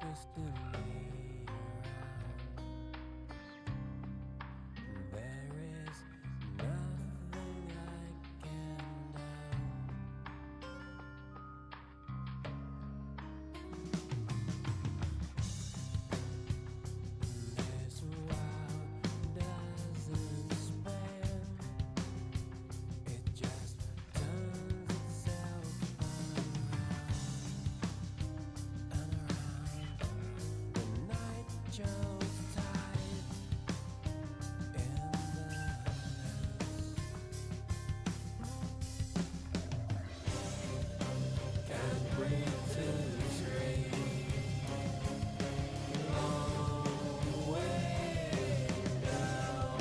twisting me around. There is nothing I can do. This world doesn't span, it just turns itself around and around. The night shows tight in the can't breathe to scream. Long way down,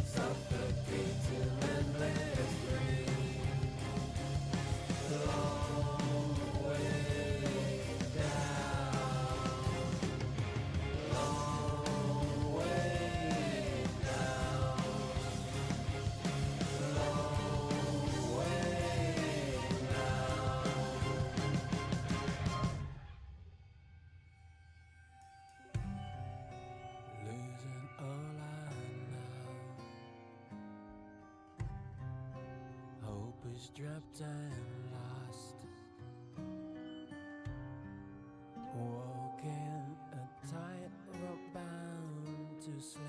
suffocating endless dream. Long way down, long way down, long way down. Losing all I know. Hope is trapped and lost. Walking a tightrope bound to slip.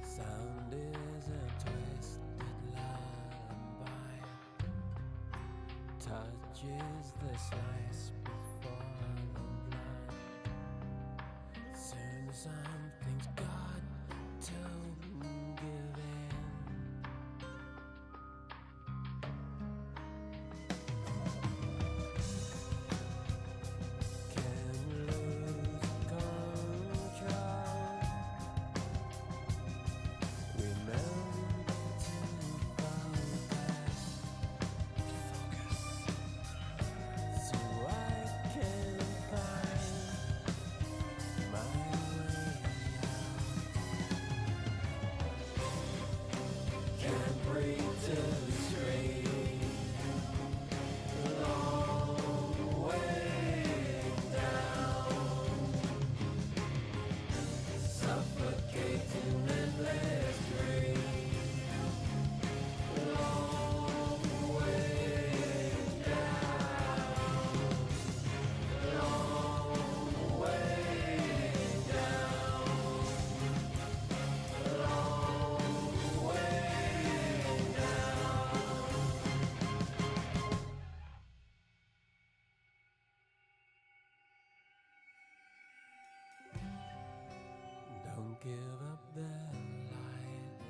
Sound is a twisted lullaby. Touch is the slice before the blood. Soon something's got to give in. Can lose control. Remember to focus, so I can find my way out. Can't breathe to scream. Long way down, suffocating endless dream. Long way down, long way down, long way down. Don't give up the light,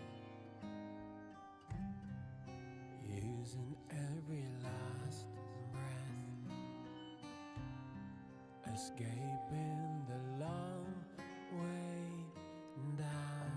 using every last breath, escaping the long way down.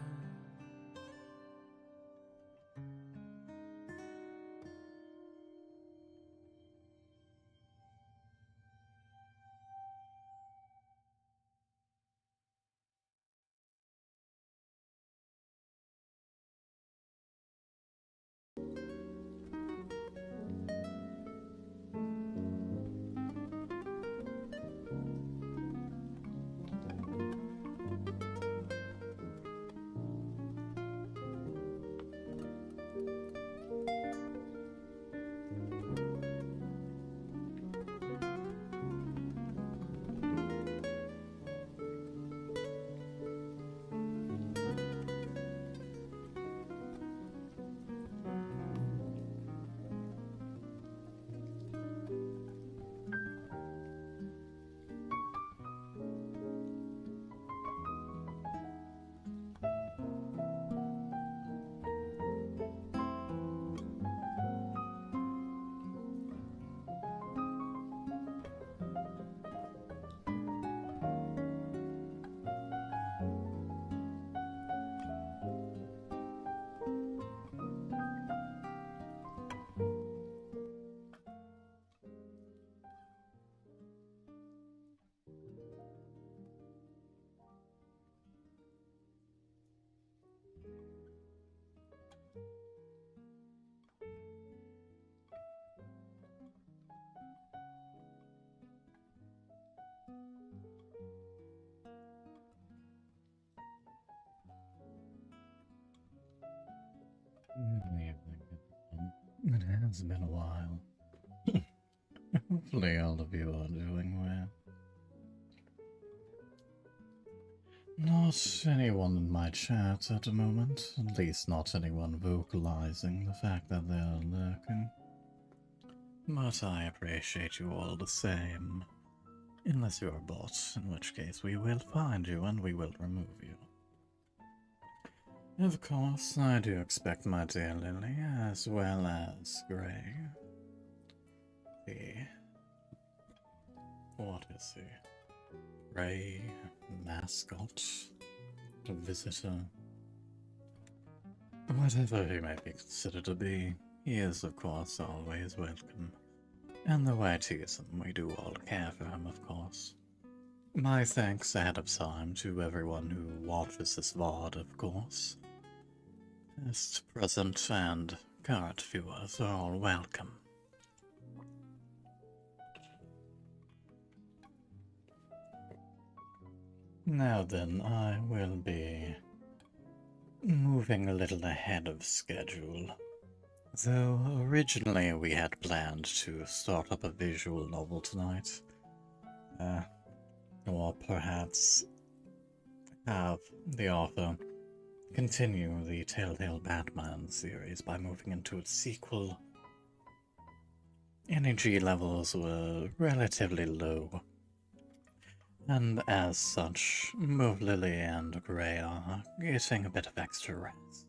It has been a while. Hopefully all of you are doing well. Not anyone in my chat at the moment, at least not anyone vocalizing the fact that they are lurking. But I appreciate you all the same. Unless you're a bot, in which case we will find you and we will remove you. Of course, I do expect my dear Lily, as well as Grey, the... what is he? Grey mascot? A visitor? Whatever he may be considered to be, he is, of course, always welcome. And though I tease him, we do all care for him, of course. My thanks ahead of time to everyone who watches this VOD, of course. Past, present, and current viewers are all welcome. Now then, I will be moving a little ahead of schedule. Though originally we had planned to start up a visual novel tonight. Or perhaps have the author continue the Telltale Batman series by moving into its sequel. Energy levels were relatively low, and as such, both Lily and Grey are getting a bit of extra rest.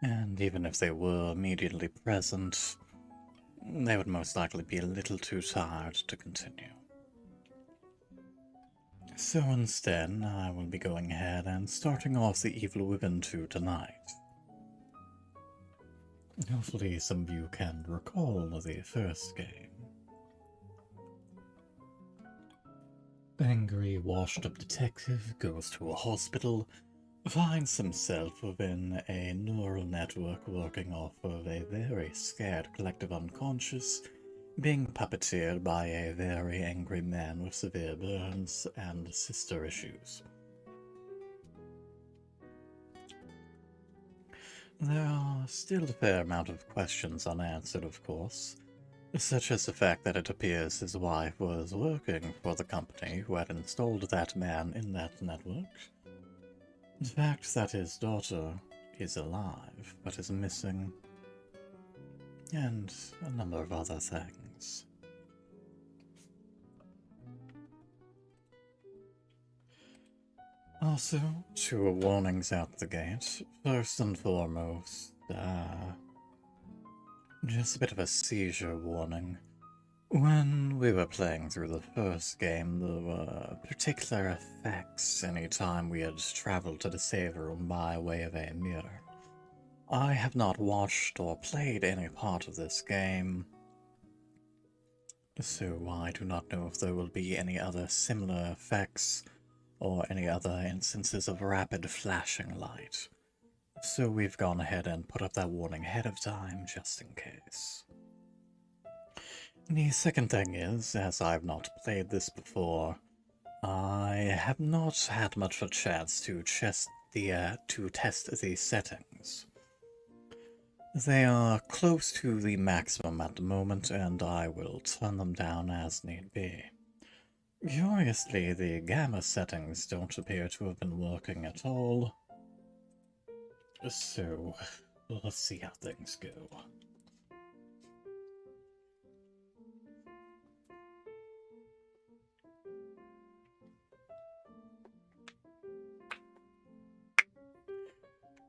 And even if they were immediately present, they would most likely be a little too tired to continue. So instead, I will be going ahead and starting off the Evil Within 2 tonight. Hopefully some of you can recall the first game. Angry, washed-up detective goes to a hospital, finds himself within a neural network working off of a very scared collective unconscious, being puppeteered by a very angry man with severe burns and sister issues. There are still a fair amount of questions unanswered, of course, such as the fact that it appears his wife was working for the company who had installed that man in that network, the fact that his daughter is alive but is missing, and a number of other things. Also, two warnings out the gate. First and foremost, just a bit of a seizure warning. When we were playing through the first game, there were particular effects anytime we had traveled to the save room by way of a mirror. I have not watched or played any part of this game, so I do not know if there will be any other similar effects or any other instances of rapid flashing light. So we've gone ahead and put up that warning ahead of time, just in case. The second thing is, as I've not played this before, I have not had much of a chance to test the settings. They are close to the maximum at the moment, and I will turn them down as need be. Curiously, the gamma settings don't appear to have been working at all. So, let's see how things go.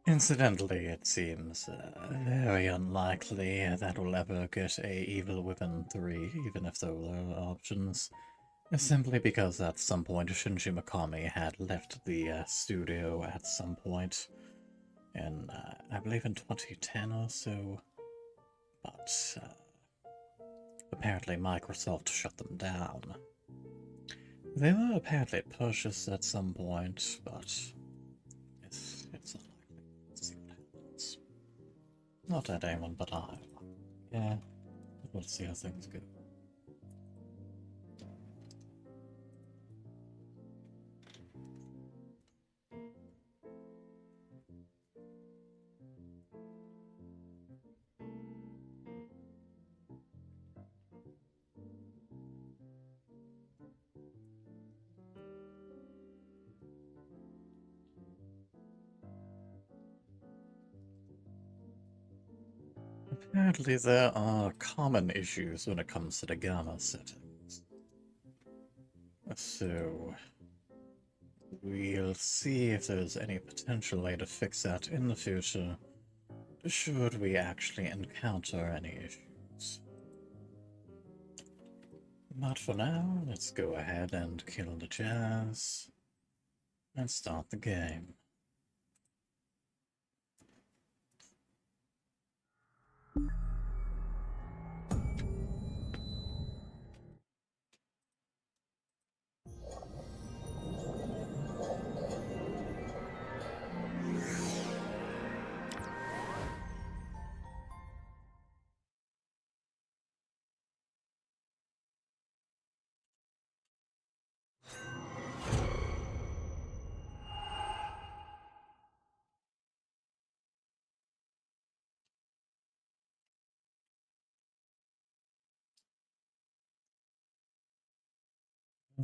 Incidentally, it seems very unlikely that we'll ever get a Evil Within 3, even if there were options. Simply because at some point Shinji Mikami had left the studio at some point in, I believe in 2010 or so, but apparently Microsoft shut them down. They were apparently purchased at some point, but it's unlikely. Let's see what happens. Not at anyone but I. Yeah, we'll see how things go. Apparently there are common issues when it comes to the gamma settings. So, we'll see if there's any potential way to fix that in the future, should we actually encounter any issues. But for now, let's go ahead and kill the jazz and start the game.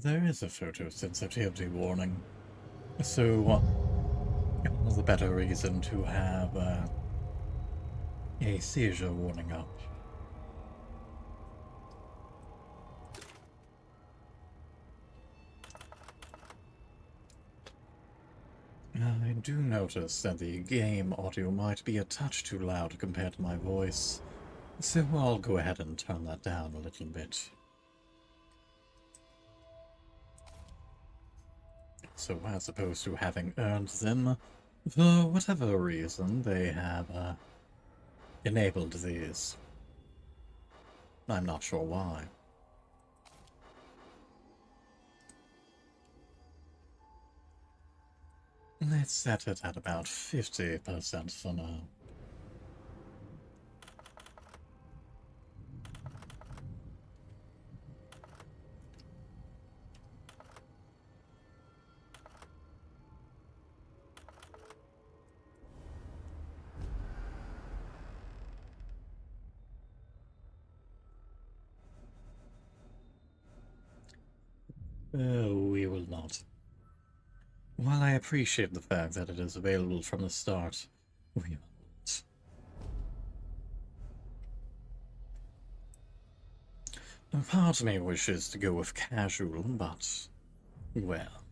There is a photosensitivity warning, so all the better reason to have a seizure warning up. I do notice that the game audio might be a touch too loud compared to my voice, so I'll go ahead and turn that down a little bit. So as opposed to having earned them, for whatever reason, they have enabled these. I'm not sure why. Let's set it at about 50% for now. We will not. While I appreciate the fact that it is available from the start, we will not. A part of me wishes to go with casual, but, well.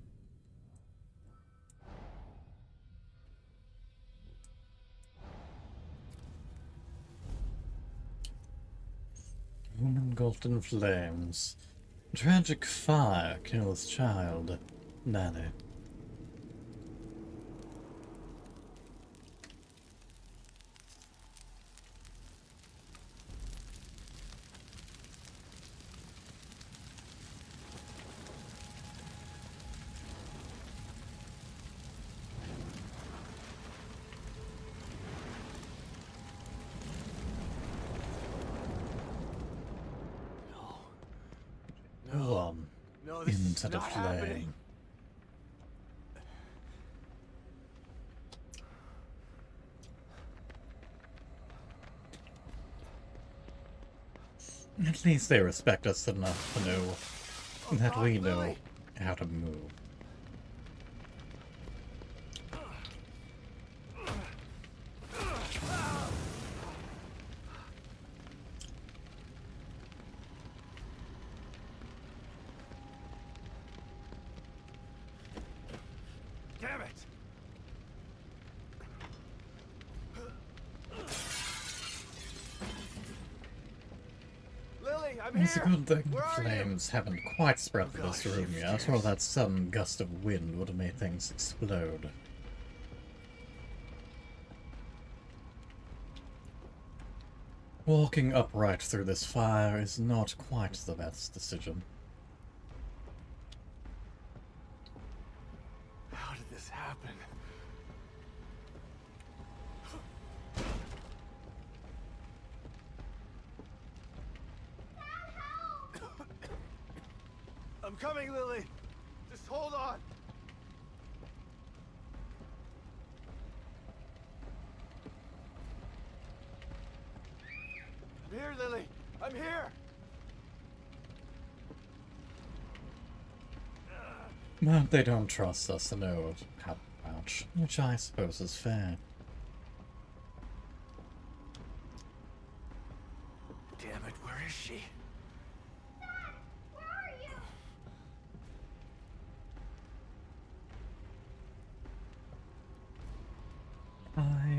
Woman engulfed in flames. Tragic fire kills child. Nanny. Go on. No, this is Into the not happening. flame. At least they respect us enough to know that we know Lily. how to move. Damn it! Lily, I'm It's a here. good thing the Where are you? flames haven't quite spread through this gosh, room shift yet, or gears. that sudden gust of wind would have made things explode. Walking upright through this fire is not quite the best decision. How did this happen? I'm coming, Lily. Just hold on. I'm here, Lily. I'm here. But they don't trust us to know how to crouch, which I suppose is fair.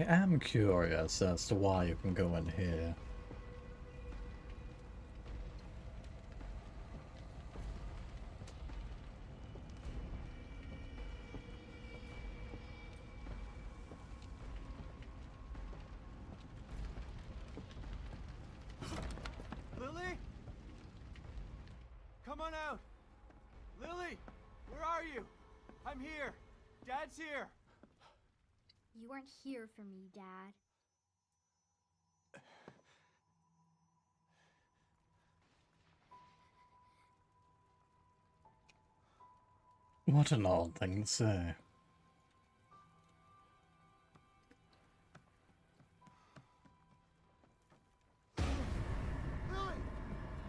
am curious as to why you can go in here. Lily? Come on out! Lily! Where are you? I'm here! Dad's here! You weren't here for me, Dad. What an odd thing to say. Lily!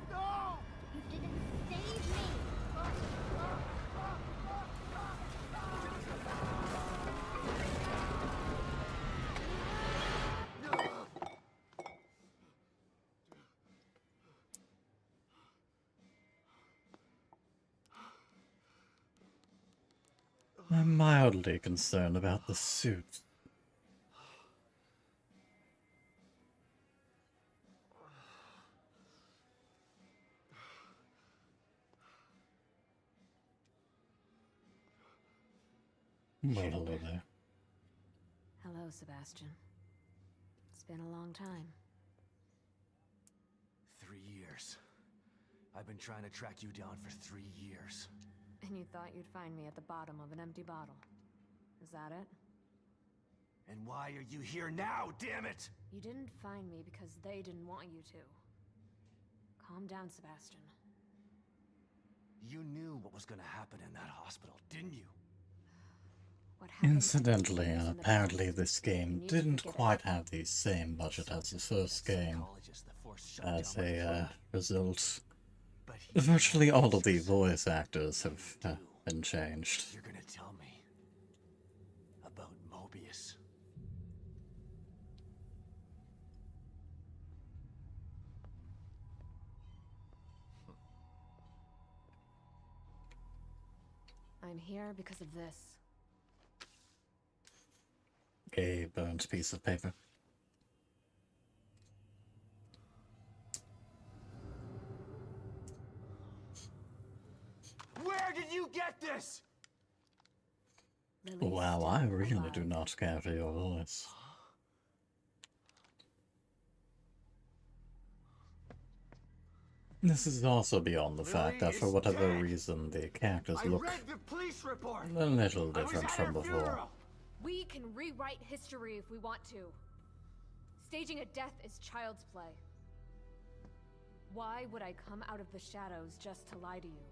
No! You didn't save me! I'm mildly concerned about the suit. Well, hello there. Hello, Sebastian. It's been a long time. 3 years. I've been trying to track you down for 3 years. And you thought you'd find me at the bottom of an empty bottle. Is that it? And why are you here now, damn it? You didn't find me because they didn't want you to. Calm down, Sebastian. You knew what was gonna happen in that hospital, didn't you? What happened Incidentally, to the apparently past? this You game need to didn't forget quite it. have the same budget as the first game. Psychologist that forced shut As down my a throat. result, But he virtually all of the answers. voice actors have been changed. You're gonna tell me about Mobius. I'm here because of this. A burnt piece of paper. Where did you get this? Lily's Wow, still I really alive. do not care for your voice. This is also beyond the fact that for is whatever dead. reason the characters I look read the police report. a little I was different at from her before. funeral. We can rewrite history if we want to. Staging a death is child's play. Why would I come out of the shadows just to lie to you?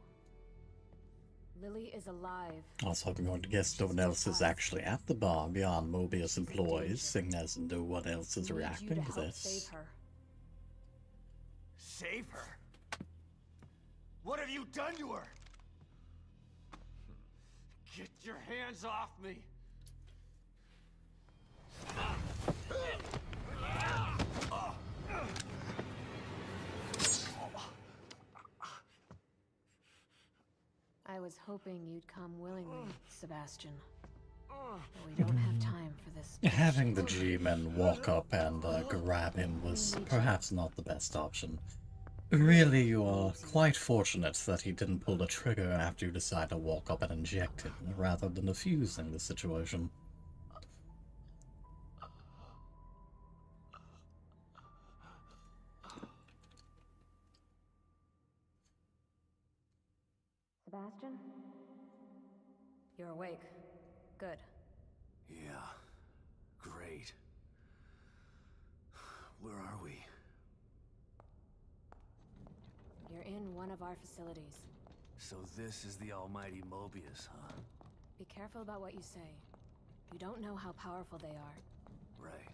Lily is alive. Also, I'm going to guess no one else is actually at the bar beyond Mobius employees, seeing as no one else is I need you reacting to to help this. save her. Save her? What have you done to her? Get your hands off me! I was hoping you'd come willingly, Sebastian. But we don't have time for this. Having the G-men walk up and grab him was perhaps not the best option. Really, you are quite fortunate that he didn't pull the trigger after you decide to walk up and inject him, rather than defusing the situation. Sebastian? You're awake. Good. Yeah, great. Where are we? You're in one of our facilities. So this is the almighty Mobius, huh? Be careful about what you say. You don't know how powerful they are. Right.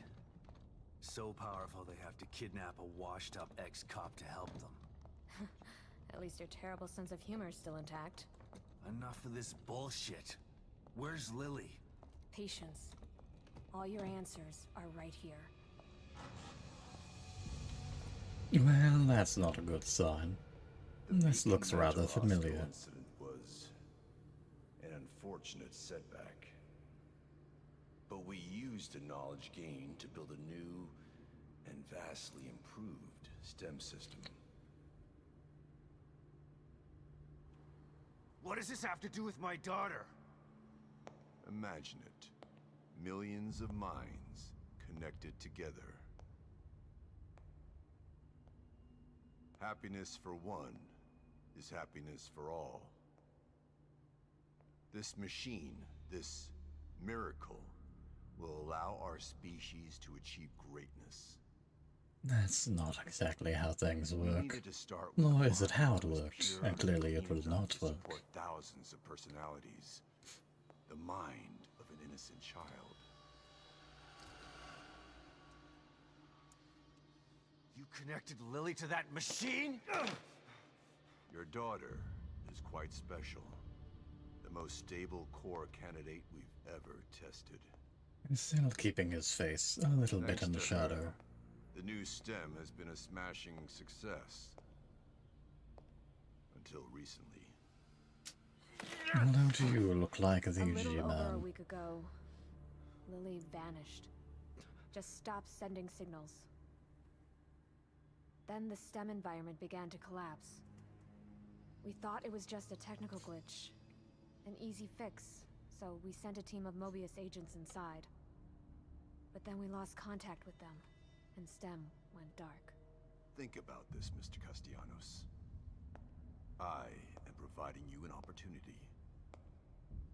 So powerful they have to kidnap a washed-up ex-cop to help them. At least your terrible sense of humor is still intact. Enough of this bullshit. Where's Lily? Patience. All your answers are right here. Well, that's not a good sign. This looks rather Natural familiar. hospital incident was an unfortunate setback. But we used the knowledge gained to build a new and vastly improved STEM system. What does this have to do with my daughter? Imagine it. Millions of minds connected together. Happiness for one is happiness for all. This machine, this miracle, will allow our species to achieve greatness. That's not exactly how things We work. needed to start with Nor a is it mind how it that was works, pure and clearly it will enough not to work. support thousands of personalities. The mind of an innocent child. You connected Lily to that machine? Your daughter is quite special. The most stable core candidate we've ever tested. He's still keeping his face a little bit Thanks in the to shadow. her, the new STEM has been a smashing success. Until recently. Well, don't you look like the A little over a G-Man? week ago, Lily vanished. Just stopped sending signals. Then the STEM environment began to collapse. We thought it was just a technical glitch. An easy fix, so we sent a team of Mobius agents inside. But then we lost contact with them, and STEM went dark. Think about this, Mr. Castellanos. I am providing you an opportunity.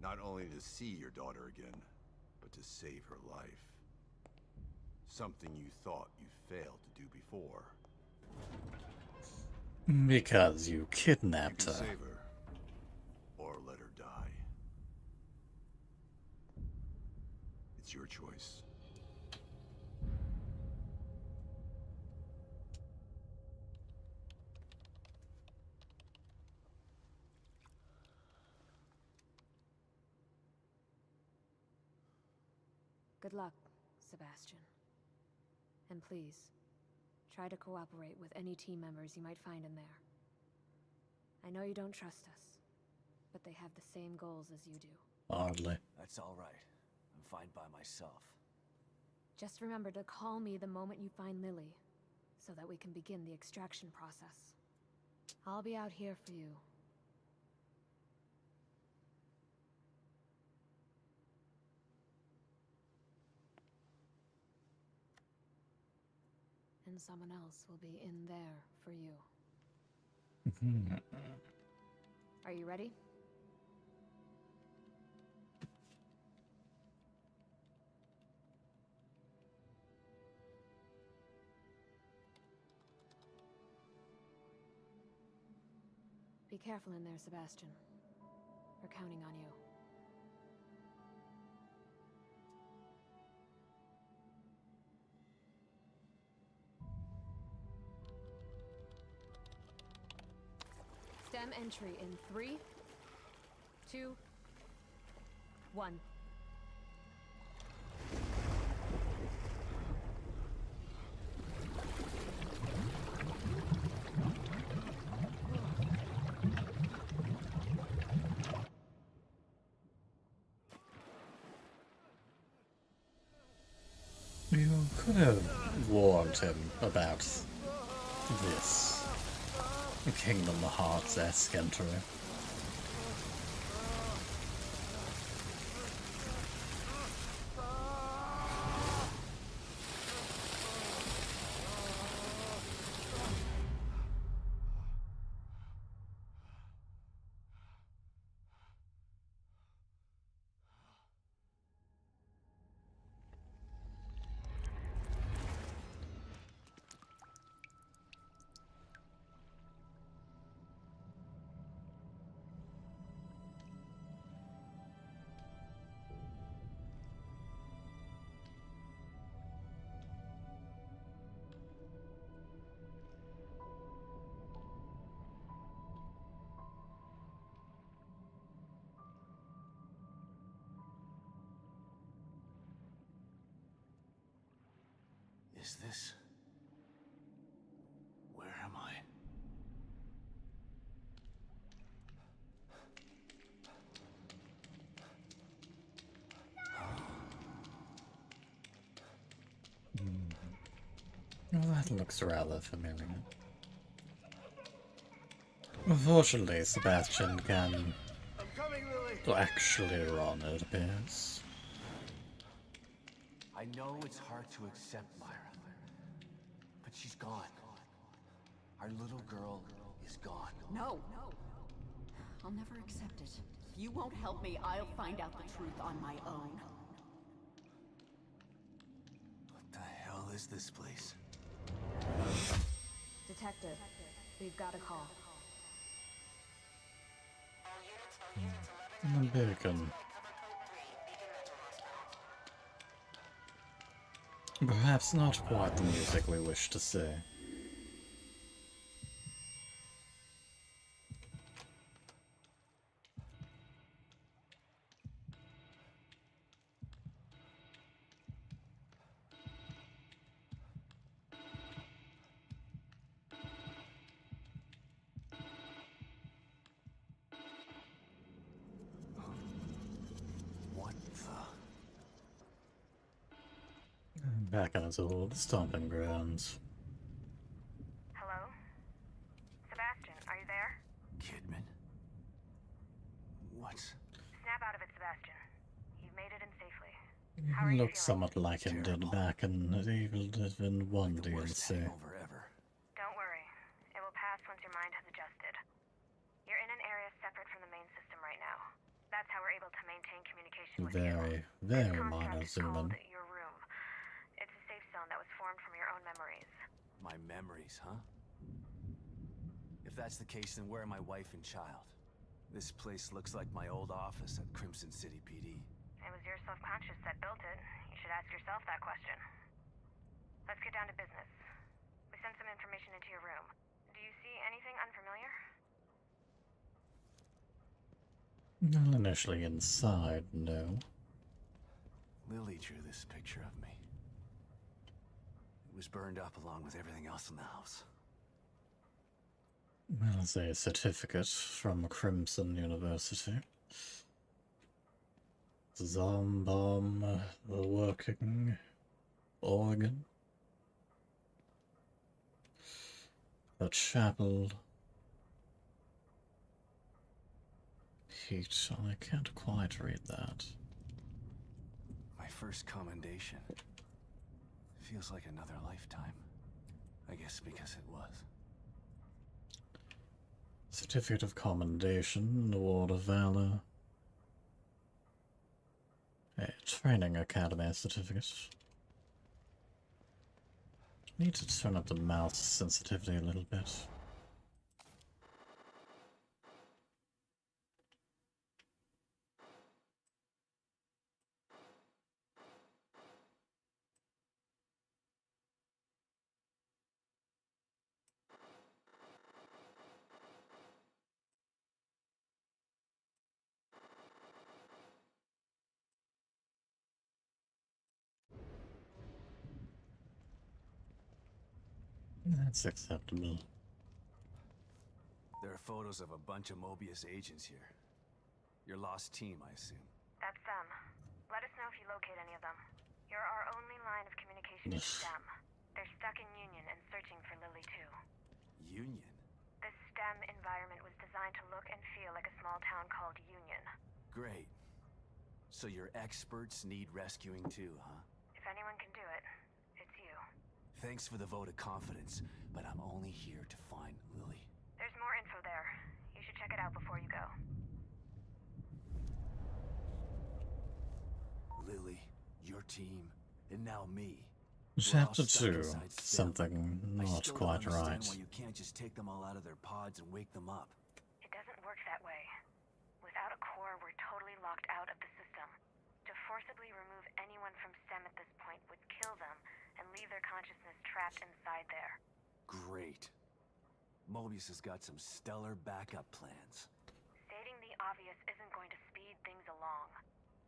Not only to see your daughter again, but to save her life. Something you thought you failed to do before. Because you You kidnapped can her. save her, or let her die. It's your choice. Good luck, Sebastian. And please, try to cooperate with any team members you might find in there. I know you don't trust us, but they have the same goals as you do. Hardly. That's all right. I'm fine by myself. Just remember to call me the moment you find Lily, so that we can begin the extraction process. I'll be out here for you. And someone else will be in there for you. Are you ready? Be careful in there, Sebastian. We're counting on you. STEM entry in 3, 2, 1. You could have warned him about this Kingdom Hearts-esque entry. Is this... Where am I? Well, that looks rather familiar. Unfortunately, Sebastian can I'm coming, Lily! actually run, it appears. I know it's hard to accept, Myra, but she's gone. Our little girl is gone. No. I'll never accept it. If you won't help me, I'll find out the truth on my own. What the hell is this place? Detective, we've got a call. Bacon. Perhaps not quite the music we wish to see. What the... Back on his old stomping grounds. Hello? Sebastian, are you there? Kidman? What? Snap out of it, Sebastian. You've made it in safely. How are you Looked feeling? somewhat like him did Terrible. back in Evil Division 1 The worst DLC. hangover ever. Don't worry. It will pass once your mind has adjusted. You're in an area separate from the main system right now. That's how we're able to maintain communication with you. Very This minor construct is zoom in. called your room. It's a safe zone that was formed from your own memories. My memories, huh? If that's the case, then where are my wife and child? This place looks like my old office at Crimson City PD. It was your self-conscious that built it. You should ask yourself that question. Let's get down to business. We sent some information into your room. Do you see anything unfamiliar? Well, initially inside, no. Lily drew this picture of me. It was burned up along with everything else in the house. Well, it's a certificate from Crimson University. Zombomb, the working organ. The chapel. Heat. I can't quite read that. My first commendation. Feels like another lifetime. I guess because it was. Certificate of Commendation, Award of Valor. A Training Academy certificate. Need to turn up the mouse sensitivity a little bit. That's acceptable. There are photos of a bunch of Mobius agents here. Your lost team, I assume. That's them. Let us know if you locate any of them. You're our only line of communication with STEM. They're stuck in Union and searching for Lily too. Union? This STEM environment was designed to look and feel like a small town called Union. Great. So your experts need rescuing too, huh? If anyone can do it, it's you. Thanks for the vote of confidence, but I'm only here to find Lily. There's more info there. You should check it out before you go. Lily, your team, and now me. We're all Chapter stuck 2. inside STEM. Something I not still quite don't understand right. why you can't just take them all out of their pods and wake them up. It doesn't work that way. Without a core, we're totally locked out of the system. To forcibly remove anyone from STEM at this point would kill them and leave their consciousness trapped inside there. Great. Mobius has got some stellar backup plans. Stating the obvious isn't going to speed things along.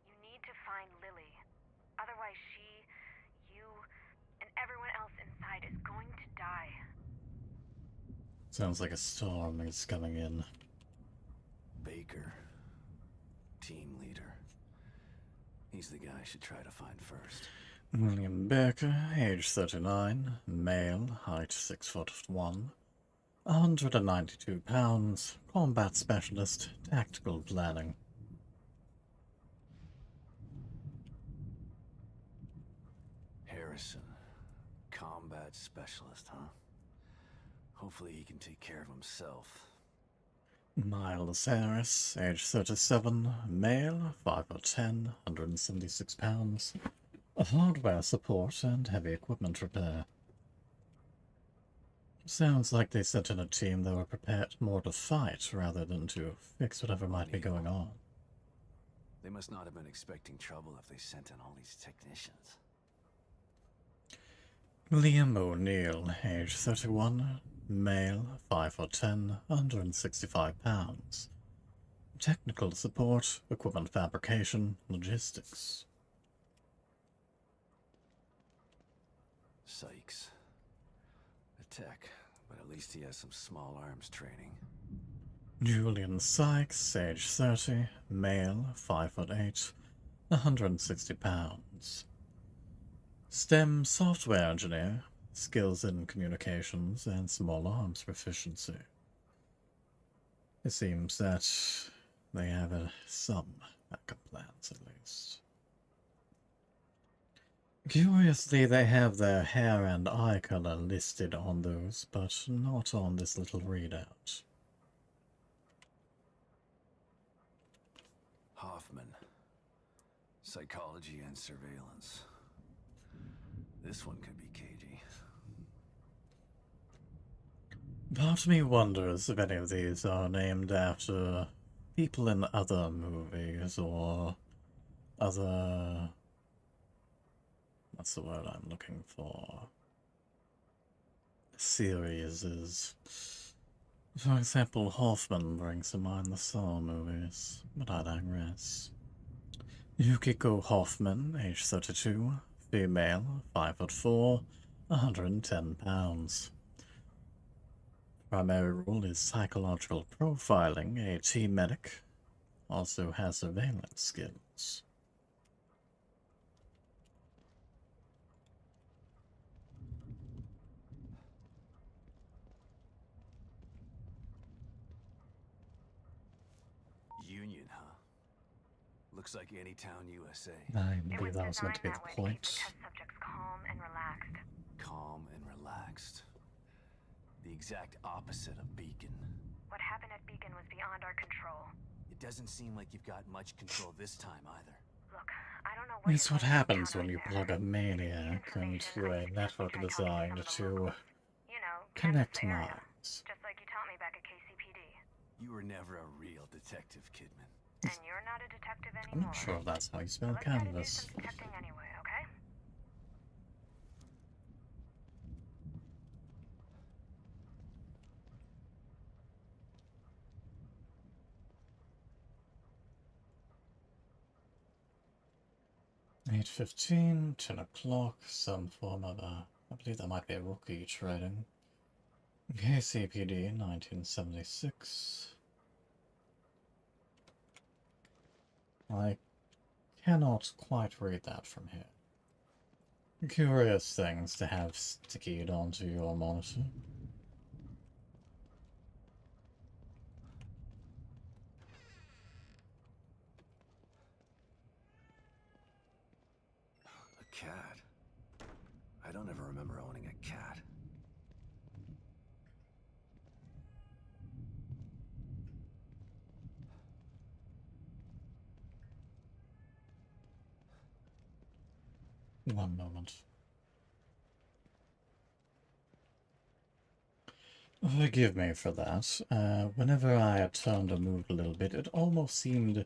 You need to find Lily. Otherwise she, you, and everyone else inside is going to die. Sounds like a storm is coming in. Baker. Team leader. He's the guy I should try to find first. William Baker, age 39, male, height 6'1", 192 pounds, combat specialist, tactical planning. Harrison, combat specialist, huh? Hopefully he can take care of himself. Miles Harris, age 37, male, 5'10", 176 pounds, hardware support and heavy equipment repair. Sounds like they sent in a team that were prepared more to fight rather than to fix whatever might be going on. They must not have been expecting trouble if they sent in all these technicians. Liam O'Neill, age 31, male, 5'10", 165 pounds. Technical support, equipment fabrication, logistics. Sykes. A tech, but at least he has some small arms training. Julian Sykes, age 30, male, 5'8", 160 pounds. STEM software engineer, skills in communications and small arms proficiency. It seems that they have some backup plans, at least. Curiously, they have their hair and eye color listed on those, but not on this little readout. Hoffman. Psychology and surveillance. This one could be cagey. Part of me wonders if any of these are named after people in other movies or other... what's the word I'm looking for? Series is... For example, Hoffman brings to mind the Saw movies, but I digress. Yukiko Hoffman, age 32, female, 5'4", 110 pounds. Primary role is psychological profiling, a team medic, also has surveillance skills. Union, huh? Looks like any town, USA. I believe that was meant to be the To keep point. the test subjects calm and relaxed. Calm and relaxed. The exact opposite of Beacon. What happened at Beacon was beyond our control. It doesn't seem like you've got much control this time either. Look, I don't know what It's you're what going to happens encounter when you there. plug a If you need maniac information, into I a suggest network you try talking designed to some of the to locals. You know, canvass connect the area. minds. Just like you taught me back at KCPD. You were never a real detective, Kidman. And you're not a detective I'm anymore. not sure if that's how you So spell let's try to do canvas. some detecting anyway, okay? $8:15, 10 o'clock, some form of I believe that might be a rookie trading. KCPD, 1976. I cannot quite read that from here. Curious things to have stickied onto your monitor. A cat? I don't ever remember owning a cat. One moment. Forgive me for that. Whenever I turned and moved a little bit, it almost seemed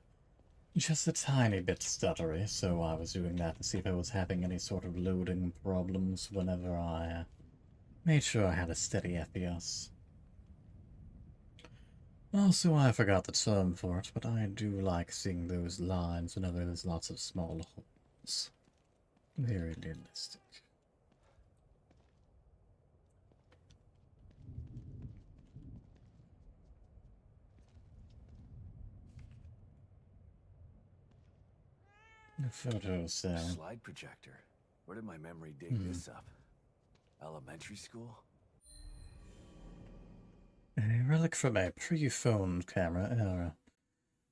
just a tiny bit stuttery, so I was doing that to see if I was having any sort of loading problems whenever I made sure I had a steady FPS. Also, I forgot the term for it, but I do like seeing those lines whenever there's lots of small holes. Very realistic. The photos there. Slide projector. Where did my memory dig this up? Elementary school? A relic from a pre-phone camera era.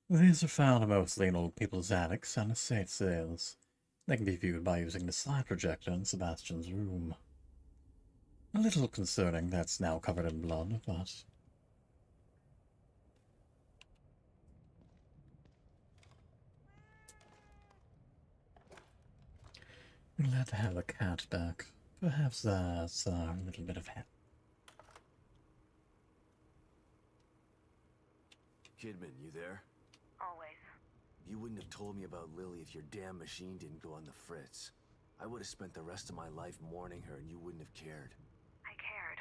These are found mostly in old people's attics and estate sales. They can be viewed by using the slide projector in Sebastian's room. A little concerning that's now covered in blood, but... glad to have the cat back. Perhaps that's a little bit of help. Kidman, you there? Always. You wouldn't have told me about Lily if your damn machine didn't go on the fritz. I would have spent the rest of my life mourning her and you wouldn't have cared. I cared,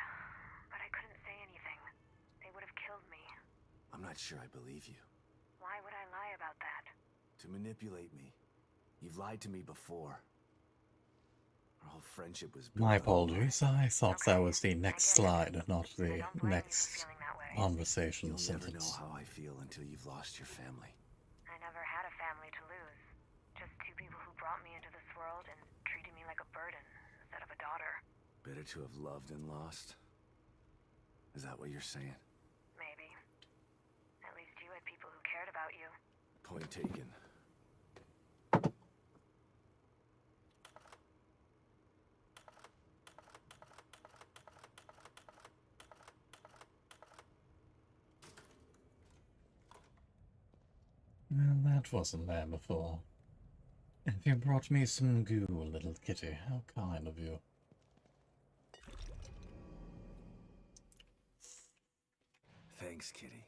but I couldn't say anything. They would have killed me. I'm not sure I believe you. Why would I lie about that? To manipulate me. You've lied to me before. Our whole friendship was built My on apologies, I thought that was the next slide, not I the don't blame you for next feeling that way. conversation You'll never know sentence. how I feel until you've lost your family. I never had a family to lose. Just two people who brought me into this world and treated me like a burden instead of a daughter. Better to have loved and lost? Is that what you're saying? Maybe. At least you had people who cared about you. Point taken. Well, that wasn't there before. And you brought me some goo, little kitty. How kind of you. Thanks, kitty.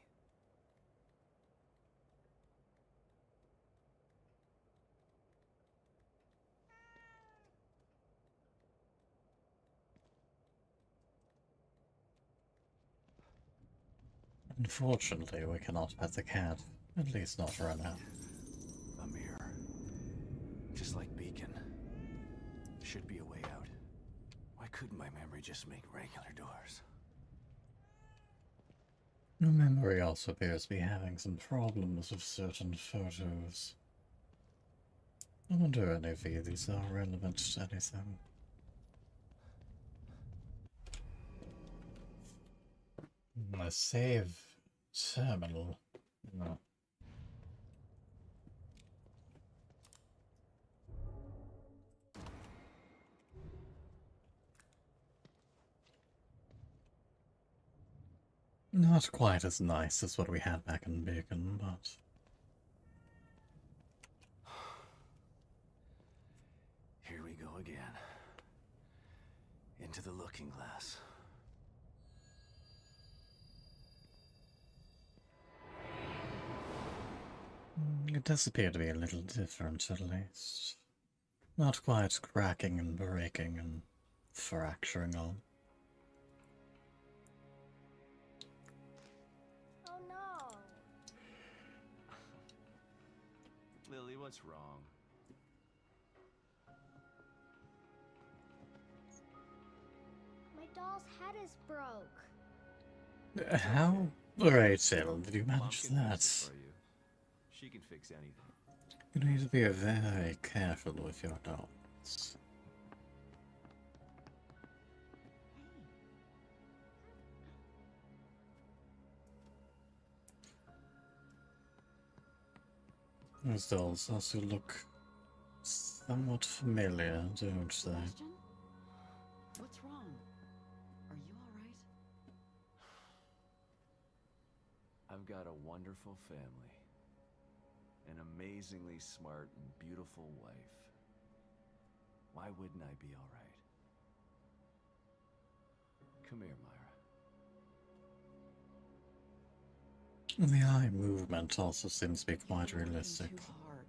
Unfortunately, we cannot pet the cat. At least not right now. A mirror. Just like Beacon. Should be a way out. Why couldn't my memory just make regular doors? The memory also appears to be having some problems with certain photos. I wonder if any of these are relevant to anything. A save terminal. No. Not quite as nice as what we had back in Beacon, but... Here we go again. Into the looking glass. It does appear to be a little different, at least. Not quite cracking and breaking and fracturing on. Oh no. Lily, what's wrong? My doll's head is broke. How Rachel, did you manage Mom can that? fix it for you. She can fix anything. You need to be very careful with your dolls. Those dolls also look somewhat familiar, don't they? Sebastian? What's wrong? Are you alright? I've got a wonderful family. An amazingly smart and beautiful wife. Why wouldn't I be all right? Come here, Myra. The eye movement also seems to be quite You're working realistic. too hard.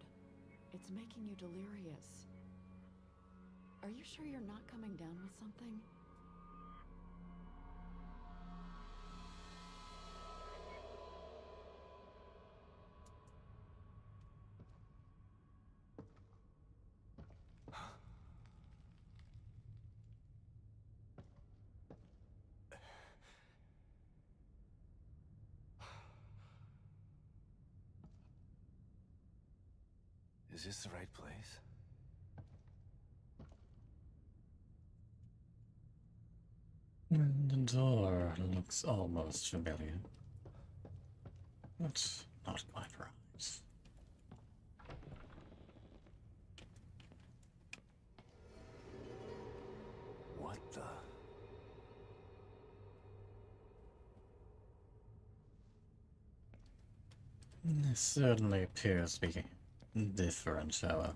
It's making you delirious. Are you sure you're not coming down with something? Is this the right place? The door looks almost familiar, but not quite right. What the? This certainly appears to be different, however.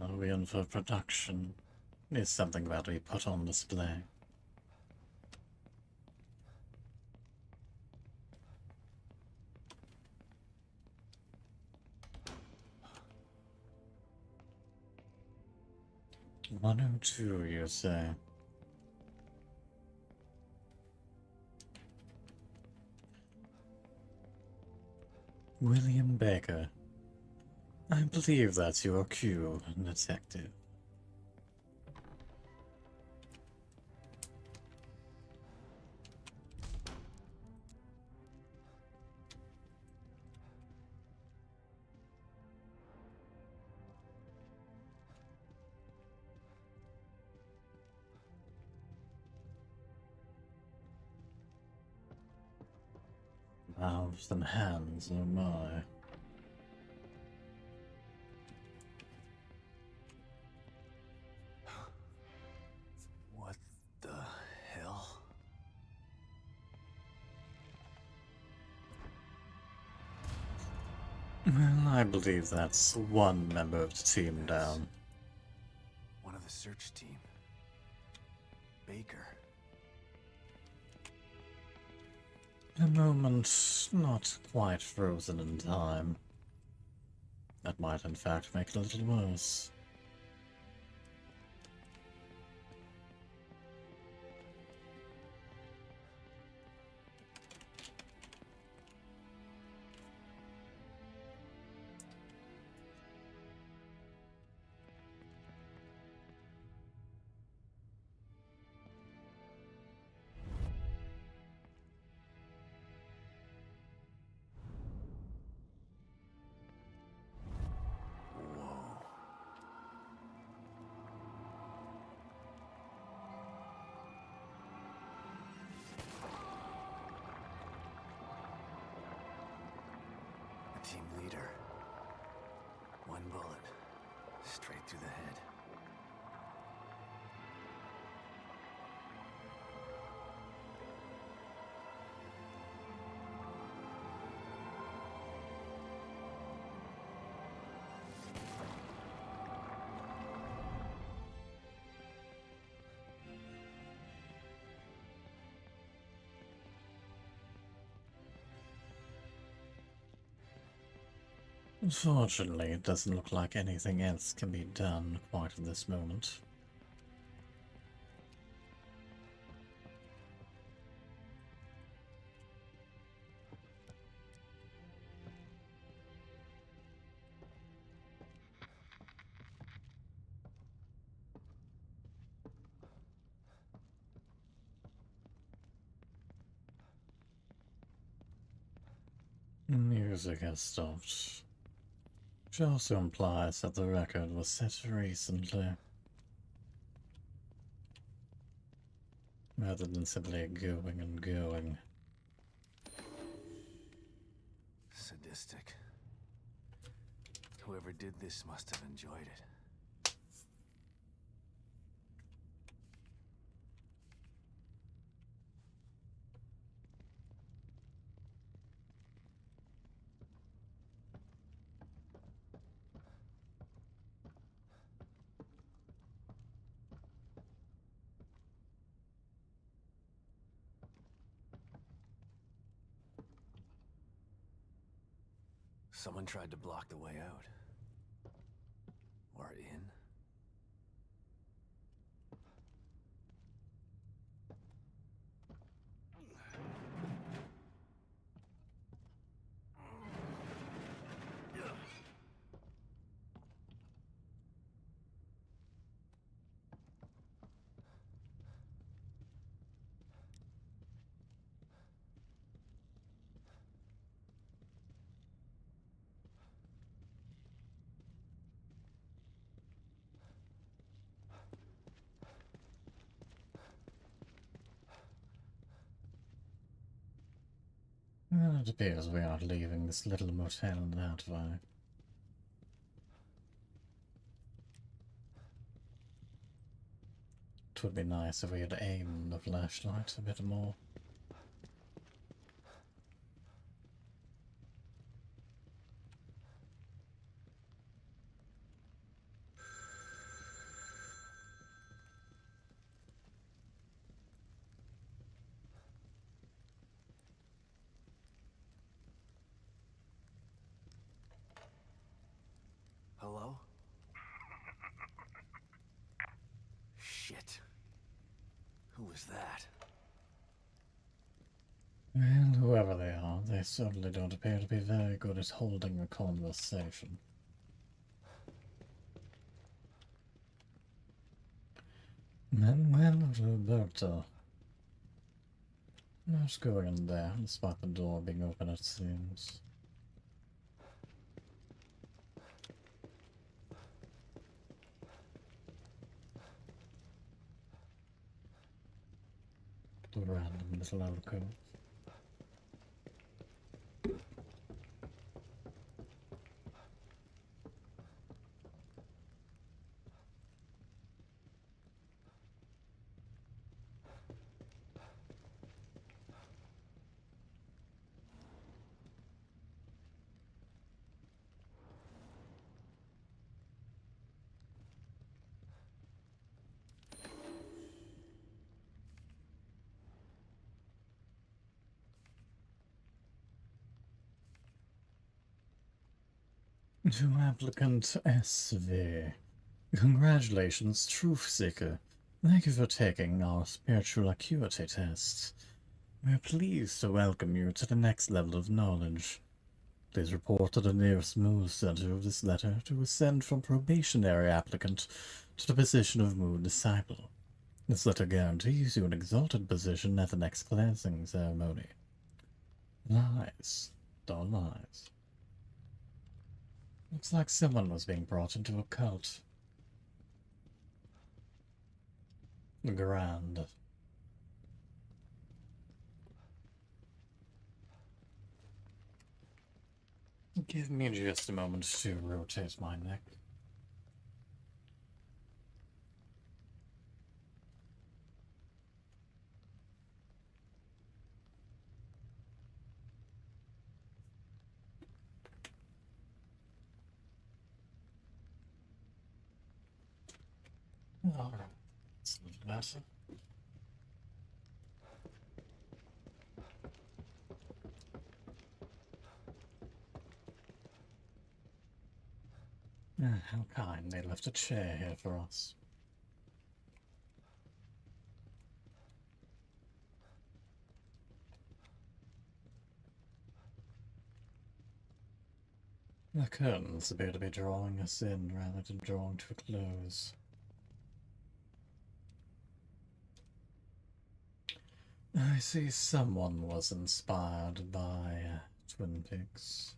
Are we in for production? Is something about to be put on display? "102, you say?" William Baker. I believe that's your cue, detective. Mouths and hands, oh my. What the hell? Well, I believe that's one member of the team down. One of the search team. Baker. A moment not quite frozen in time. That might in fact make it a little worse. Team leader. One bullet. Straight through the head. Unfortunately, it doesn't look like anything else can be done quite at this moment. Music has stopped, which also implies that the record was set recently, rather than simply going and going. Sadistic. Whoever did this must have enjoyed it. Someone tried to block the way out. Or in. It appears we are leaving this little motel that way. It would be nice if we had aimed the flashlight a bit more. Hello? Shit. Who was that? Well, whoever they are, they certainly don't appear to be very good at holding a conversation. Manuel Roberto. Let's go in there, despite the door being open, it seems. The random little alcove. To applicant SV. Congratulations, Truth Seeker. Thank you for taking our spiritual acuity test. We are pleased to welcome you to the next level of knowledge. Please report to the nearest mood center of this letter to ascend from probationary applicant to the position of mood disciple. This letter guarantees you an exalted position at the next cleansing ceremony. Lies. Don't lies. Looks like someone was being brought into a cult. Grand. Give me just a moment to rotate my neck. Alright, that's a little better. How kind they left a chair here for us. The curtains appear to be drawing us in rather than drawing to a close. I see someone was inspired by Twin Peaks.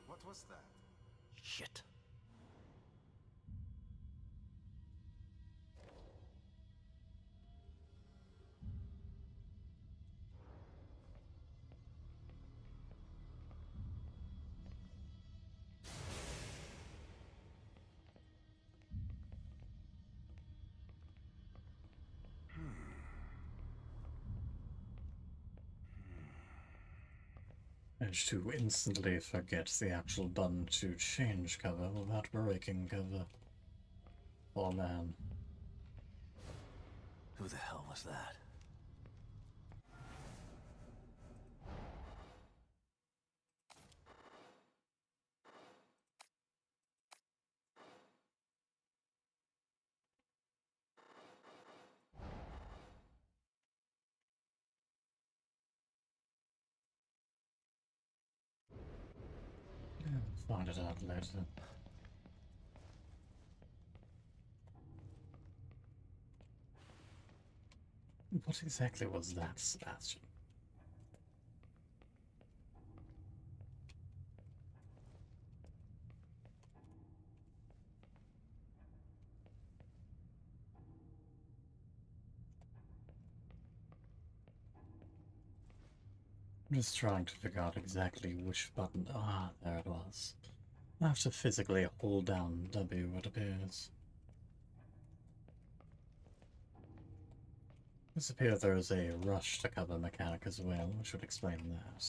What was that? Shit. Managed to instantly forget the actual button to change cover without breaking cover. Oh man. Who the hell was that? find it out later. What exactly was that, Sebastian? I'm just trying to figure out exactly which button. Ah, there it was. I have to physically hold down W, it appears. It appears there is a rush to cover mechanic as well, which would explain that.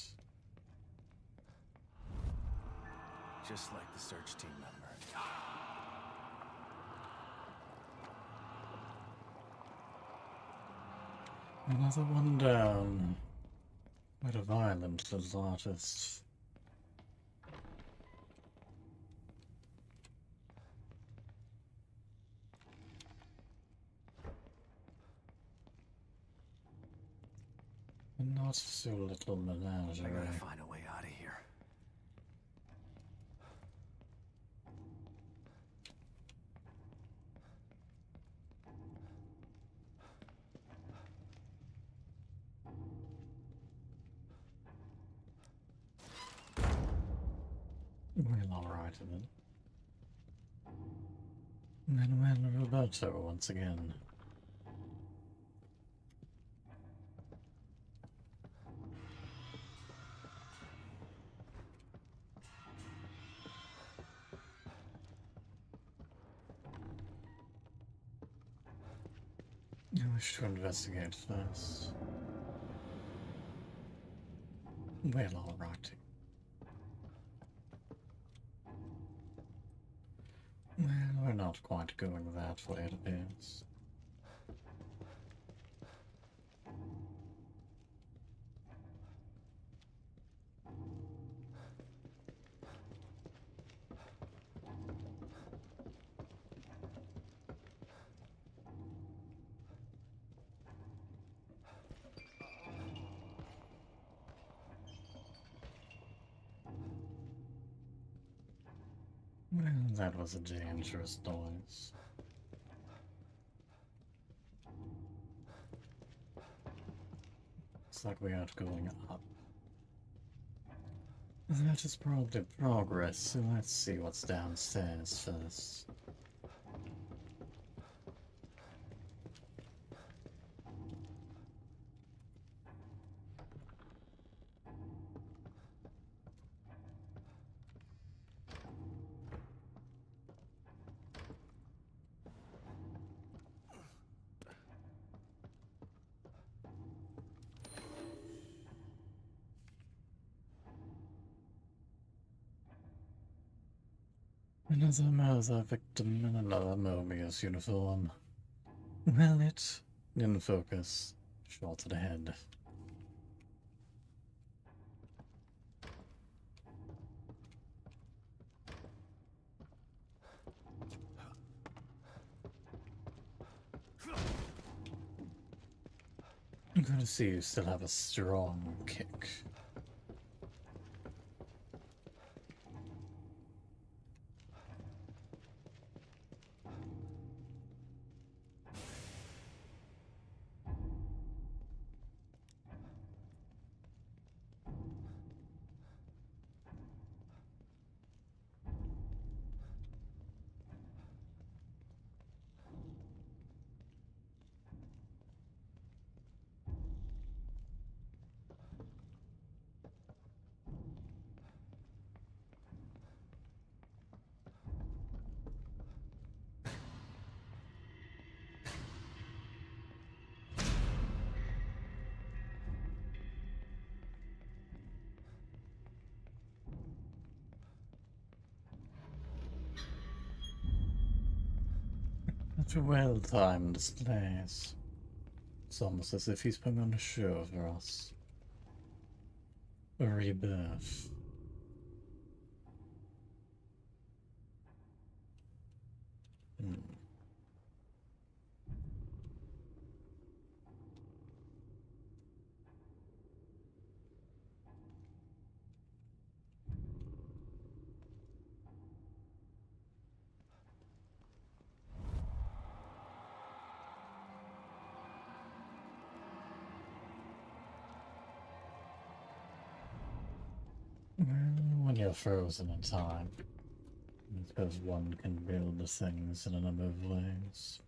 Just like the search team member. Another one down. Quite a violent little artist. And not so little menagerie. I gotta find a way out of here. Well, alright then. Manuel Roberto once again. I wish to investigate first. Well, alright. Well, we're not quite going that way, it appears. Well, that was a dangerous noise. Looks like we are going up. That is probably progress, so let's see what's downstairs first. Another murder victim in another Mobius uniform. Well, it didn't focus. Shot ahead. I'm going to see you still have a strong kick. Such a well-timed displays. It's almost as if he's putting on a show for us. A rebirth. When you're frozen in time, I suppose one can build the things in a number of ways.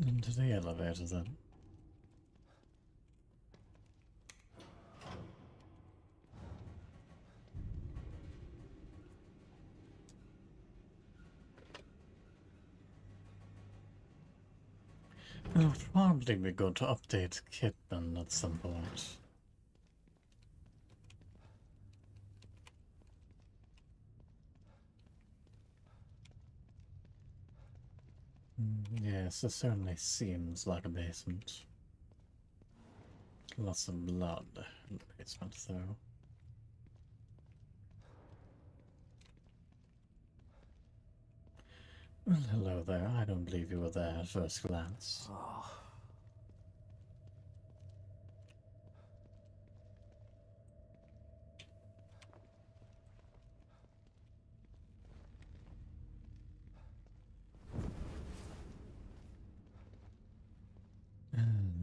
Into the elevator then. It would probably be good to update Kidman at some point. Yes, it certainly seems like a basement. Lots of blood in the basement, though. Well, hello there. I don't believe you were there at first glance. Oh.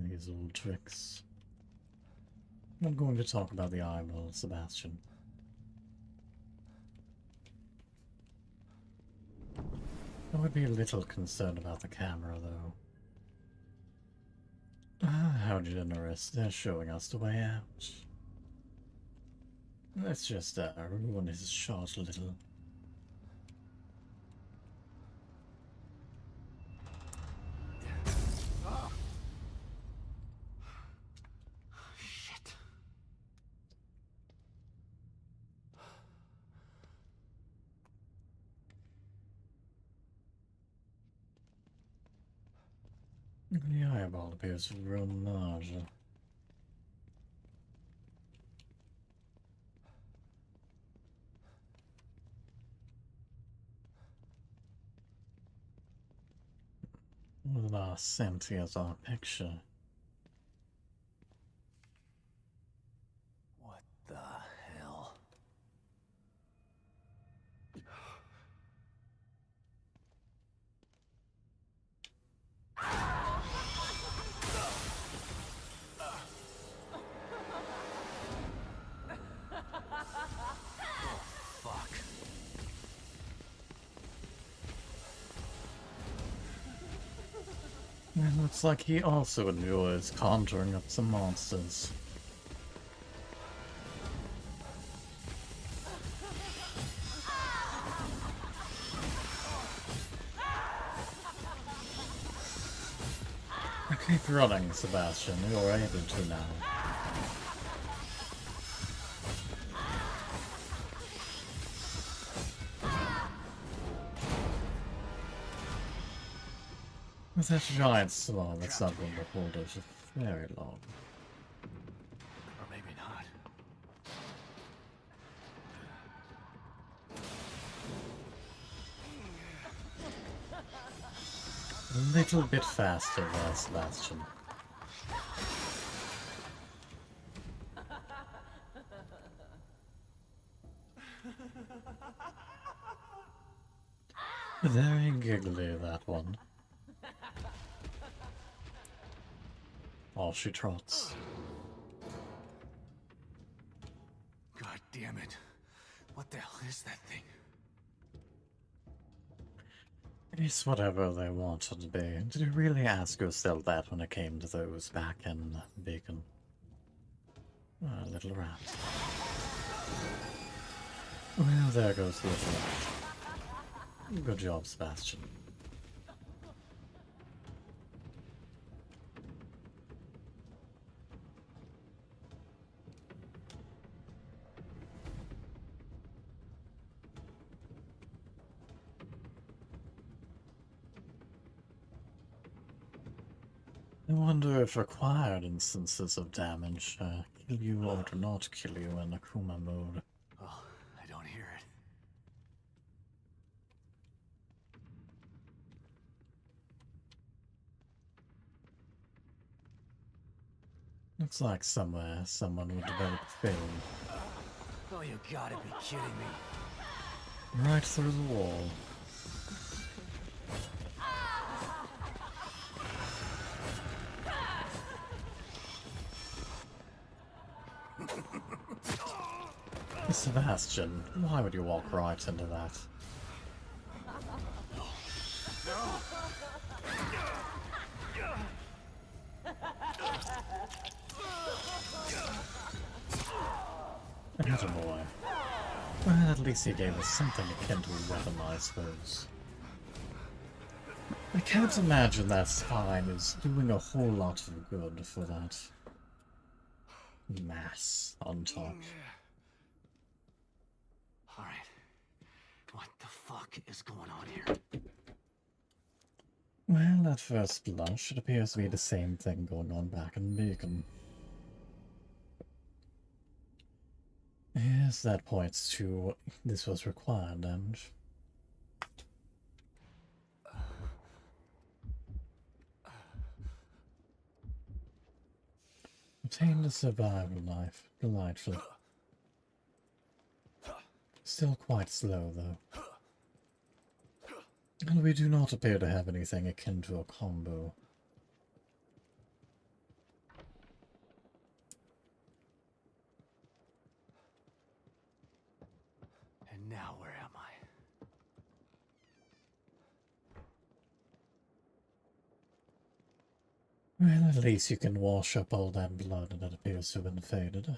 These old tricks. I'm going to talk about the eyeball, Sebastian. I would be a little concerned about the camera, though. How generous. They're showing us the way out. Let's just ruin his shot a little. Shit. The eyeball appears real large. What are sent as our picture? What the hell? Fuck. It looks like he also enjoys conjuring up some monsters. Keep running, Sebastian. You're able to now. With that giant sword, that's not going to hold us very long. Or maybe not. A little bit faster there, Sebastian. Very giggly, that one. Off she trots. God damn it. What the hell is that thing? It's whatever they want it to be. Did you really ask yourself that when it came to those back in Bacon? Ah, little rat. Well, there goes the little rat. Good job, Sebastian. I wonder if required instances of damage kill you or do not kill you in Akuma mode. Oh, I don't hear it. Looks like somewhere someone would develop film Oh, you gotta be kidding me. right through the wall. Sebastian, why would you walk right into that? Attaboy. Well, at least he gave us something akin to a weapon, I suppose. I can't imagine that spine is doing a whole lot of good for that mass on top. Alright. What the fuck is going on here? Well, at first blush, it appears to be the same thing going on back in Beacon. Yes, that points to this was required damage. Obtained a survival knife. Delightful. Still quite slow, though. And we do not appear to have anything akin to a combo. And now where am I? Well, at least you can wash up all that blood that appears to have been faded.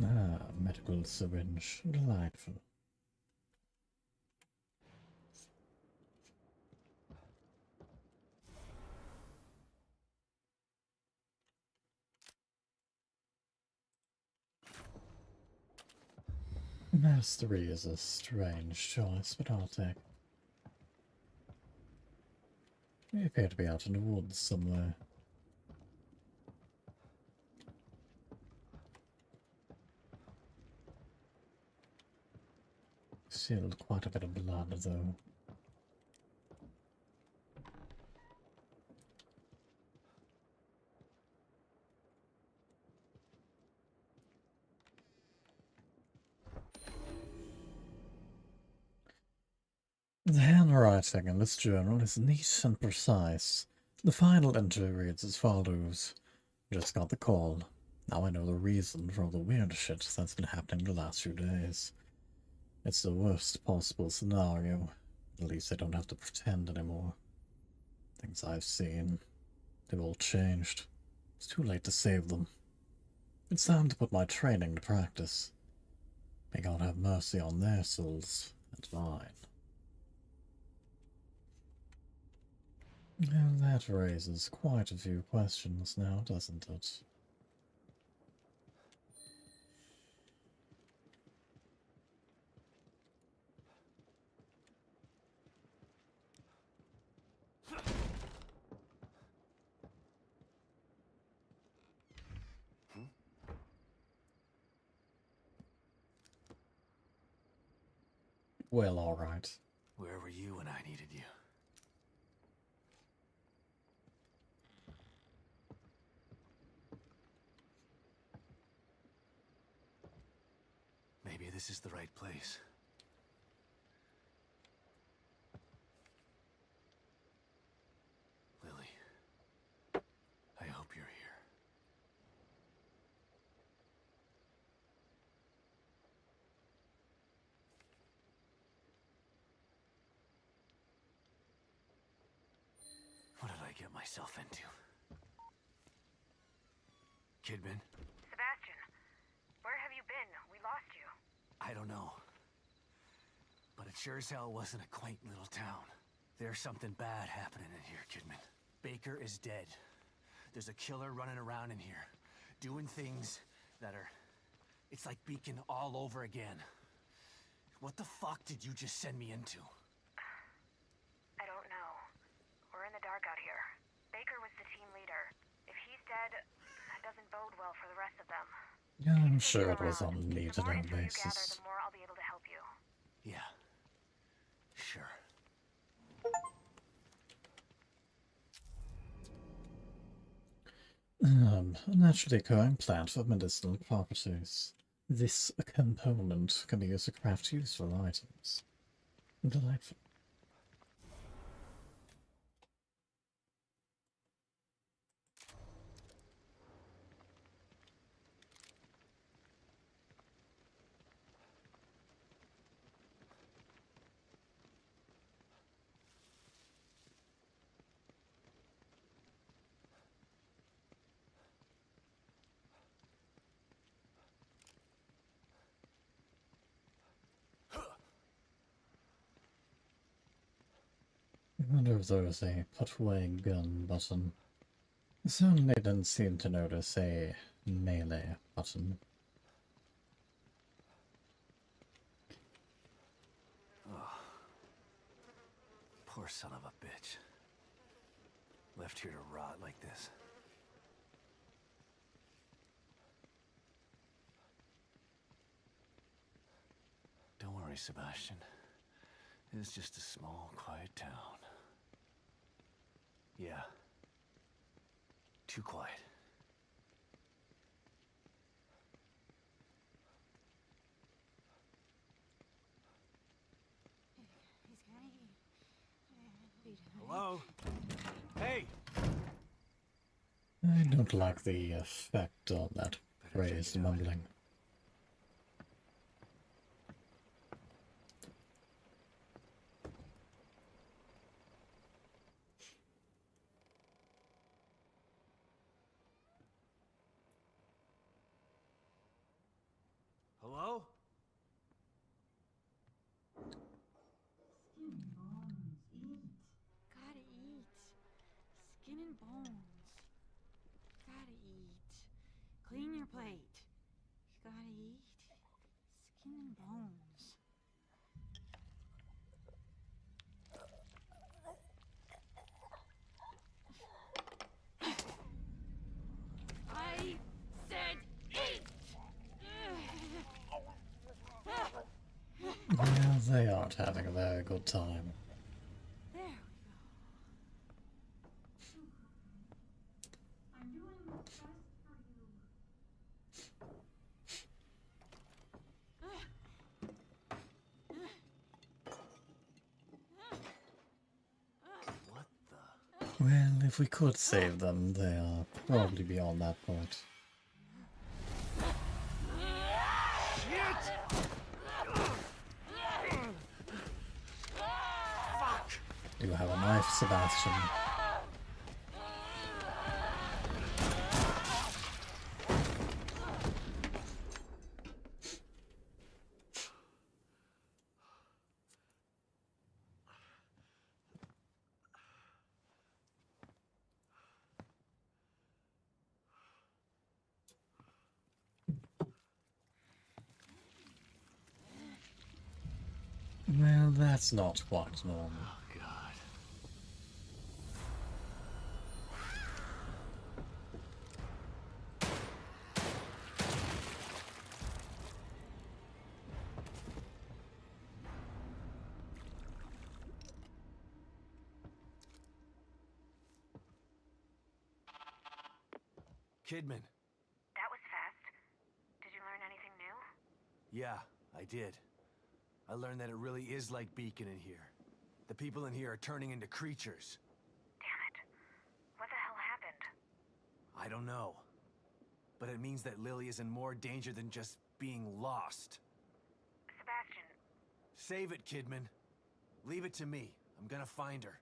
Ah, medical syringe. Delightful. Mastery is a strange choice, but I'll take. We appear to be out in the woods somewhere. Still quite a bit of blood, though. The handwriting in this journal is neat and precise. The final entry reads as follows. Just got the call. Now I know the reason for all the weird shit that's been happening the last few days. It's the worst possible scenario. At least I don't have to pretend anymore. Things I've seen, they've all changed. It's too late to save them. It's time to put my training to practice. May God have mercy on their souls and mine. Well, that raises quite a few questions now, doesn't it? Well, alright. Where were you when I needed you? Maybe this is the right place. Lily, I hope you're here. What did I get myself into? Kidman? Sebastian, where have you been? We lost you. I don't know. But it sure as hell wasn't a quaint little town. There's something bad happening in here, Kidman. Baker is dead. There's a killer running around in here, doing things that are... It's like Beacon all over again. What the fuck did you just send me into? I don't know. We're in the dark out here. Baker was the team leader. If he's dead, that doesn't bode well for the rest of them. Yeah, I'm sure it was on a The need-to-know more info you gather, basis. the more I'll be able to help you. Yeah. Sure. A naturally occurring plant for medicinal properties. This component can be used to craft useful items. Delightful. if there was a put away gun button. I certainly didn't seem to notice a melee button. Oh, poor son of a bitch. Left here to rot like this. Don't worry, Sebastian. It's just a small, quiet town. Yeah. Too quiet. Hello? Hey! I don't like the effect on that phrase, mumbling. Hello? Gotta eat. Skin and bones. Gotta eat. Clean your plate. Gotta eat. Skin and bones. I said eat! Yeah, they aren't having a very good time. There we go. What the? Well, if we could save them, they are probably beyond that point. You have a knife, Sebastian. Well, that's not quite normal. Oh, God. Kidman. That was fast. Did you learn anything new? Yeah, I did. I learned that it really is like Beacon in here. The people in here are turning into creatures. Damn it. What the hell happened? I don't know. But it means that Lily is in more danger than just being lost. Sebastian, Save it, Kidman. Leave it to me. I'm gonna find her.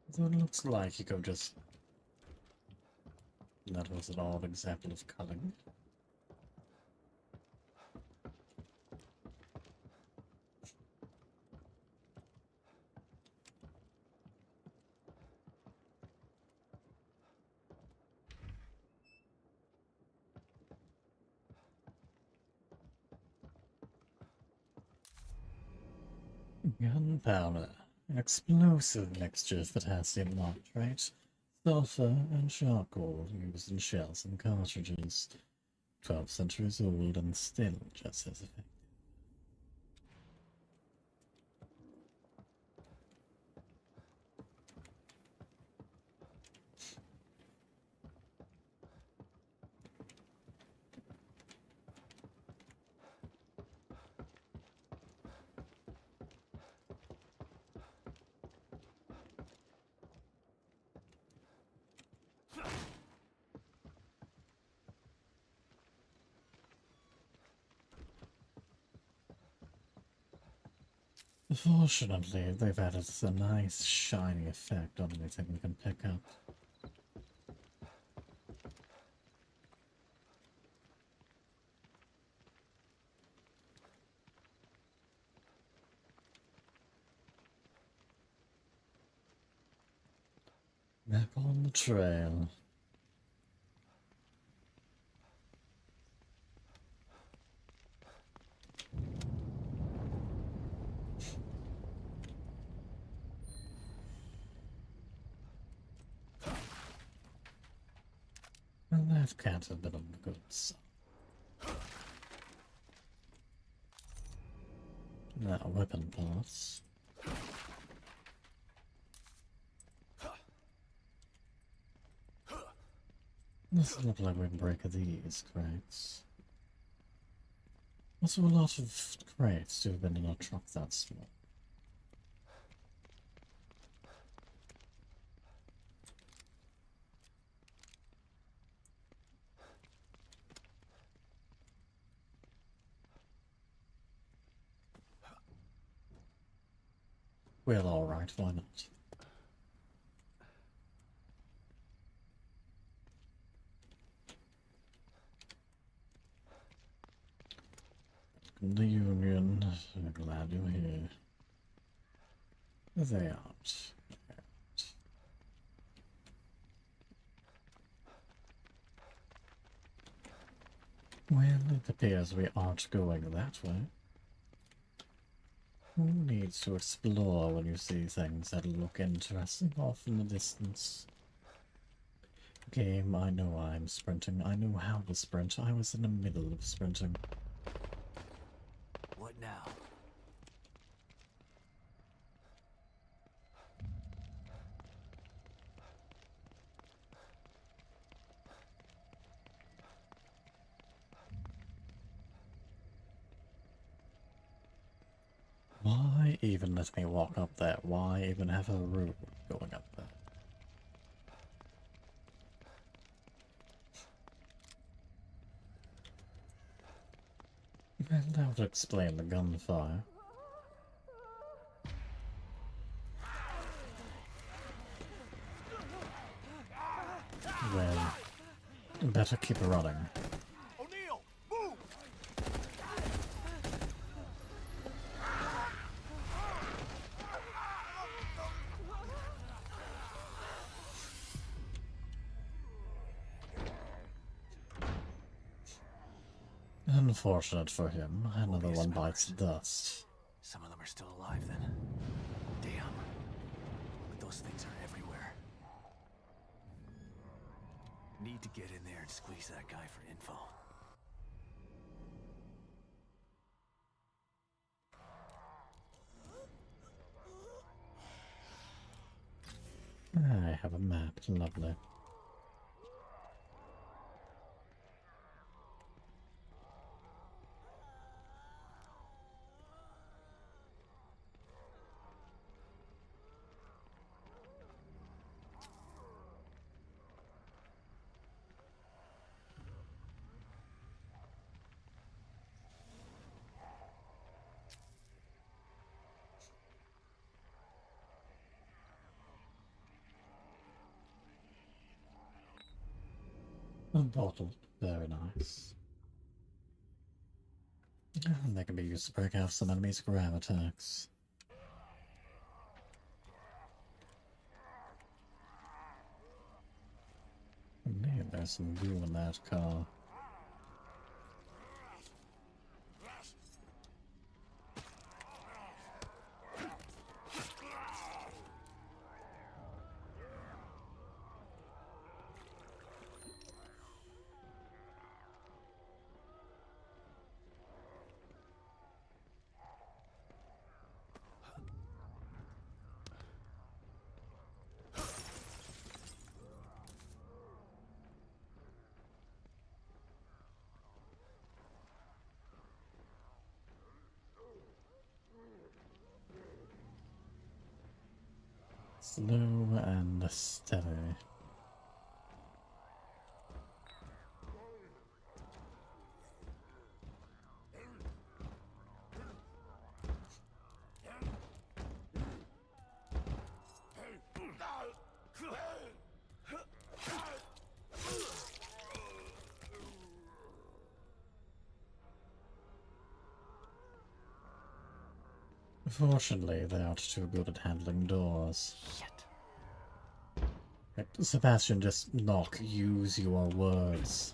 So it looks like you could just... That was an odd example of culling. Gunpowder. Explosive mixture of potassium nitrate, sulfur, and charcoal used in shells and cartridges. 12 centuries old and still just as effective. Fortunately, they've added a nice shiny effect on anything we can pick up. Back on the trail. And that cat has been on the good side. Now, weapon parts. Doesn't look like we can break these crates. Also, a lot of crates to have been in a truck that small. Well, alright, why not? The Union, I'm glad you're here. They aren't. Well, it appears we aren't going that way. Who needs to explore when you see things that look interesting off in the distance? Game, I know I'm sprinting. I know how to sprint. I was in the middle of sprinting. What now? Why even let me walk up there? Why even have a route going up there? And that would explain the gunfire. Well, better keep running. O'Neill, move! Unfortunate for him, another one bites dust. Some of them are still alive then. Damn. But those things are everywhere. Need to get in there and squeeze that guy for info. I have a map, lovely. A bottle, very nice. And they can be used to break off some enemies' grab attacks. Man, there's some goo in that car. Slow and steady. Fortunately, they aren't too good at handling doors. Shit. Right, Sebastian, just knock. Use your words.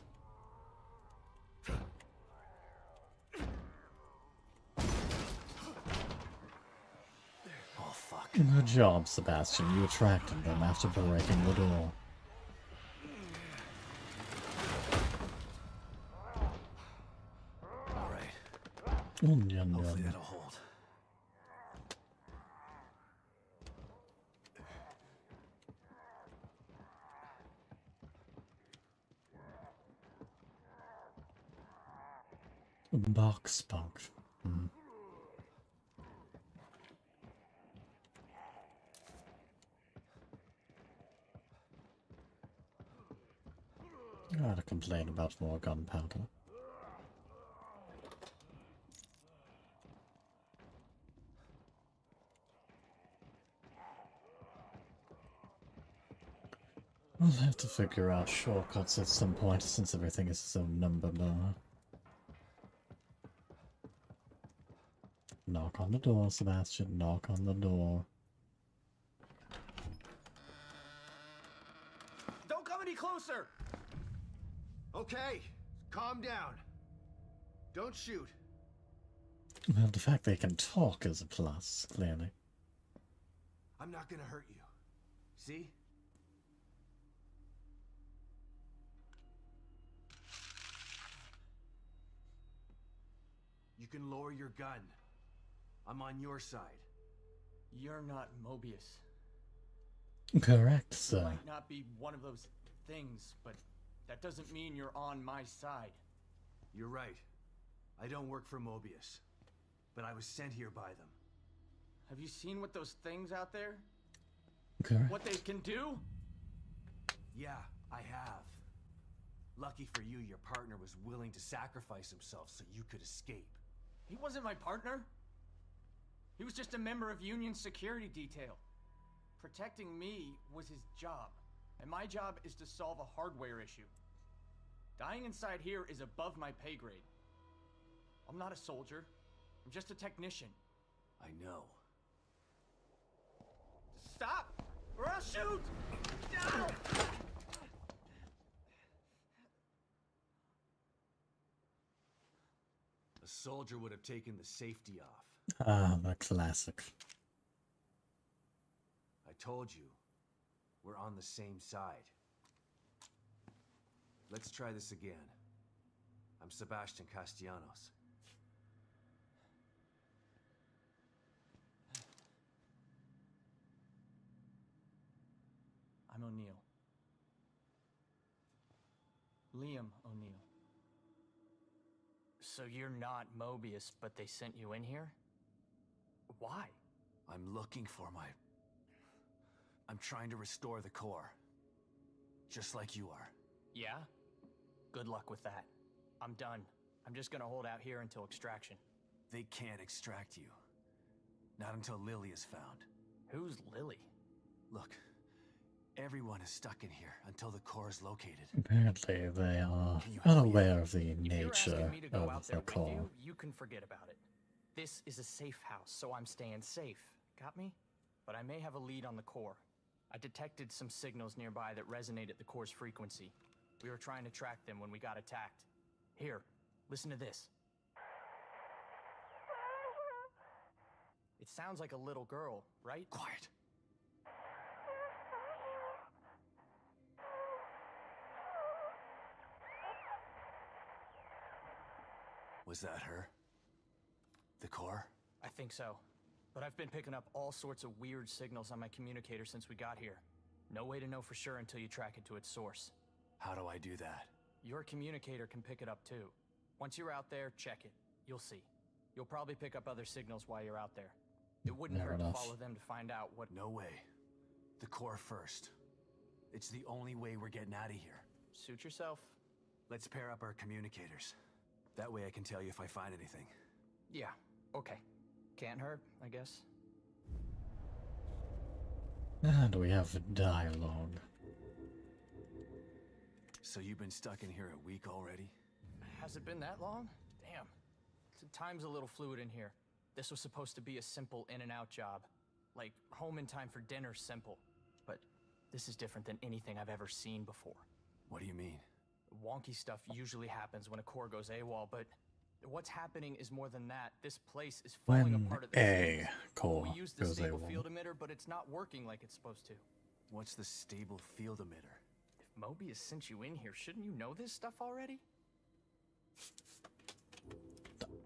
Oh, fuck. Good job, Sebastian. You attracted them after breaking the door. All right. Onion, Hopefully yum. that'll hold. Box spunk. Gotta complain about more gunpowder. We'll have to figure out shortcuts at some point since everything is so number bar. Knock on the door, Sebastian. Knock on the door. Don't come any closer! Okay, calm down. Don't shoot. Well, the fact they can talk is a plus, clearly. I'm not gonna hurt you. See? You can lower your gun. I'm on your side. You're not Mobius. Correct, You sir. might not be one of those things, but that doesn't mean you're on my side. You're right. I don't work for Mobius. But I was sent here by them. Have you seen what those things out there? Correct. What they can do? Yeah, I have. Lucky for you, your partner was willing to sacrifice himself so you could escape. He wasn't my partner. He was just a member of Union security detail. Protecting me was his job, and my job is to solve a hardware issue. Dying inside here is above my pay grade. I'm not a soldier. I'm just a technician. I know. Stop, or I'll shoot! No! A soldier would have taken the safety off. Ah, the classic. I told you, we're on the same side. Let's try this again. I'm Sebastian Castellanos. I'm O'Neill. Liam O'Neill. So you're not Mobius, but they sent you in here? Why? I'm looking for my... I'm trying to restore the core. Just like you are. Yeah? Good luck with that. I'm done. I'm just gonna hold out here until extraction. They can't extract you. Not until Lily is found. Who's Lily? Look, everyone is stuck in here until the core is located. Apparently, they are Can you help me unaware of the If you're nature asking me to go out of there the with core. you can forget about it. This is a safe house, so I'm staying safe. Got me? But I may have a lead on the core. I detected some signals nearby that resonate at the core's frequency. We were trying to track them when we got attacked. Here, listen to this. It sounds like a little girl, right? Quiet. Was that her? The core? I think so. But I've been picking up all sorts of weird signals on my communicator since we got here. No way to know for sure until you track it to its source. How do I do that? Your communicator can pick it up too. Once you're out there, check it. You'll see. You'll probably pick up other signals while you're out there. It wouldn't Fair hurt enough. to follow them to find out what... No way. The core first. It's the only way we're getting out of here. Suit yourself. Let's pair up our communicators. That way I can tell you if I find anything. Yeah, okay. Can't hurt, I guess. And we have dialogue. So you've been stuck in here a week already? Has it been that long? Damn. Time's a little fluid in here. This was supposed to be a simple in-and-out job. Like, home in time for dinner simple. But this is different than anything I've ever seen before. What do you mean? Wonky stuff usually happens when a core goes AWOL, but what's happening is more than that. This place is falling When apart at the a seams. core We used the goes stable AWOL. field emitter, but it's not working like it's supposed to. What's the stable field emitter? If Mobius sent you in here, shouldn't you know this stuff already?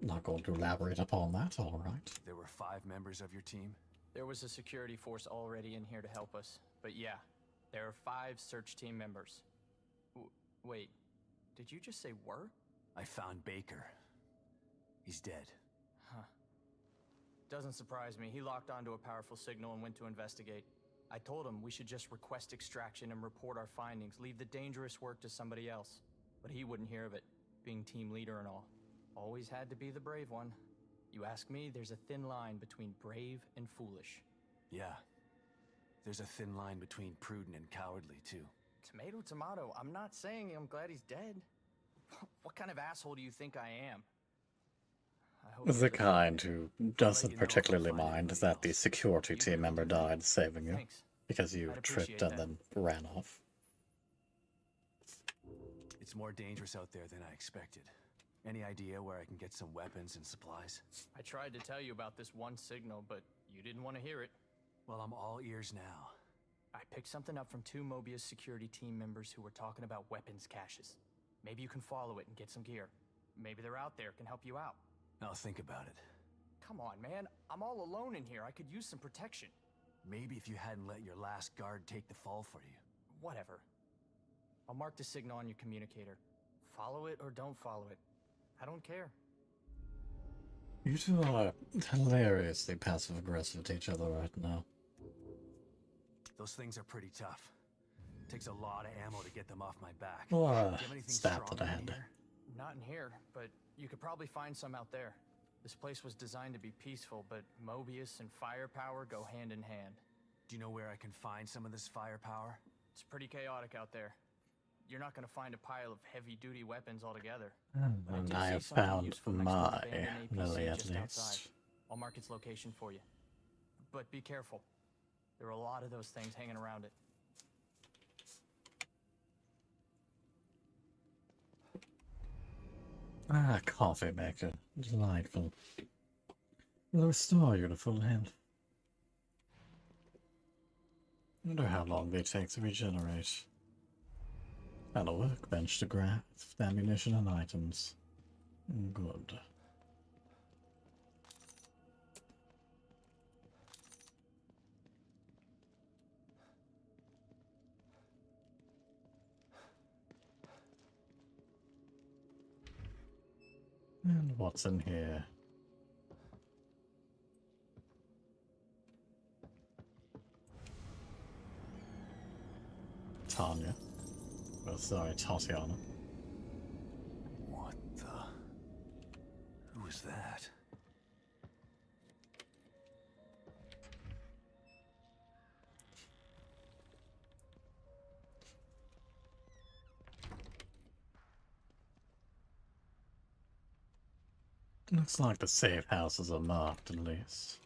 Not going to elaborate upon that, alright. There were 5 members of your team? There was a security force already in here to help us. But yeah, there are 5 search team members. Wait, did you just say were? I found Baker. He's dead. Huh. Doesn't surprise me. He locked onto a powerful signal and went to investigate. I told him we should just request extraction and report our findings, leave the dangerous work to somebody else. But he wouldn't hear of it, being team leader and all. Always had to be the brave one. You ask me, there's a thin line between brave and foolish. Yeah. There's a thin line between prudent and cowardly, too. Tomato, tomato. I'm not saying I'm glad he's dead. What kind of asshole do you think I am? I hope The you're kind who doesn't know if particularly we'll find mind anybody that the else. security team member died saving you, Thanks. because you I'd tripped appreciate and that. then ran off. It's more dangerous out there than I expected. Any idea where I can get some weapons and supplies? I tried to tell you about this one signal, but you didn't want to hear it. Well, I'm all ears now. I picked something up from 2 Mobius security team members who were talking about weapons caches. Maybe you can follow it and get some gear. Maybe they're out there, can help you out. I'll think about it. Come on, man. I'm all alone in here. I could use some protection. Maybe if you hadn't let your last guard take the fall for you. Whatever. I'll mark the signal on your communicator. Follow it or don't follow it. I don't care. You two are hilariously passive-aggressive to each other right now. Those things are pretty tough. Takes a lot of ammo to get them off my back. Or Do you have anything stab to the stronger in head. here? Not in here, but you could probably find some out there. This place was designed to be peaceful, but Mobius and firepower go hand in hand. Do you know where I can find some of this firepower? It's pretty chaotic out there. You're not gonna find a pile of heavy-duty weapons altogether. And did I see have something found useful next to my the abandoned APC Lily at just outside. least. I'll mark its location for you. But be careful. There are a lot of those things hanging around it. Ah, coffee maker. Delightful. Will restore you to full health. Wonder how long they take to regenerate. And a workbench to craft ammunition and items. Good. And what's in here? Tanya. Oh, sorry, Tatiana. What the? Who was that? Looks like the safe houses are marked, at least.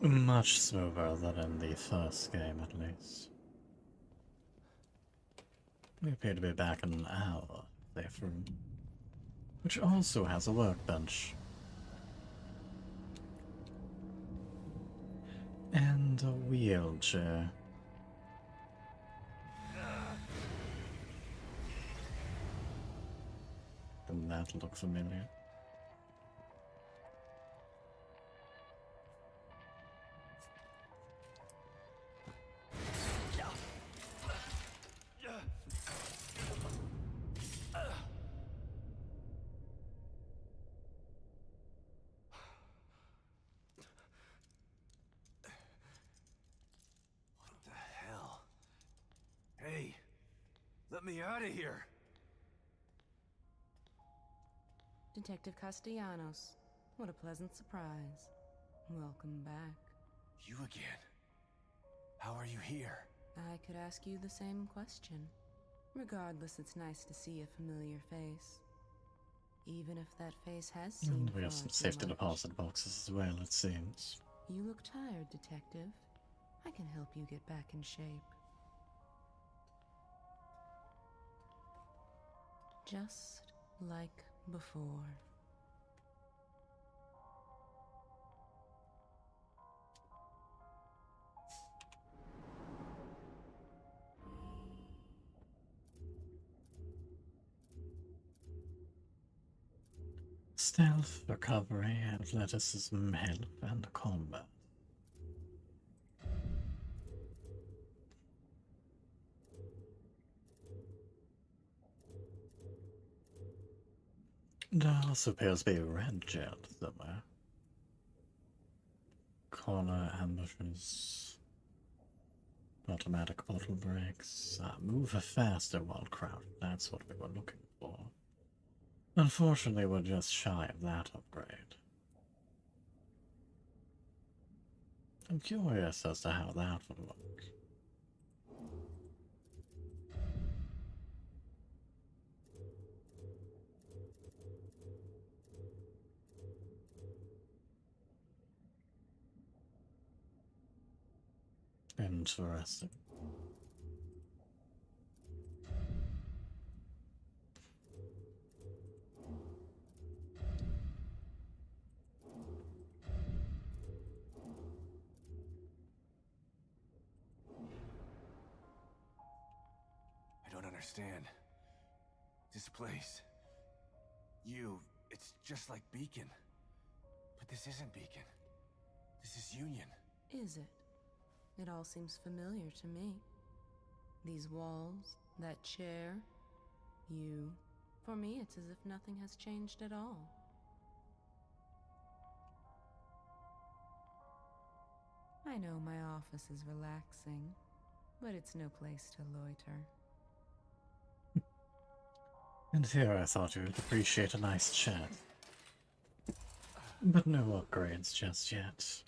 Much smoother than in the first game, at least. We appear to be back in our safe room, which also has a workbench. And a wheelchair. Doesn't that look familiar? What the hell? Hey! Let me out of here! Detective Castellanos. What a pleasant surprise. Welcome back. You again? How are you here? I could ask you the same question. Regardless, it's nice to see a familiar face. Even if that face has seen And we far have some too safety much. deposit boxes as well, it seems. You look tired, Detective. I can help you get back in shape. Just like before. Stealth, recovery, athleticism, health, and combat. There also appears to be a red jet somewhere. Corner ambushes. Automatic bottle breaks. Move faster while crouched. That's what we were looking for. Unfortunately, we're just shy of that upgrade. I'm curious as to how that would work. Interesting. I don't understand. This place. It's just like Beacon. But this isn't Beacon. This is Union. Is it? It all seems familiar to me. These walls, that chair, you. For me, it's as if nothing has changed at all. I know my office is relaxing, but it's no place to loiter. And here I thought you would appreciate a nice chat. But no upgrades just yet.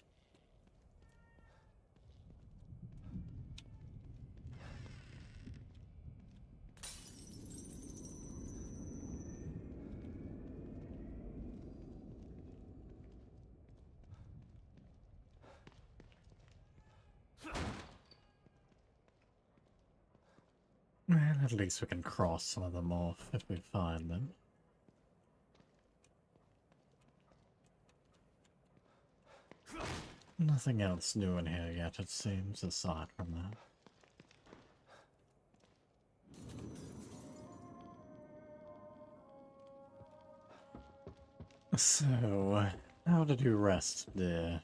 Well, at least we can cross some of them off if we find them. Nothing else new in here yet, it seems, aside from that. So, how did you rest, dear?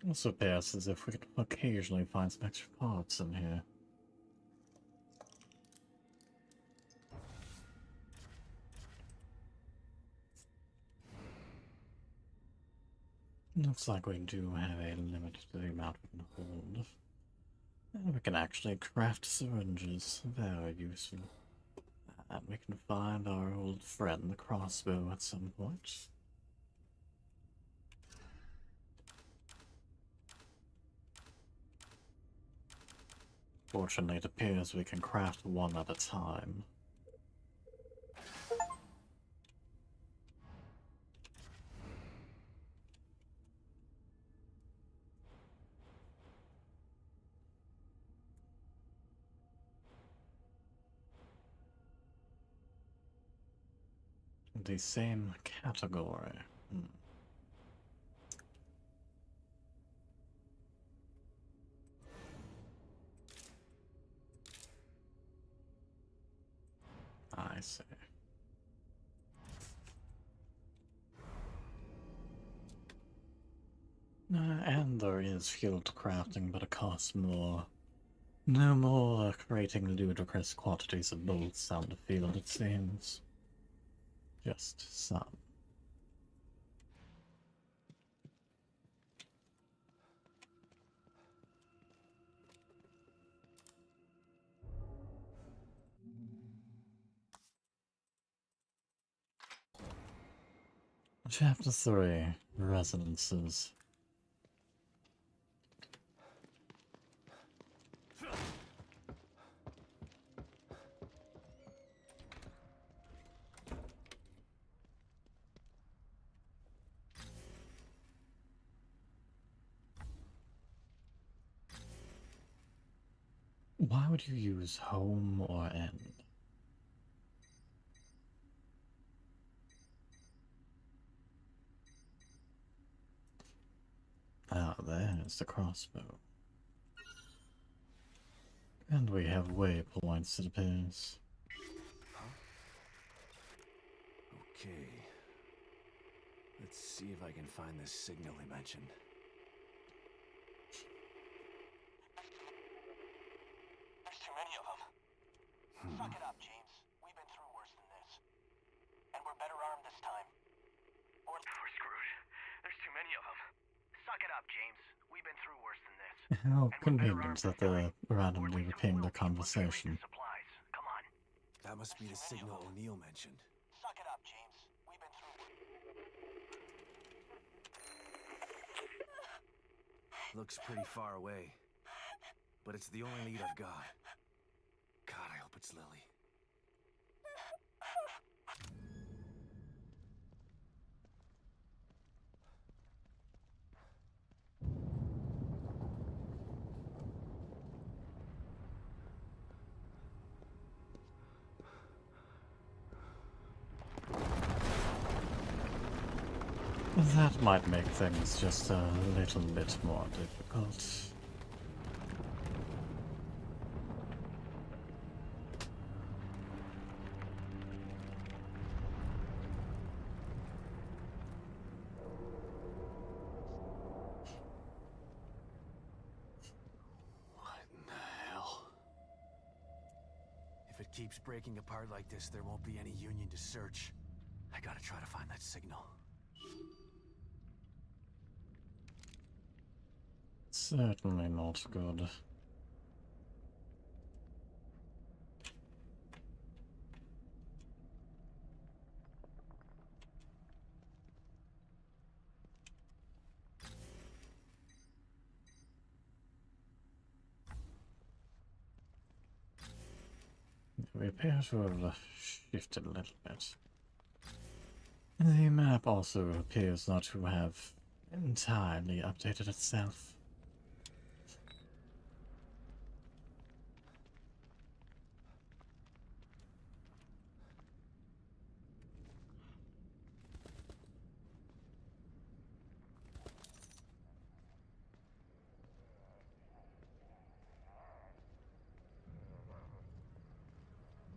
Also appears as if we could occasionally find some extra parts in here. Looks like we do have a limited amount we can hold. And we can actually craft syringes. Very useful. And we can find our old friend, the crossbow, at some point. Fortunately, it appears we can craft one at a time. The same category. I see. And there is field crafting, but it costs more. No more creating ludicrous quantities of bolts out the field, it seems. Just some. Chapter 3, Resonances. Why would you use home or end? Ah, there's the crossbow. And we have waypoints, it appears. Okay. Let's see if I can find this signal he mentioned. There's too many of them. Suck it up, James. We've been through worse than this. And we're better armed this time. Or we're screwed. There's too many of them. Suck it up, James. We've been through worse than this. How convenient that they're randomly repeating the conversation. Come on. That must be the signal O'Neill mentioned. Suck it up, James. We've been through worse. Looks pretty far away. But it's the only lead I've got. God, I hope it's Lily. That might make things just a little bit more difficult. What in the hell? If it keeps breaking apart like this, there won't be any Union to search. I gotta try to find that signal. Certainly not good. We appear to have shifted a little bit. The map also appears not to have entirely updated itself.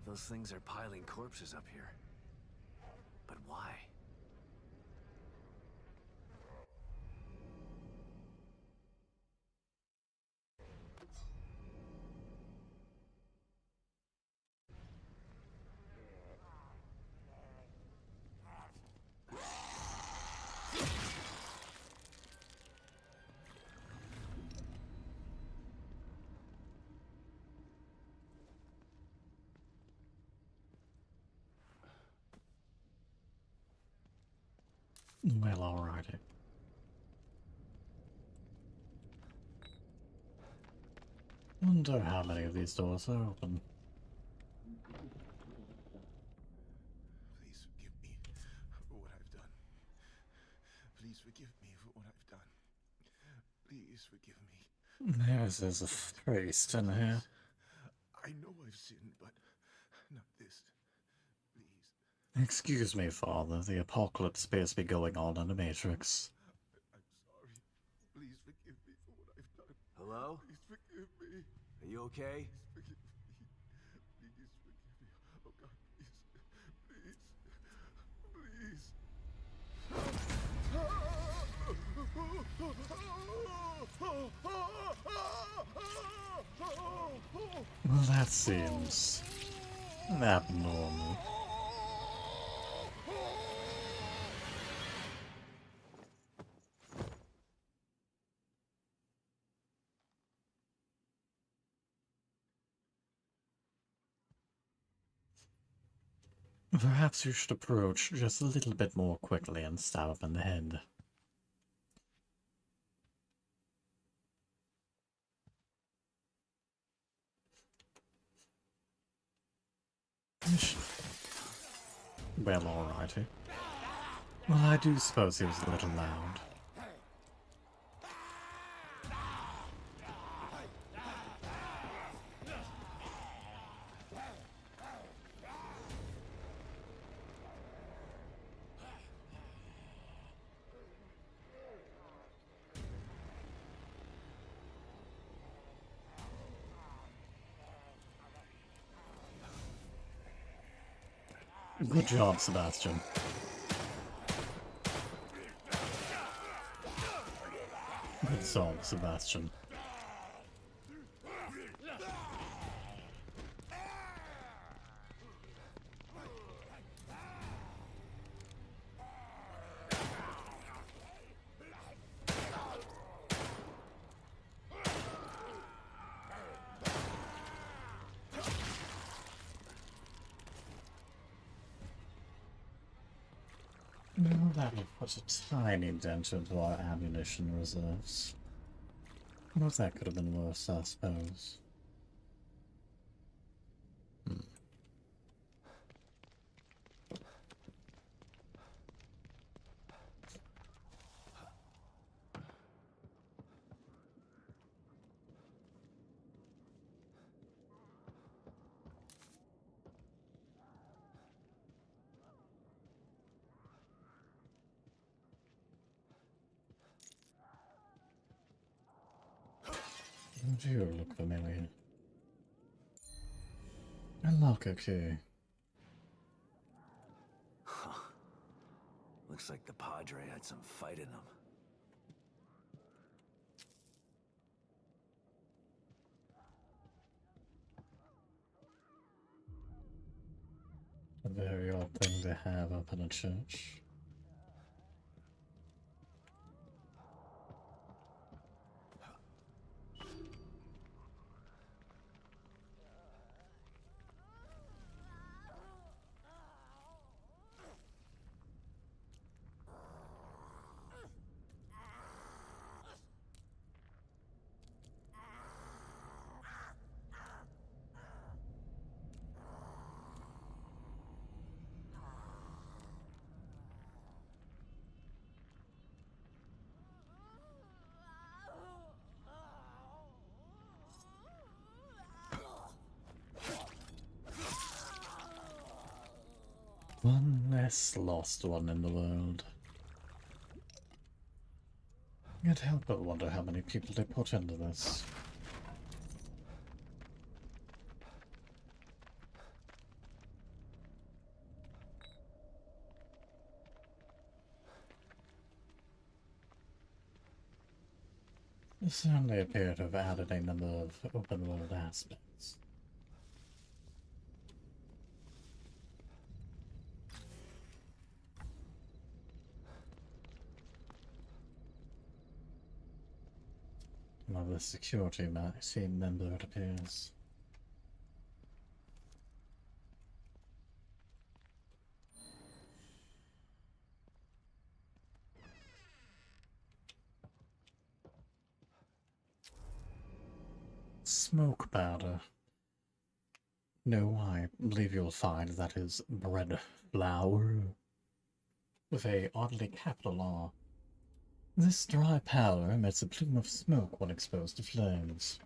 Those things are piling corpses up here. But why? Well, alrighty. Wonder how many of these doors are open. Please forgive me for what I've done. Please forgive me for what I've done. Please forgive me. There's a priest in here. I know I've sinned, but not this. Please. Excuse me, Father. The apocalypse appears to be going on in the Matrix. I'm sorry. Please forgive me for what I've done. Hello? Please forgive me. Are you okay? Please forgive me. Please forgive me. Oh God, please. Well, that seems abnormal. Perhaps you should approach just a little bit more quickly and stab him in the head. Well, alrighty. Well, I do suppose he was a little loud. Good job, Sebastian. Good job, Sebastian. Well, that will put a tiny dent into our ammunition reserves. But that could have been worse, I suppose. You look familiar. A locker key. Huh. Looks like the Padre had some fight in him. A very odd thing to have up in a church. One less lost one in the world. Can't help but wonder how many people they put into this. They certainly appear to have added a number of open world aspects. Another security team member, it appears. Smoke powder. No, I believe you'll find that is bread flour. With a oddly capital R. This dry powder emits a plume of smoke when exposed to flames.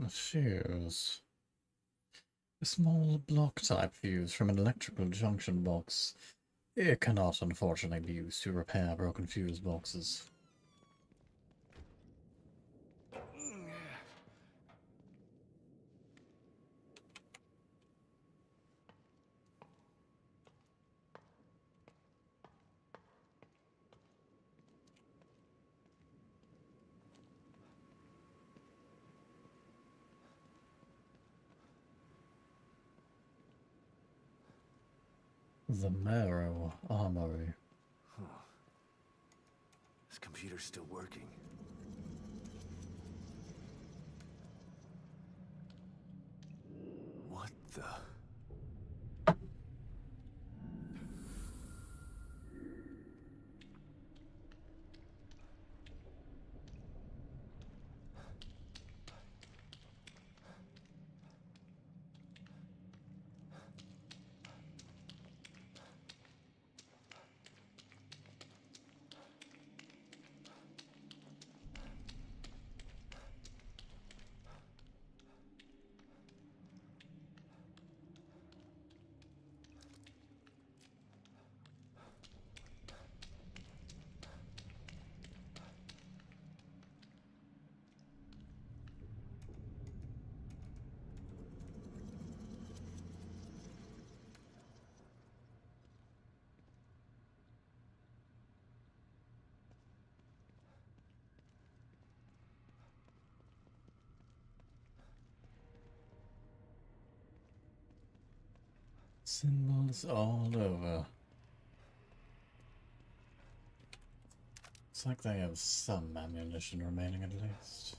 A fuse. A small block-type fuse from an electrical junction box. It cannot, unfortunately, be used to repair broken fuse boxes. The Marrow Armory. Huh. This computer's still working. What the? Symbols all over. Looks like they have some ammunition remaining at least.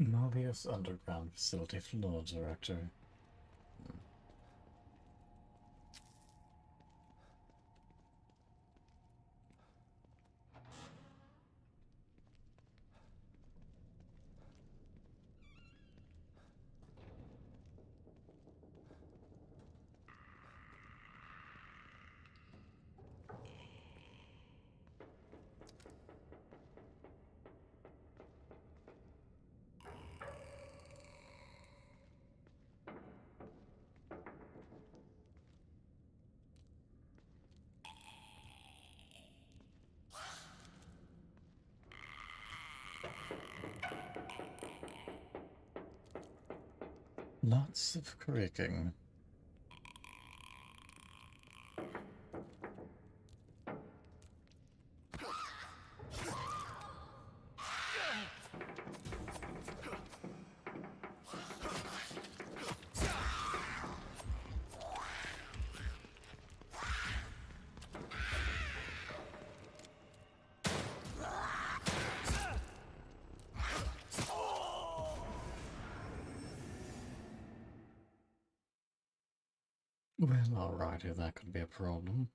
Mobius Underground Facility Floor Director. Lots of creaking. Well, alrighty, that could be a problem.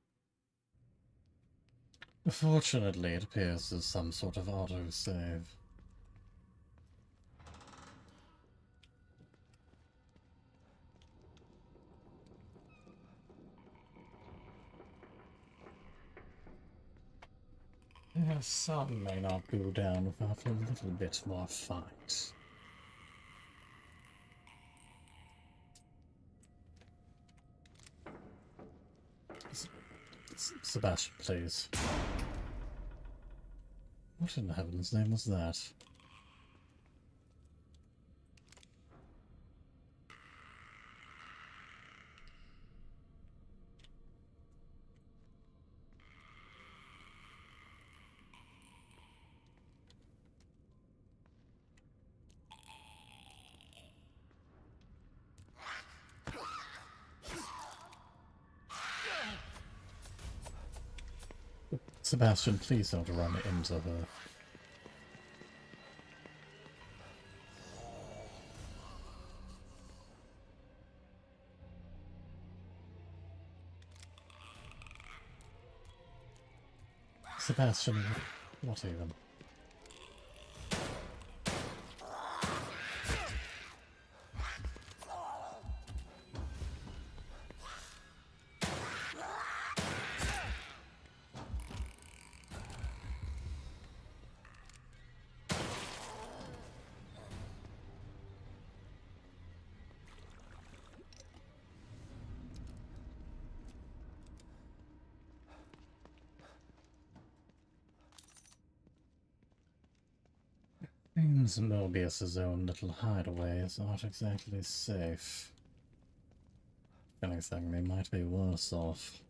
Fortunately, it appears there's some sort of autosave. Yeah, some may not go down without a little bit more fight. Sebastian, please. What in heaven's name was that? Sebastian, please don't run into her. Sebastian, Not even. Seems Mobius's own little hideaway is not exactly safe. If anything, they might be worse off.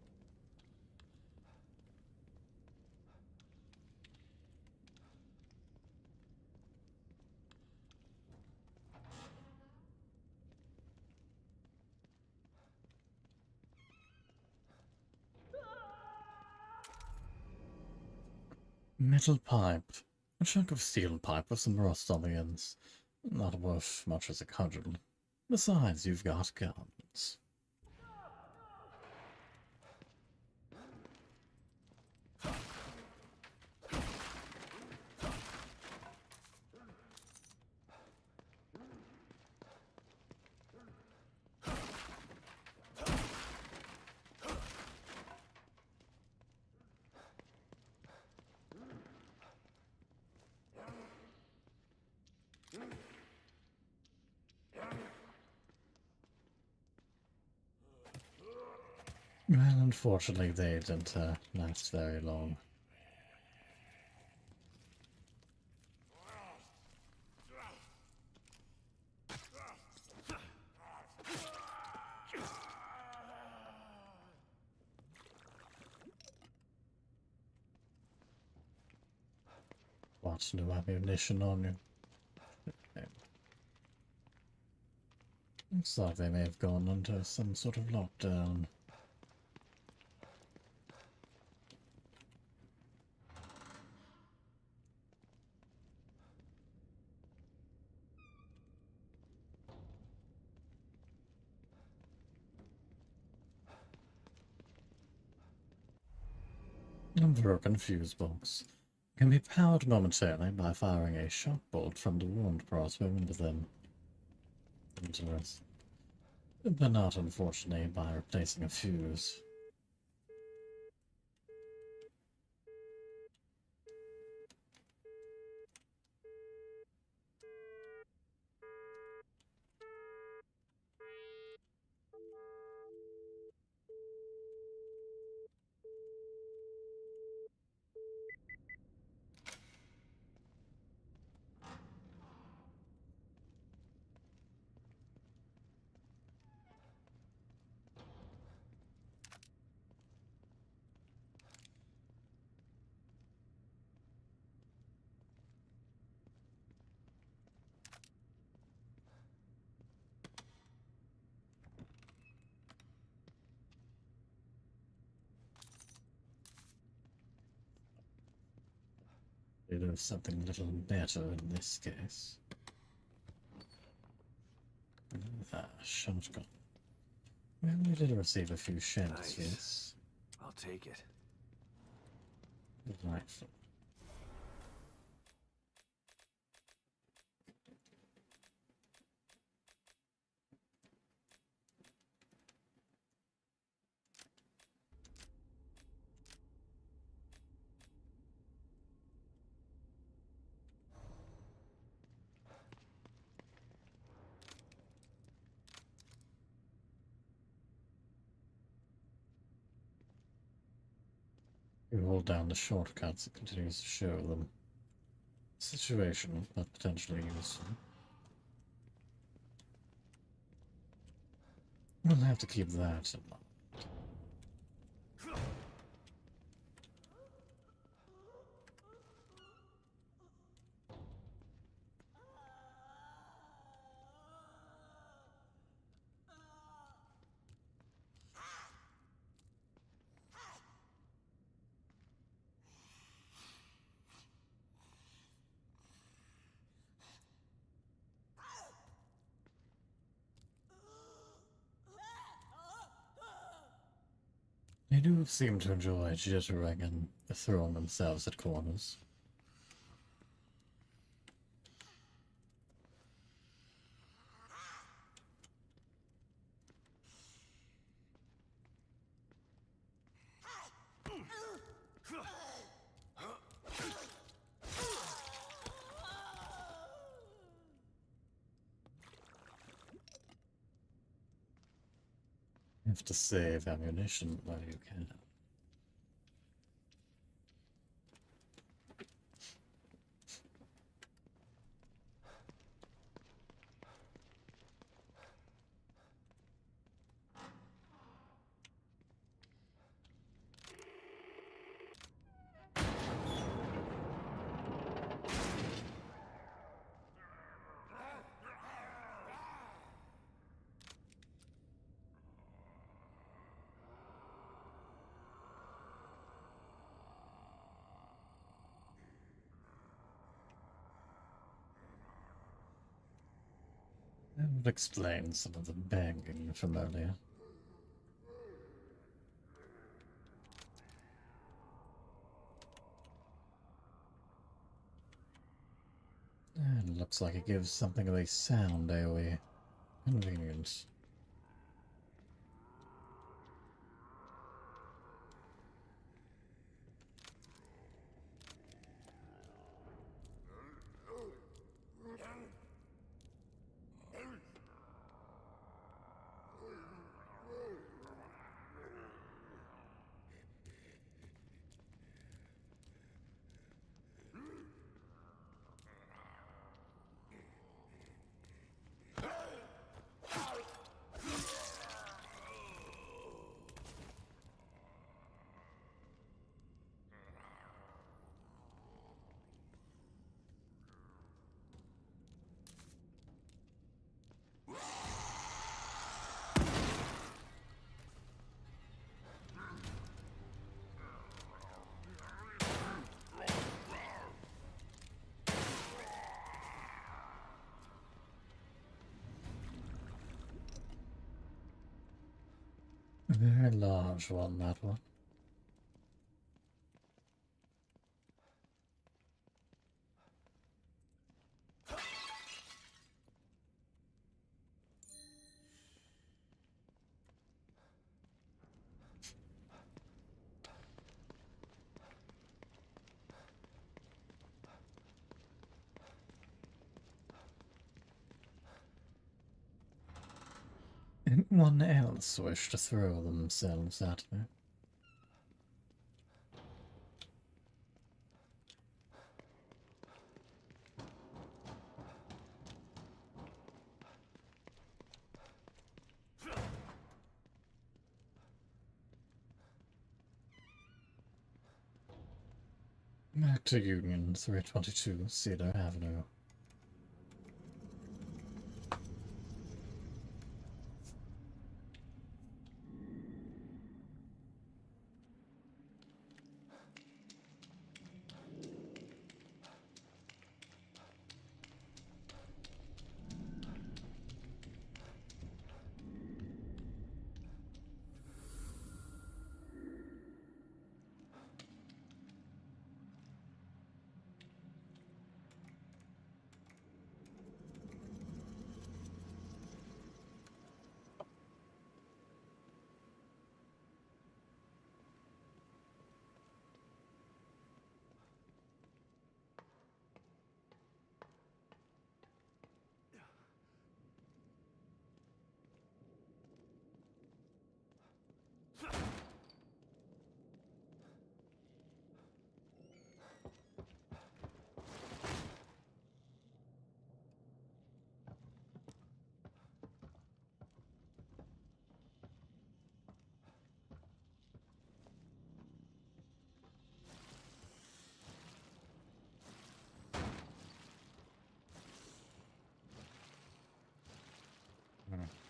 Metal pipe. A chunk of steel pipe with some rust on the ends. Not worth much as a cudgel. Besides, you've got guns. Well, unfortunately, they didn't last very long. What new ammunition on you? Okay. Looks like they may have gone under some sort of lockdown. A broken fuse box can be powered momentarily by firing a shock bolt from the wound crossbow into them. Interesting. But not, unfortunately, by replacing a fuse. They do something a little better in this case. Shotgun. Well, we did receive a few shells, Nice. yes. I'll take it. Rifle. You hold down the shortcuts, it continues to show them. Situational, but potentially useful. We'll have to keep that in mind. They do seem to enjoy jittering and throwing themselves at corners. have to save ammunition while you can. That would explain some of the banging from earlier. And looks like it gives something of a sound AoE. Convenient. A very large one, that one. Anyone else wish to throw themselves at me? Back to Union 322 Cedar Avenue.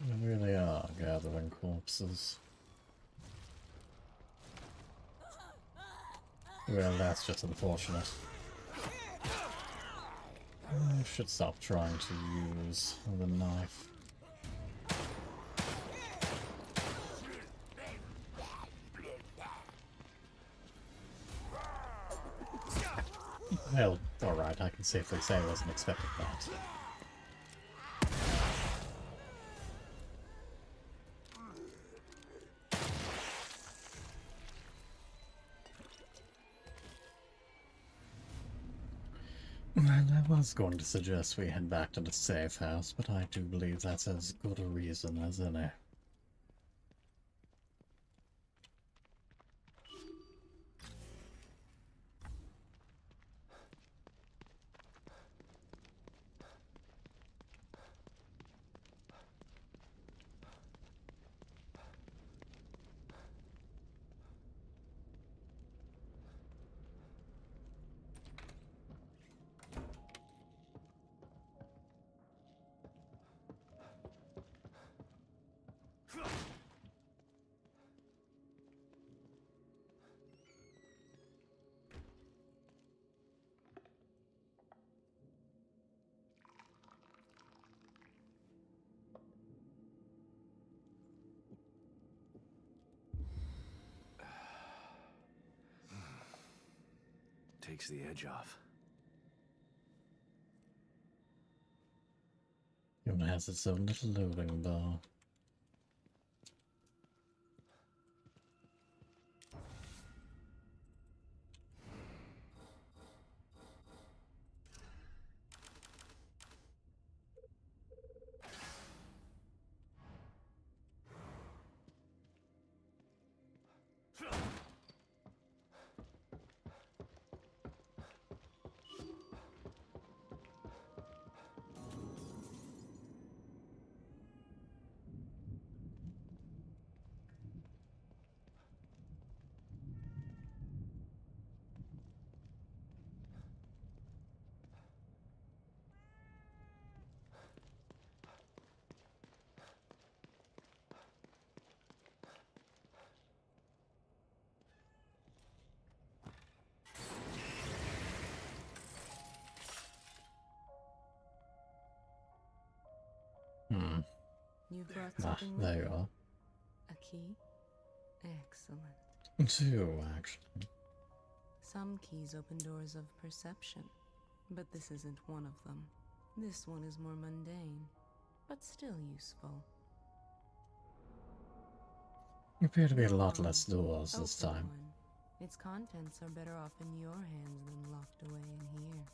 They really are gathering corpses. Well, that's just unfortunate. I should stop trying to use the knife. Well, alright, I can safely say I wasn't expecting that. Well, I was going to suggest we head back to the safe house, but I do believe that's as good a reason as any. takes the edge off. Even has its own little loading bar. You brought Ah, something with there you? you are. A key? Excellent. Two, actually. Some keys open doors of perception, but this isn't one of them. This one is more mundane, but still useful. Appear to be a Go lot on, less doors this open time. one. Its contents are better off in your hands than locked away in here.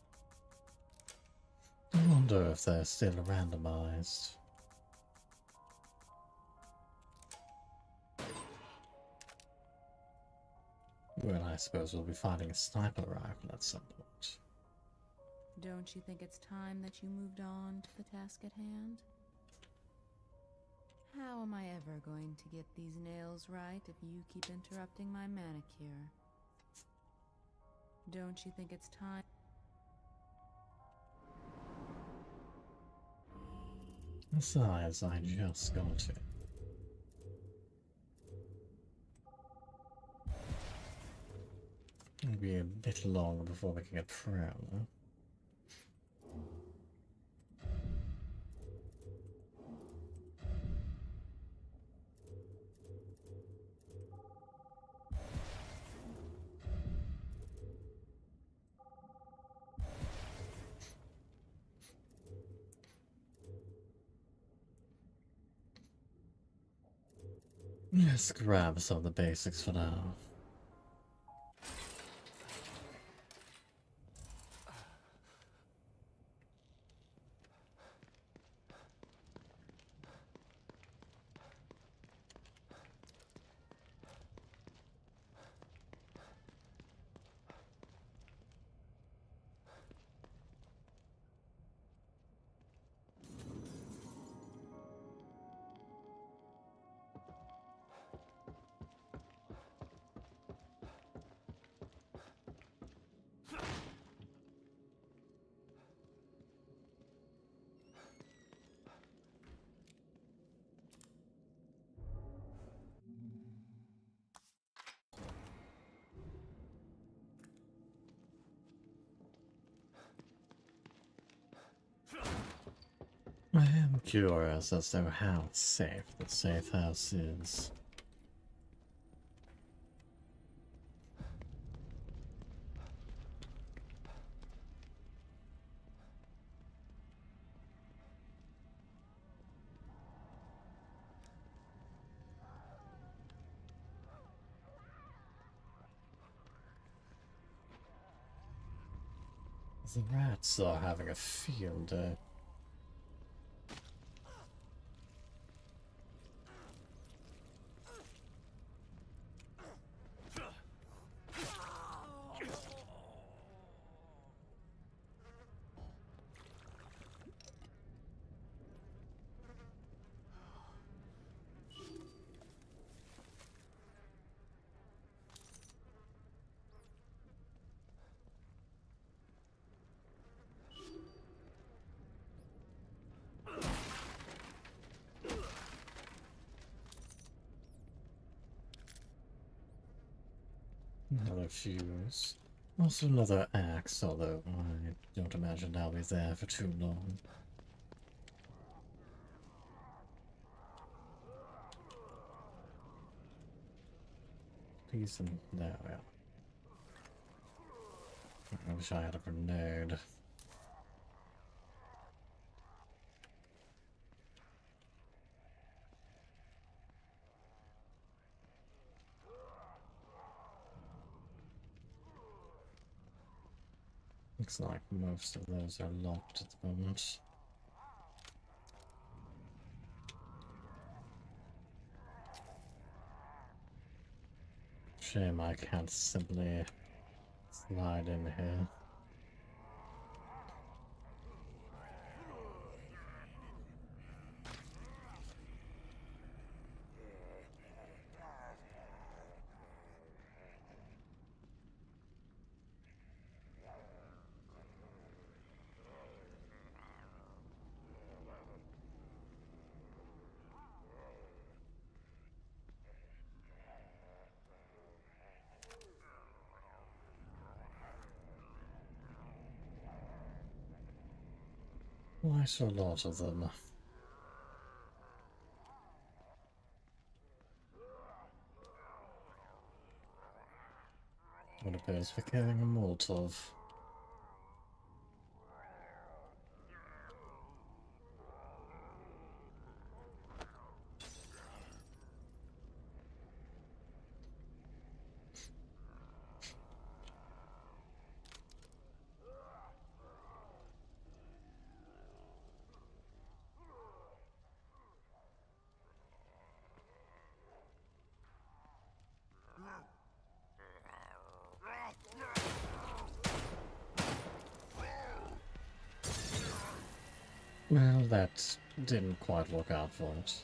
I wonder if they're still randomized. Well, I suppose we'll be finding a sniper rifle at some point. Don't you think it's time that you moved on to the task at hand? How am I ever going to get these nails right if you keep interrupting my manicure? Don't you think it's time? Besides, I just got it. It'll be a bit long before we can get through. Let's grab some of the basics for now. I am curious as to how safe the safe house is. The rats are having a field day. Another fuse. Also another axe, although I don't imagine I'll be there for too long. Decent. There we are. I wish I had a grenade. Looks like most of those are locked at the moment. Shame I can't simply slide in here. Quite a lot of them. What appears for carrying a Molotov. Well, that didn't quite work out for it.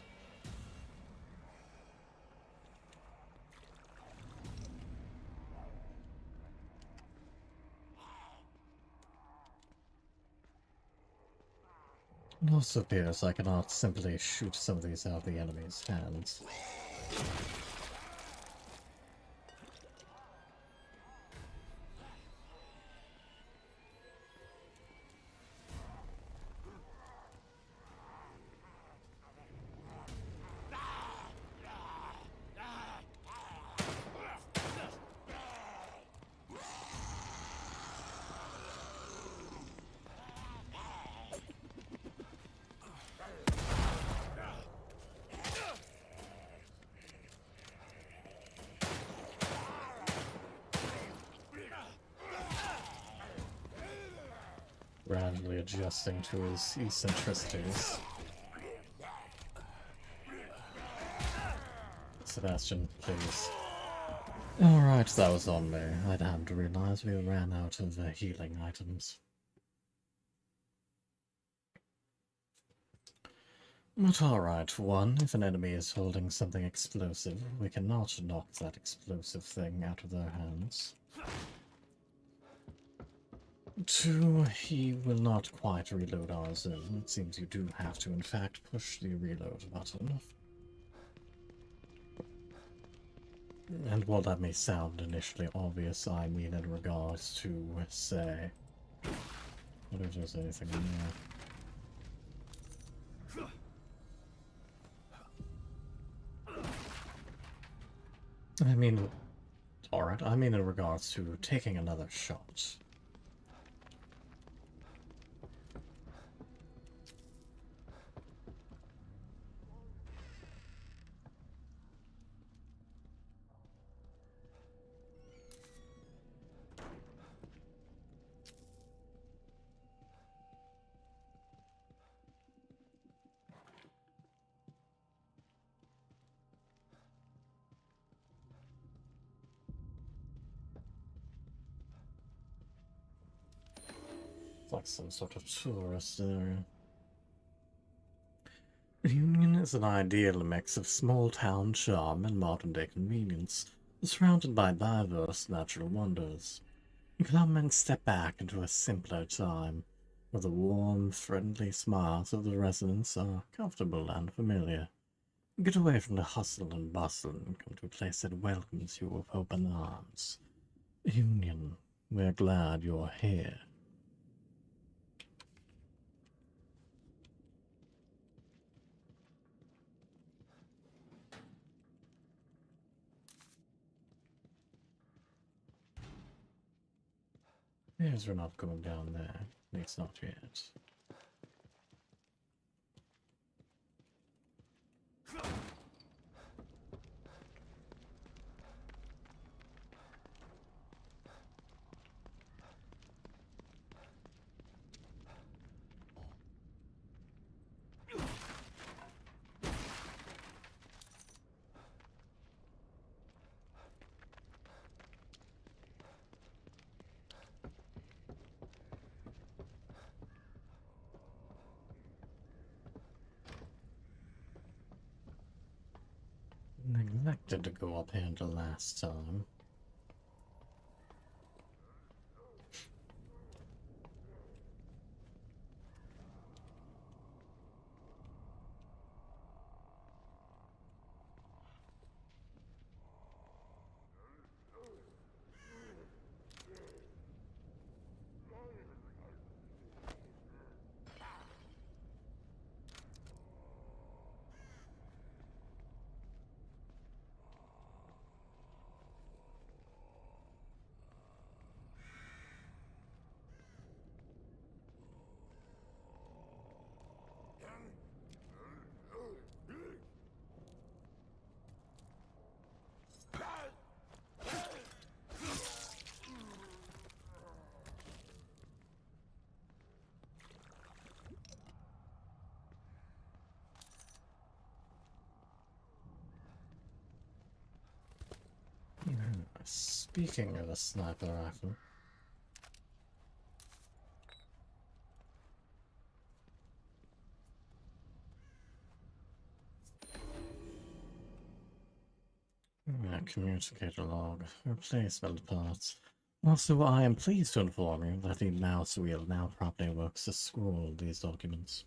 It also appears I cannot simply shoot some of these out of the enemy's hands. Gradually adjusting to his eccentricities. Sebastian, please. Alright, that was on me. I hadn't realized we ran out of healing items. But alright, one, if an enemy is holding something explosive, we cannot knock that explosive thing out of their hands. Two, he will not quite reload ours in. It seems you do have to, in fact, push the reload button. And while that may sound initially obvious, I mean in regards to, say... What if there's anything in there? I mean... Alright, I mean in regards to taking another shot. It's like some sort of tourist area. Union is an ideal mix of small-town charm and modern-day convenience, surrounded by diverse natural wonders. Come and step back into a simpler time, where the warm, friendly smiles of the residents are comfortable and familiar. Get away from the hustle and bustle and come to a place that welcomes you with open arms. Union, we're glad you're here. Yes, we're not going down there. At least not yet. Neglected to go up here the last time. Speaking of a sniper rifle, communicator log, replacement parts. Also, I am pleased to inform you that the mouse wheel now properly works to scroll these documents.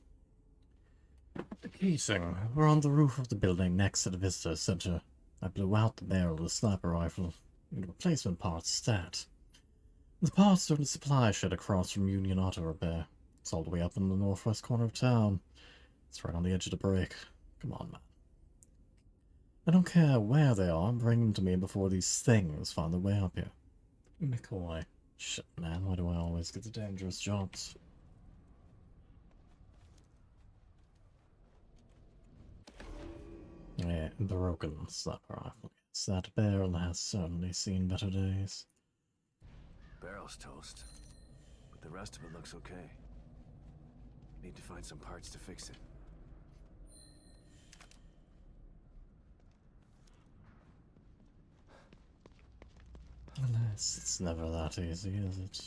The casing. We're on the roof of the building next to the visitor center. I blew out the barrel of the sniper rifle. The replacement parts stat. The parts are in the supply shed across from Union Auto Repair. It's all the way up in the northwest corner of town. It's right on the edge of the break. Come on, man. I don't care where they are, bring them to me before these things find their way up here. McCoy. Shit, man, why do I always get the dangerous jobs? Yeah, broken sniper rifle. Yes, that barrel has certainly seen better days. Barrel's toast, but the rest of it looks okay. Need to find some parts to fix it. Alas, it's never that easy, is it?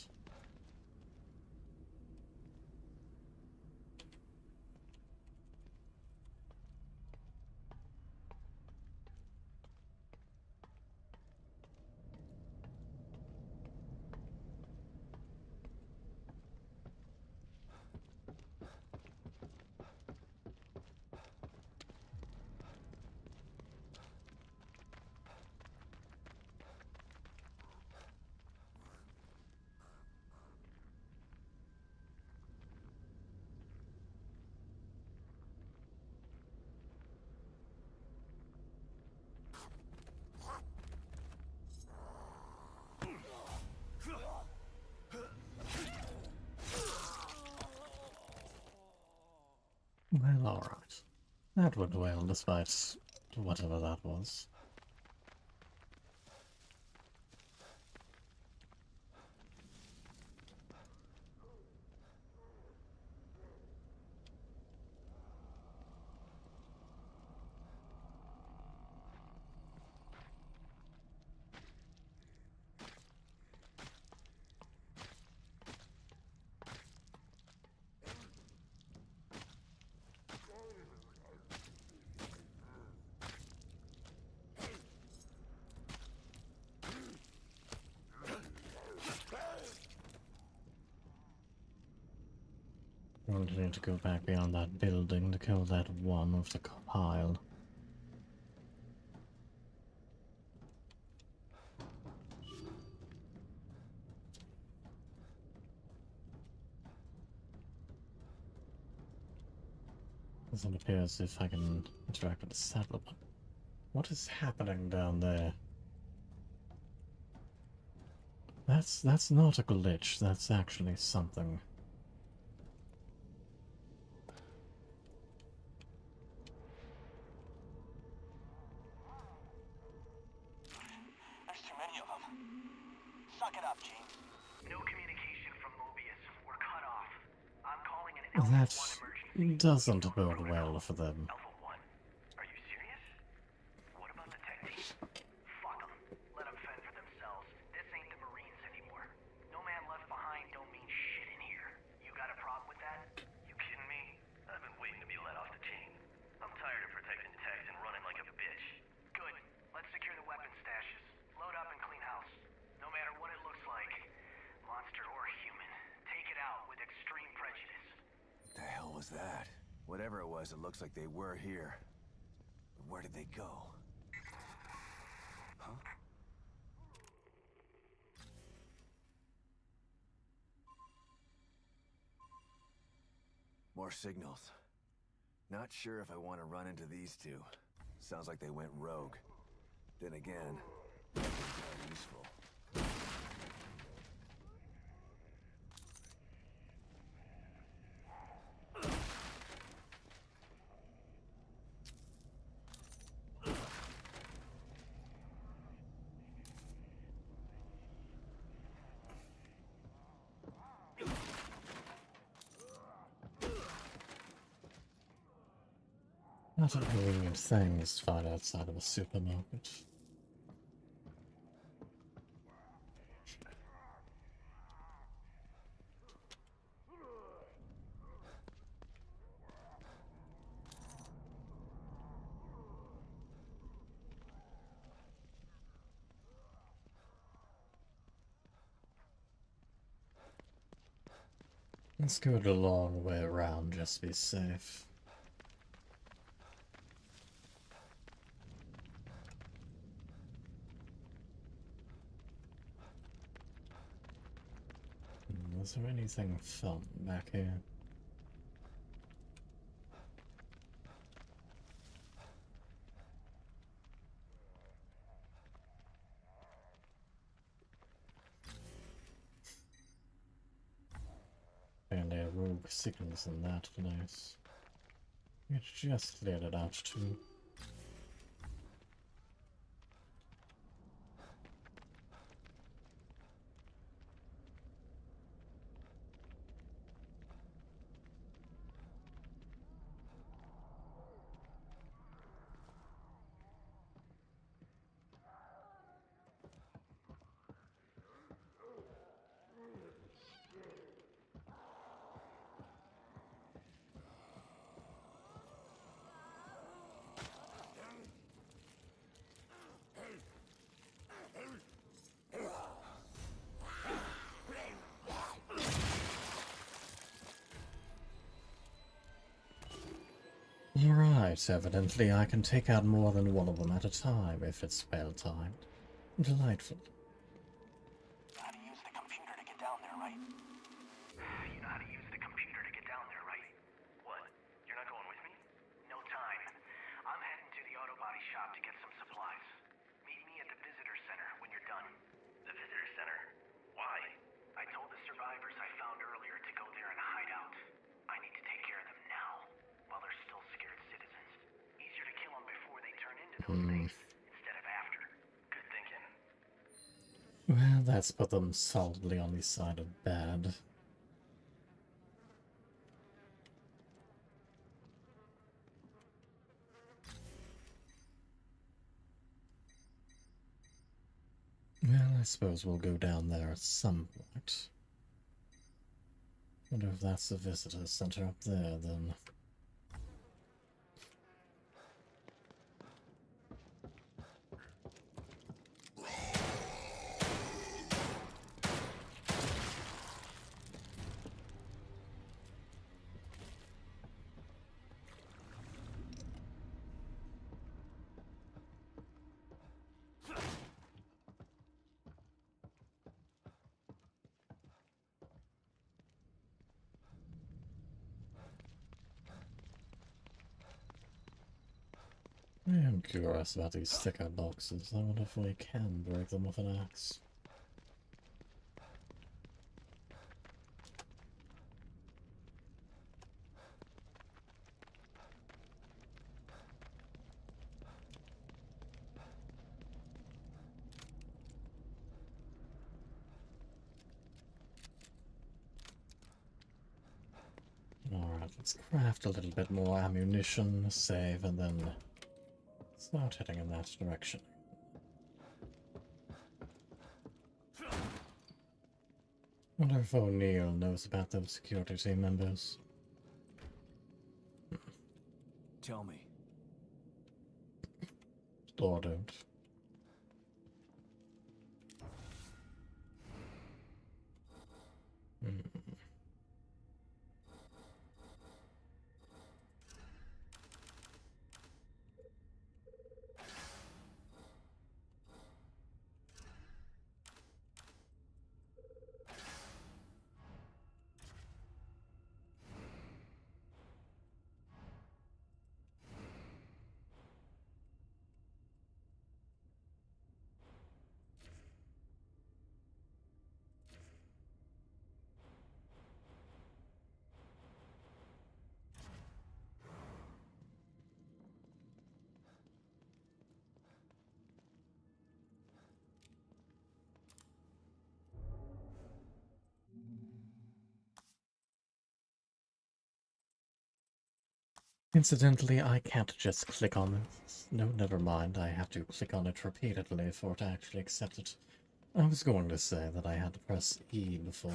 Well, alright. That went well, despite whatever that was. We'll need to go back beyond that building to kill that one with the pile. Doesn't appear as if I can interact with the settlement. What is happening down there? That's not a glitch, that's actually something. There's too many of them. Suck it up, James. No communication from Mobius. We're cut off. I'm calling an Alpha 1 That emergency. doesn't bode well for them. Alpha 1? Are you serious? What about the tech team? Fuck them. Let them fend for themselves. This ain't the Marines anymore. No man left behind don't mean shit in here. You got a problem with that? You kidding me? I've been waiting to be let off the chain. I'm tired of protecting techs and running like a bitch. Good. Let's secure the weapon stashes. Load up and clean house. No matter what it looks like, monster or human, take it out with extreme prejudice. What the hell was that? Whatever it was, it looks like they were here. But where did they go? Huh? More signals. Not sure if I want to run into these two. Sounds like they went rogue. Then again, they're useful. Not a convenient thing is to find outside of a supermarket. Let's go the long way around, just to be safe. Is there anything fun back here? And a rogue signals in that place. It just cleared it out too. Alright, evidently I can take out more than one of them at a time if it's well timed. Delightful. You know how to use the computer to get down there, right? You know how to use the computer to get down there, right? What? You're not going with me? No time. I'm heading to the auto body shop to get some supplies. Meet me at the visitor center when you're done. The visitor center? Why? I told the survivors I found earlier to go there and hide out. I need to take care of them now, while they're still scared citizens. Easier to kill them before they turn into those things, instead of after. Good thinking. Well, that's put them solidly on the side of bad. Well, I suppose we'll go down there at some point. Wonder if that's the visitor center up there, then. I am curious about these sticker boxes. I wonder if we can break them with an axe. Alright, let's craft a little bit more ammunition, save, and then start heading in that direction. Wonder if O'Neill knows about those security team members. Tell me. Or don't. Incidentally, I can't just click on this. No, never mind. I have to click on it repeatedly for it to actually accept it. I was going to say that I had to press E before.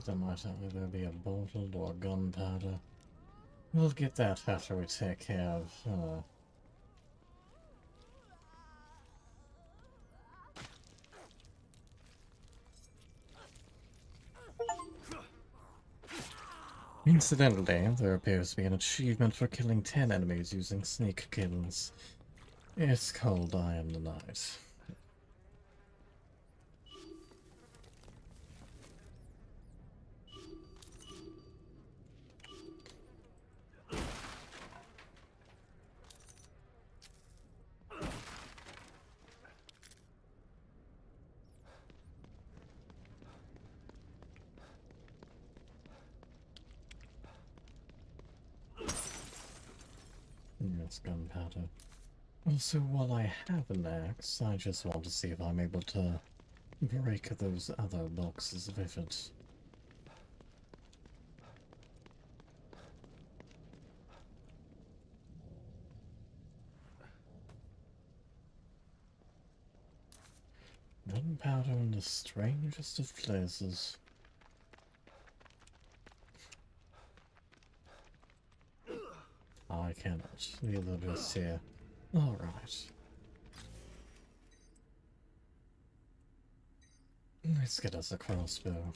There might either be a bottle or gunpowder. We'll get that after we take care of, Incidentally, there appears to be an achievement for killing 10 enemies using sneak kills. It's called I Am the Night. Yes, gunpowder. Also, while I have an axe, I just want to see if I'm able to break those other boxes with it. Gunpowder in the strangest of places. I cannot. Neither of us here. Alright. Let's get us a crossbow.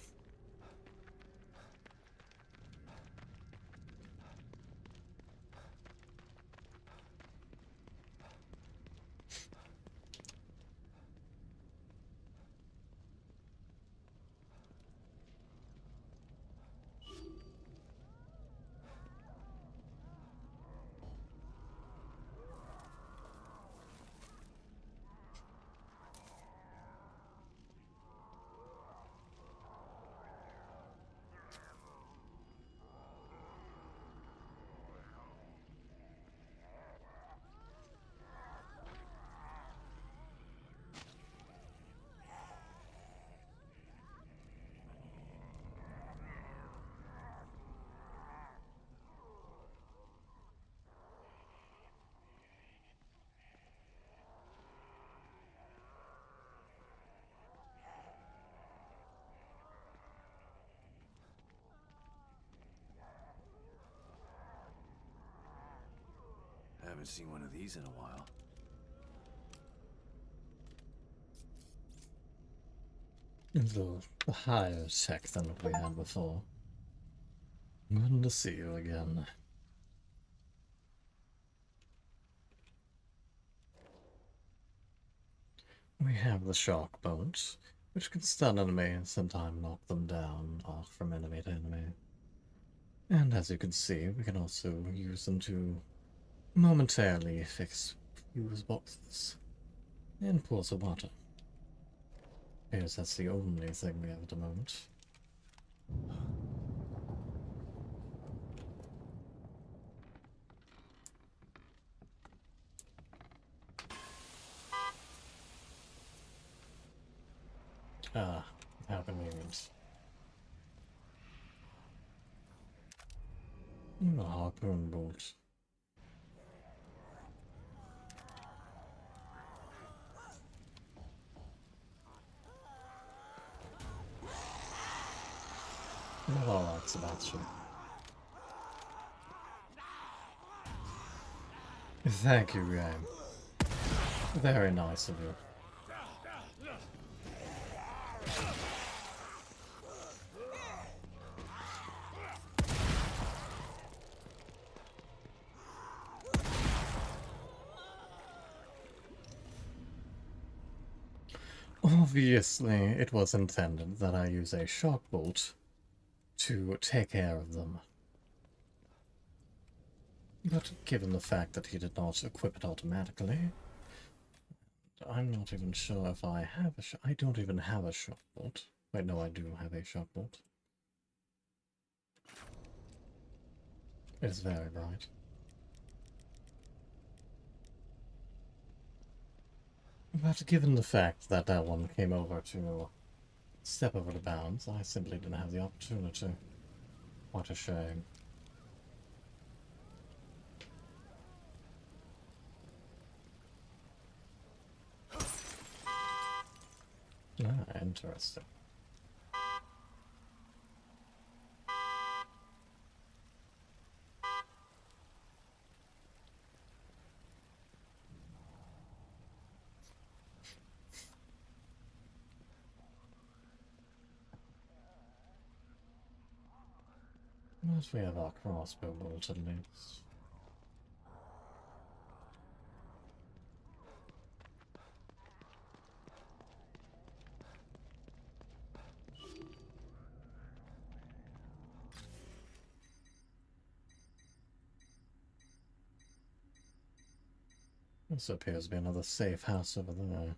Haven't seen one of these in a while. A little higher tech than what we had before. Good to see you again. We have the shark bolt, which can stun enemies and sometimes knock them down off from enemy to enemy. And as you can see, we can also use them to momentarily fix fuse boxes, and pools of water. Appears that's the only thing we have at the moment. Ah, how convenient. A harpoon bolt. Not alright, Sebastian. Thank you, game. Very nice of you. Obviously, it was intended that I use a shock bolt to take care of them. But given the fact that he did not equip it automatically, I'm not even sure if I have I don't even have a shock bolt. Wait, no, I do have a shock bolt. It is very bright. But given the fact that that one came over to step over the bounds, I simply didn't have the opportunity. What a shame. Ah, interesting. But we have our crossbow bolt at least. This appears to be another safe house over there.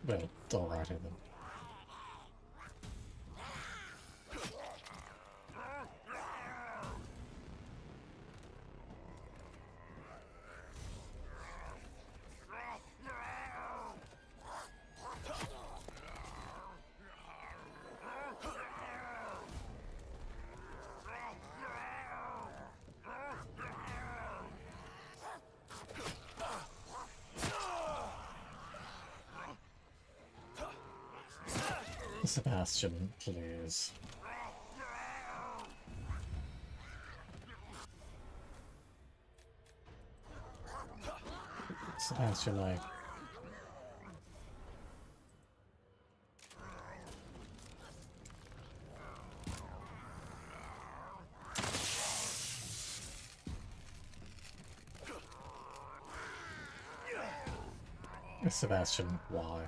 Well, alrighty then. Sebastian, please. Sebastian, Sebastian, why?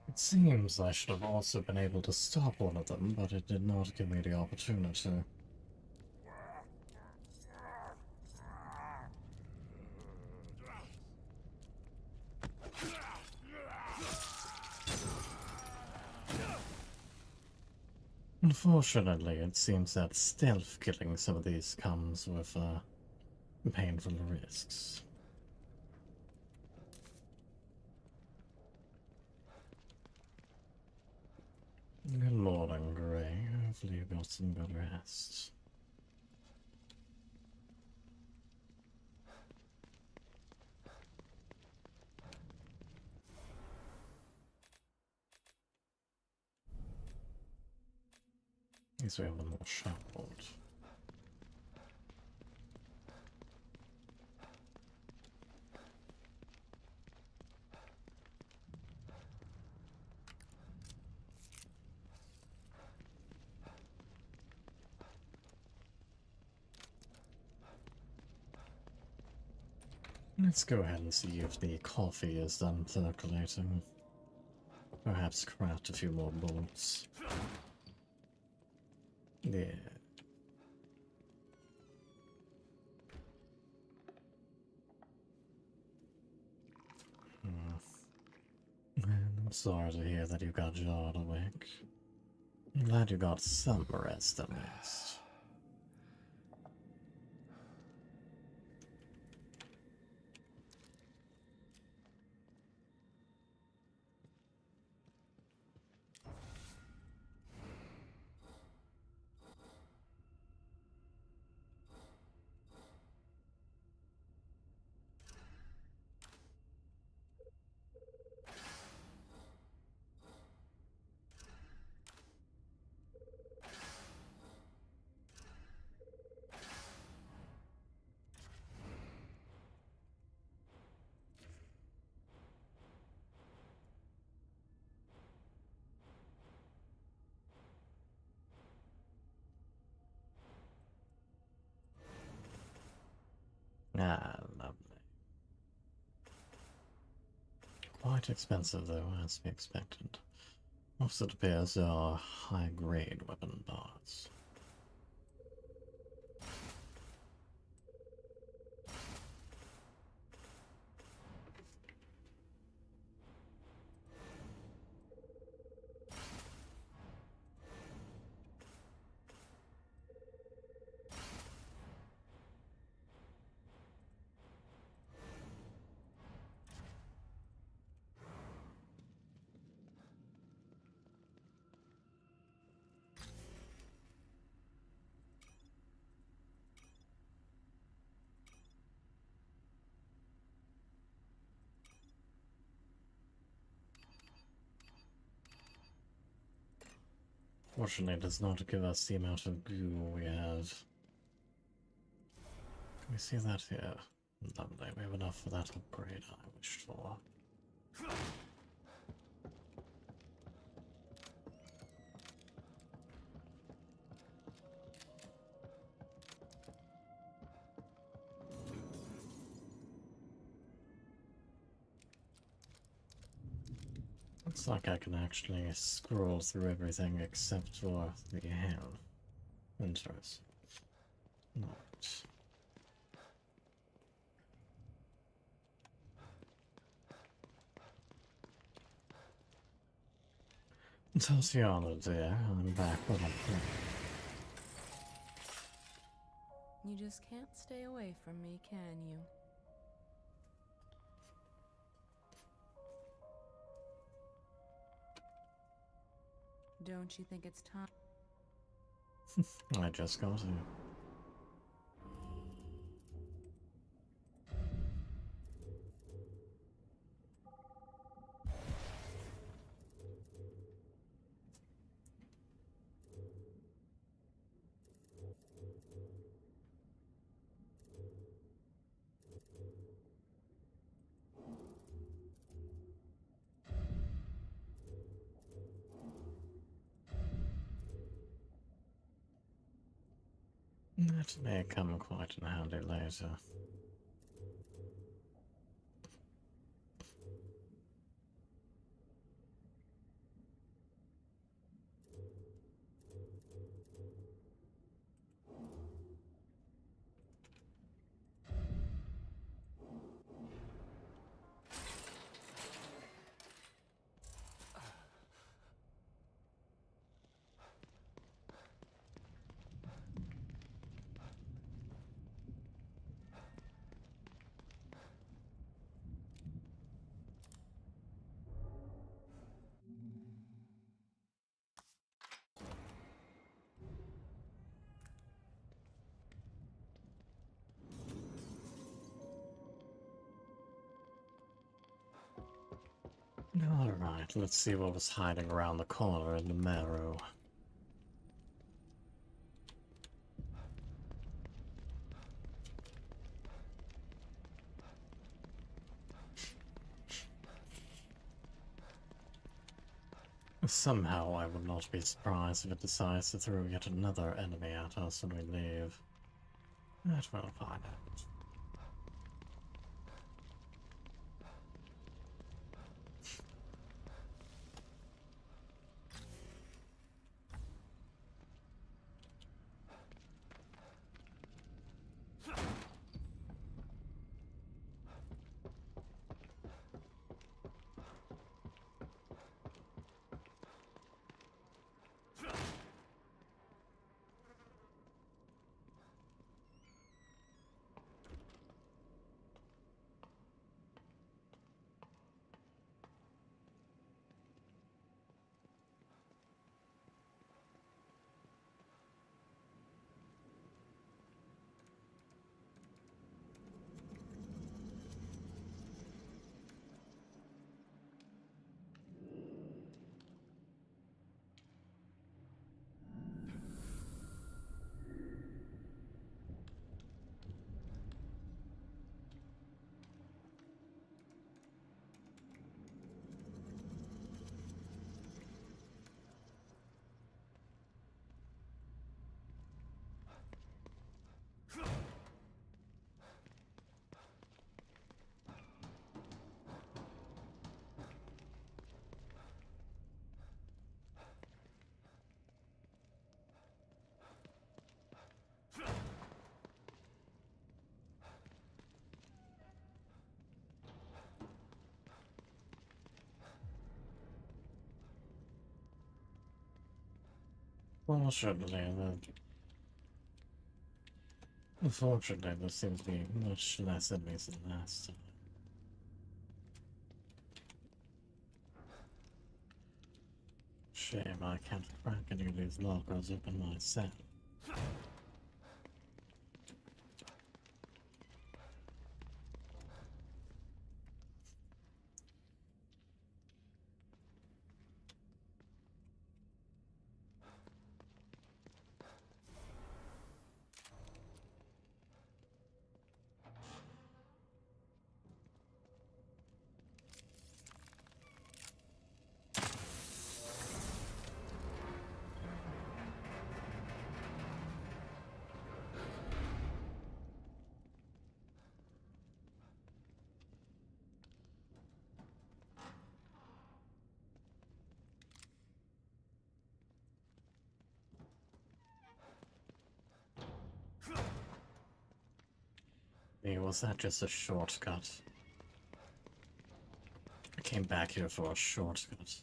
It seems I should have also been able to stop one of them, but it did not give me the opportunity. Unfortunately, it seems that stealth killing some of these comes with painful risks. Good morning, Gray. Hopefully you got some good rest. At least we have one more shuffled. Let's go ahead and see if the coffee is done circulating. Perhaps craft a few more bullets. Yeah. I'm sorry to hear that you got jawed awake. I'm glad you got some rest at least. Ah, lovely. Quite expensive though, as to be expected. Most it appears are high-grade weapon parts. Fortunately, it does not give us the amount of goo we have. Can we see that here? Lovely, we have enough for that upgrade I wished for. Looks like I can actually scroll through everything except for the hand. Interesting. Not. Tatiana, dear, I'm back with a plan. You just can't stay away from me, can you? Don't you think it's time? I just got here. That may come quite in handy later. Alright, let's see what was hiding around the corner in the marrow. Somehow I would not be surprised if it decides to throw yet another enemy at us when we leave. But we'll find out. Unfortunately, there seems to be much less enemies than last time. Shame I can't crack any of these lockers open myself. Hey, was that just a shortcut? I came back here for a shortcut.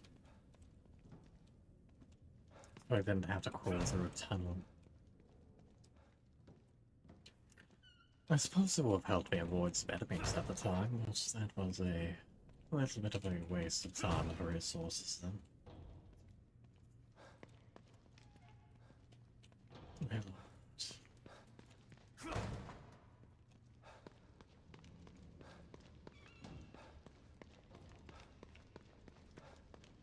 I didn't have to crawl through a tunnel. I suppose it would have helped me avoid some enemies at the time, but that was a little bit of a waste of time and resources then.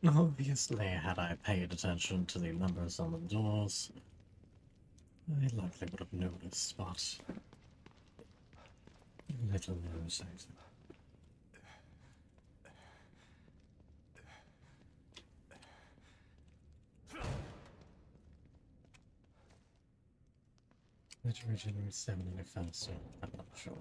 Obviously, had I paid attention to the numbers on the doors, I likely would have noticed, but little knows anything. It regenerates 7 in a faster, I'm not sure.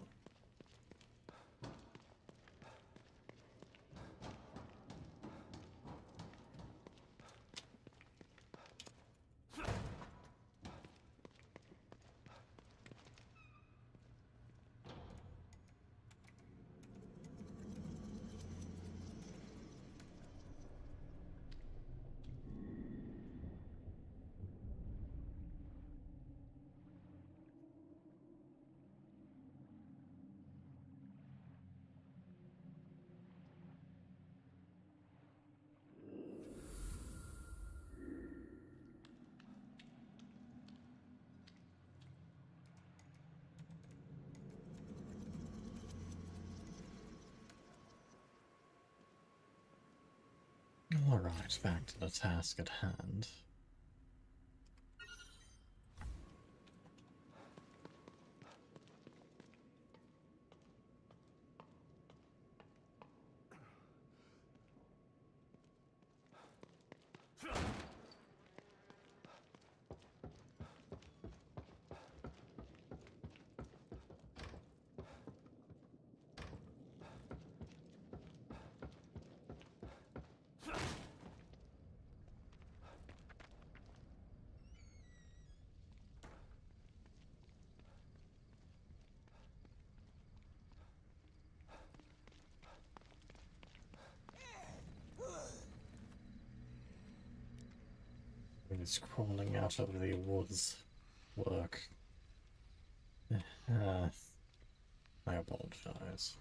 Alright, back to the task at hand. It's crawling out of the woods. Work. I apologize.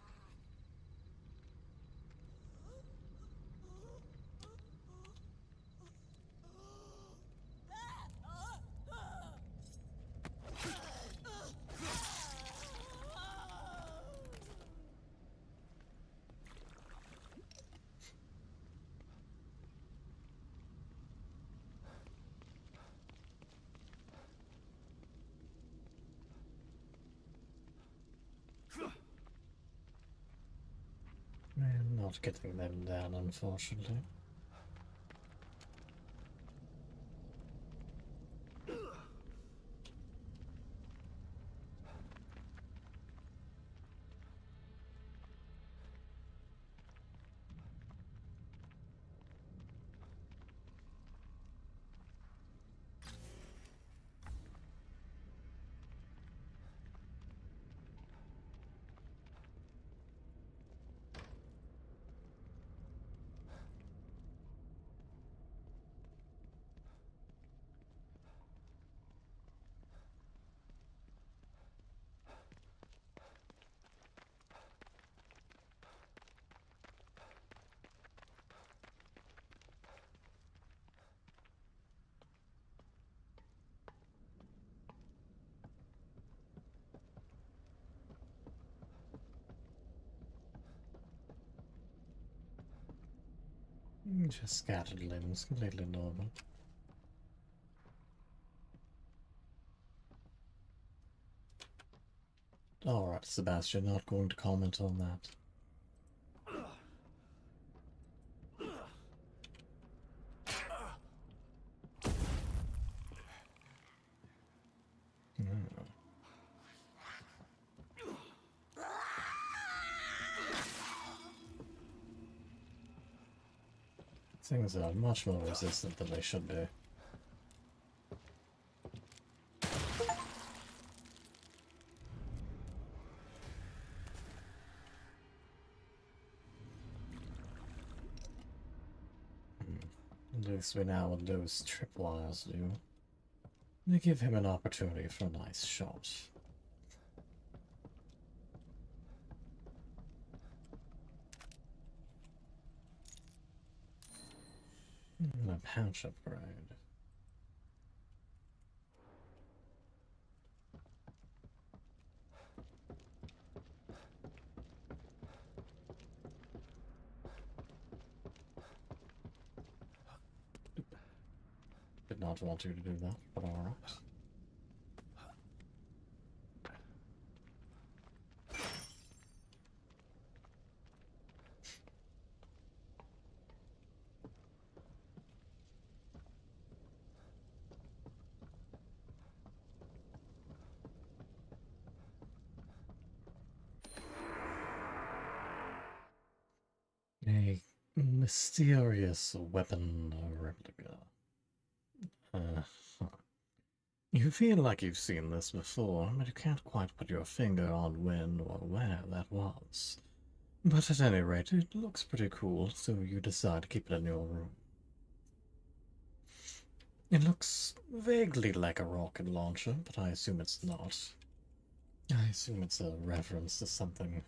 I'm not getting them down, unfortunately. Just scattered limbs, completely normal. Alright, Sebastian, not going to comment on that. Things are much more resistant than they should be. At least we know what those tripwires do. They give him an opportunity for a nice shot. A pouch upgrade. Did not want you to do that, but alright. A mysterious weapon replica. You feel like you've seen this before, but you can't quite put your finger on when or where that was. But at any rate, it looks pretty cool, so you decide to keep it in your room. It looks vaguely like a rocket launcher, but I assume it's not. I assume it's a reference to something.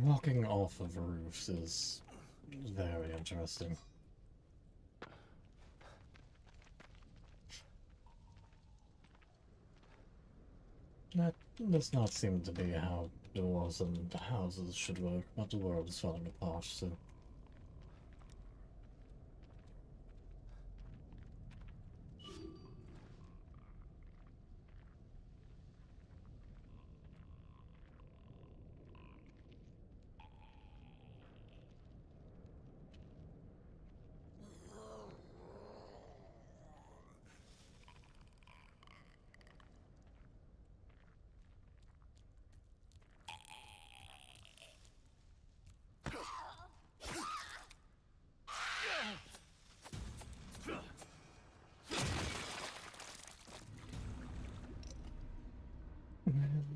Walking off of roofs is very interesting. That does not seem to be how doors and houses should work, but the world is falling apart, so...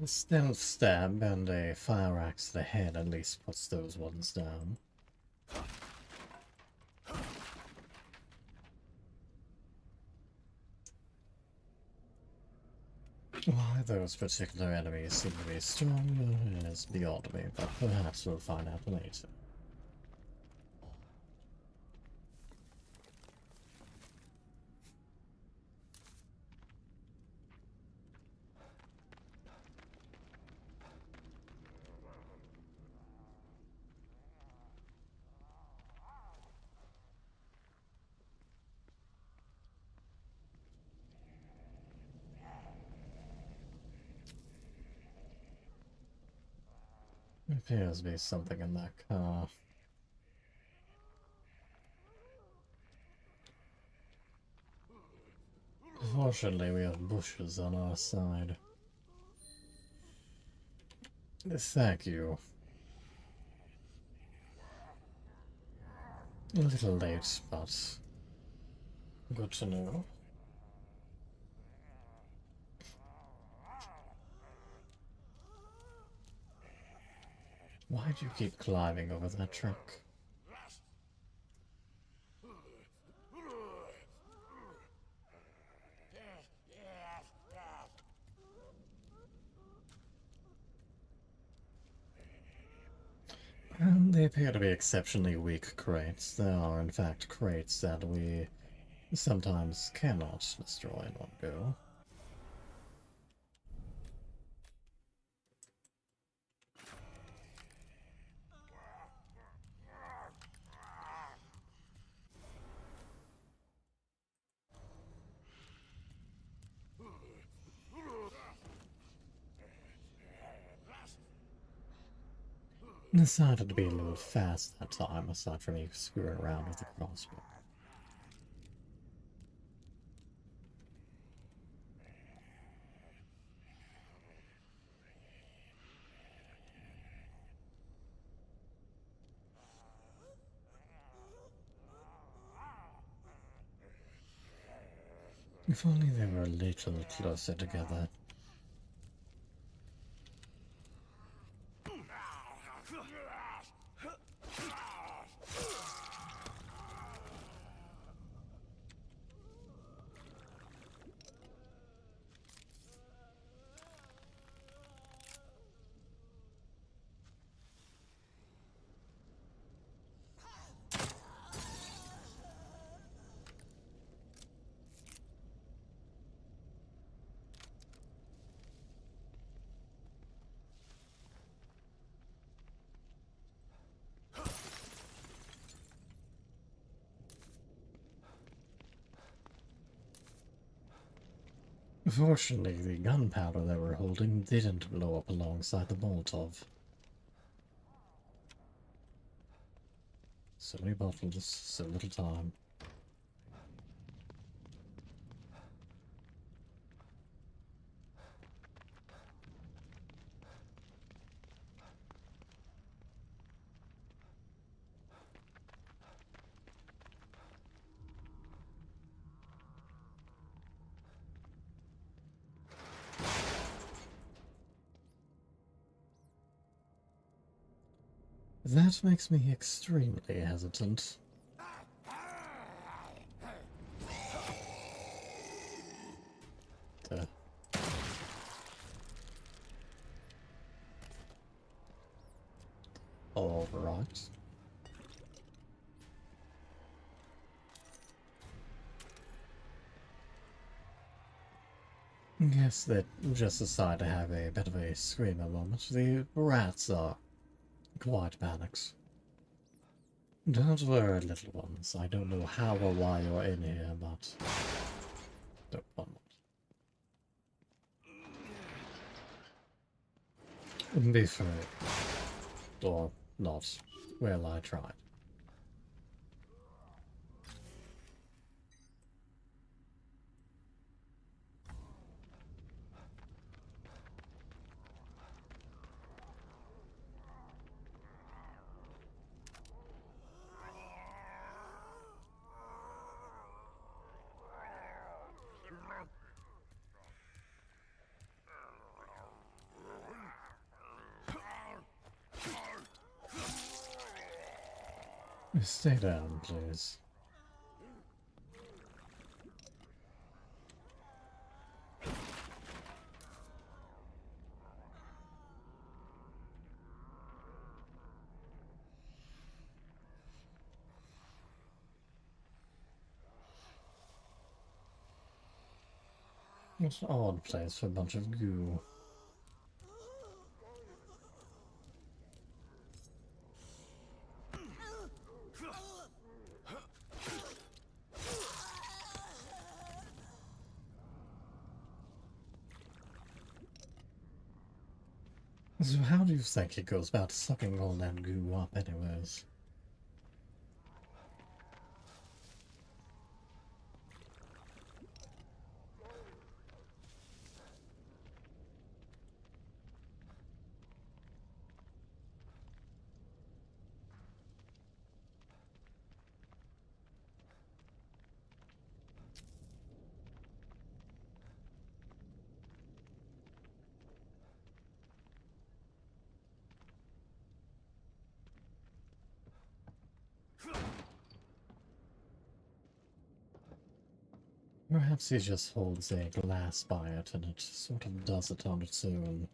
A stealth stab and a fire axe to the head at least puts those ones down. Why those particular enemies seem to be stronger is beyond me, but perhaps we'll find out later. There appears to be something in that car. Fortunately, we have bushes on our side. Thank you. A little late, but good to know. Why do you keep climbing over that truck? And they appear to be exceptionally weak crates. There are, in fact, crates that we sometimes cannot destroy in one go. Decided to be a little fast that time, aside from you screwing around with the crossbow. If only they were a little closer together. Fortunately, the gunpowder they were holding didn't blow up alongside the Molotov. So many bottles, so little time. That makes me extremely hesitant. All right. Guess they just decide to have a bit of a screamer moment. The rats are quite panicked. Don't worry, little ones. I don't know how or why you're in here, but... Don't want it. Be free. Or not. Well, I tried. Stay down, please. It's an odd place for a bunch of goo. So how do you think he goes about sucking all that goo up anyways? Perhaps he just holds a glass by it and it sort of does it on its own.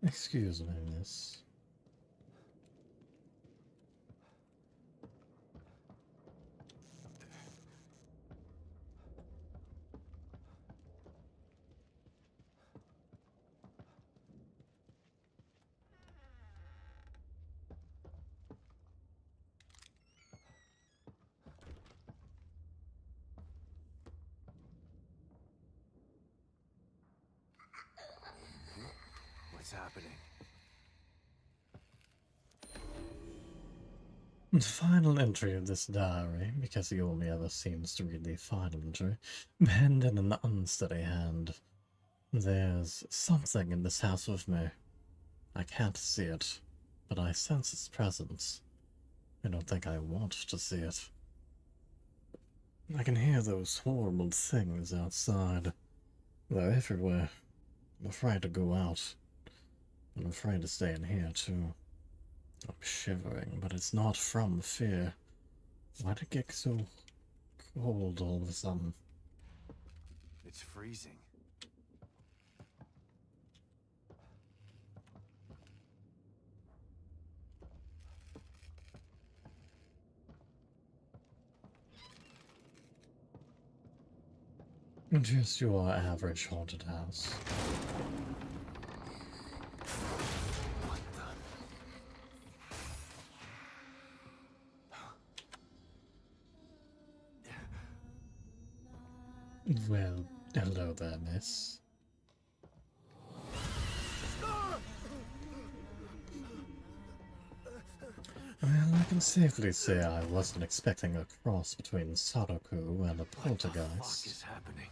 Excuse me, miss. What's happening? The final entry of this diary, because he only ever seems to read the final entry, penned in an unsteady hand. There's something in this house with me. I can't see it, but I sense its presence. I don't think I want to see it. I can hear those horrible things outside. They're everywhere. I'm afraid to go out. I'm afraid to stay in here, too. I'm shivering, but it's not from fear. Why did it get so cold all of a sudden? It's freezing. Just your average haunted house. Well, hello there, miss. Well, I can safely say I wasn't expecting a cross between Sadako and a poltergeist. What the fuck is happening?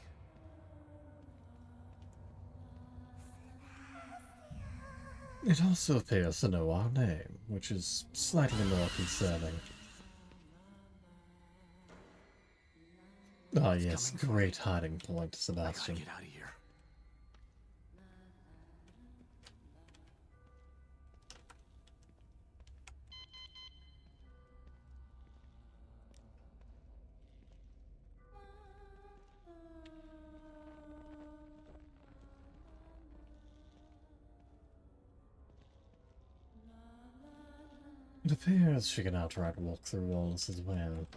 It also appears to know our name, which is slightly more concerning. Ah, yes, great hiding point, Sebastian. I gotta get out of here. It appears she can outright walk through walls as well.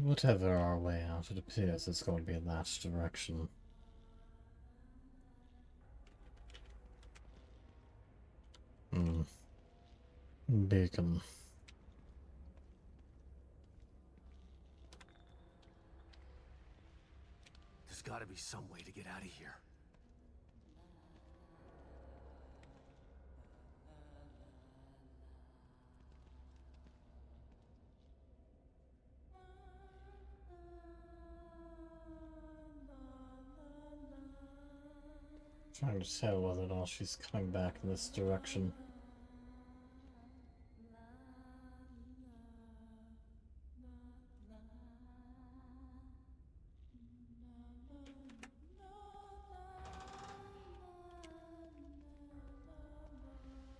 Whatever our way out, it appears it's going to be in that direction. Beacon. There's gotta be some way to get out of here. Trying to tell whether or not she's coming back in this direction.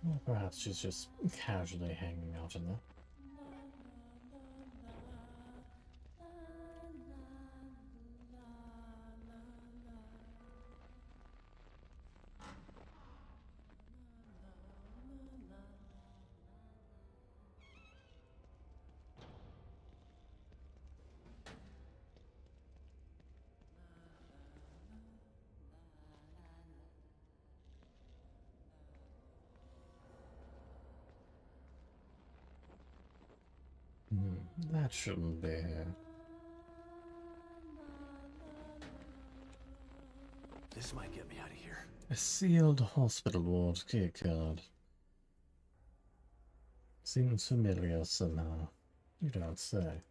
Or perhaps she's just casually hanging out in there. That shouldn't be here. This might get me out of here. A sealed hospital ward key card. Seems familiar somehow. You don't say.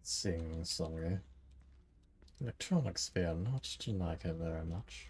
Sing sorry. Electronic sphere, not to like her very much.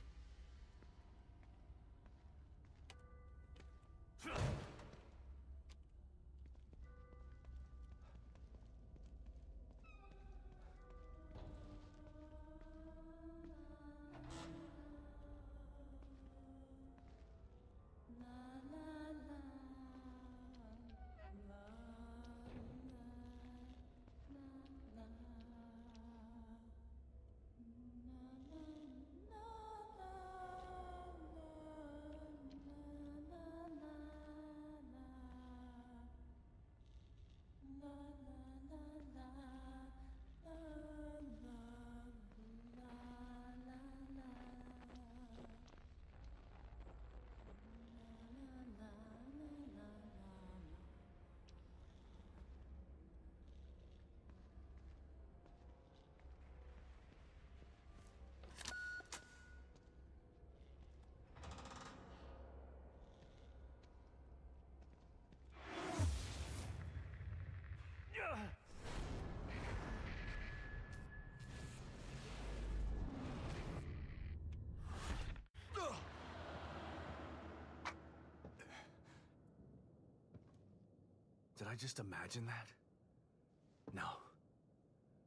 Did I just imagine that? No.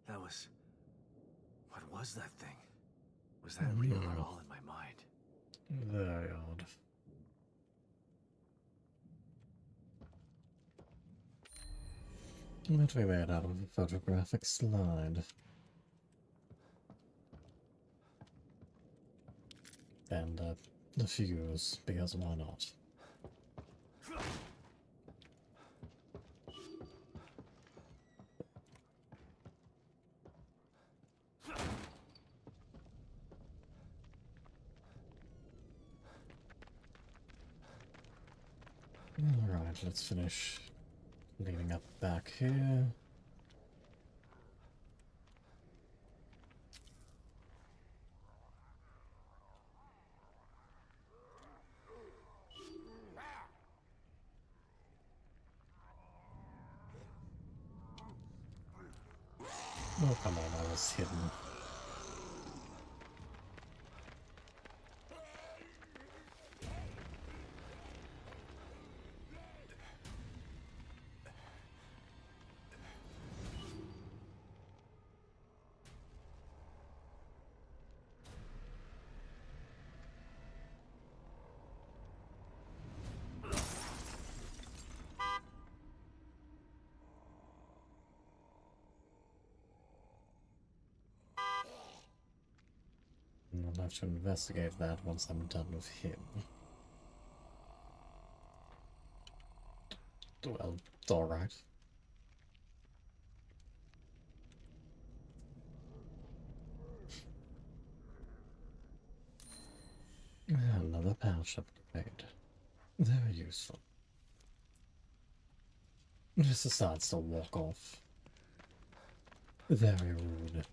That was... What was that thing? Was that real or all in my mind? Very odd. That we made out of a photographic slide. And the fuse, because why not? Alright, let's finish leading up back here. Oh, come on, I was hidden. I'll have to investigate that once I'm done with him. Well, it's alright. Another pouch upgrade. Very useful. Just decides to walk off. Very rude.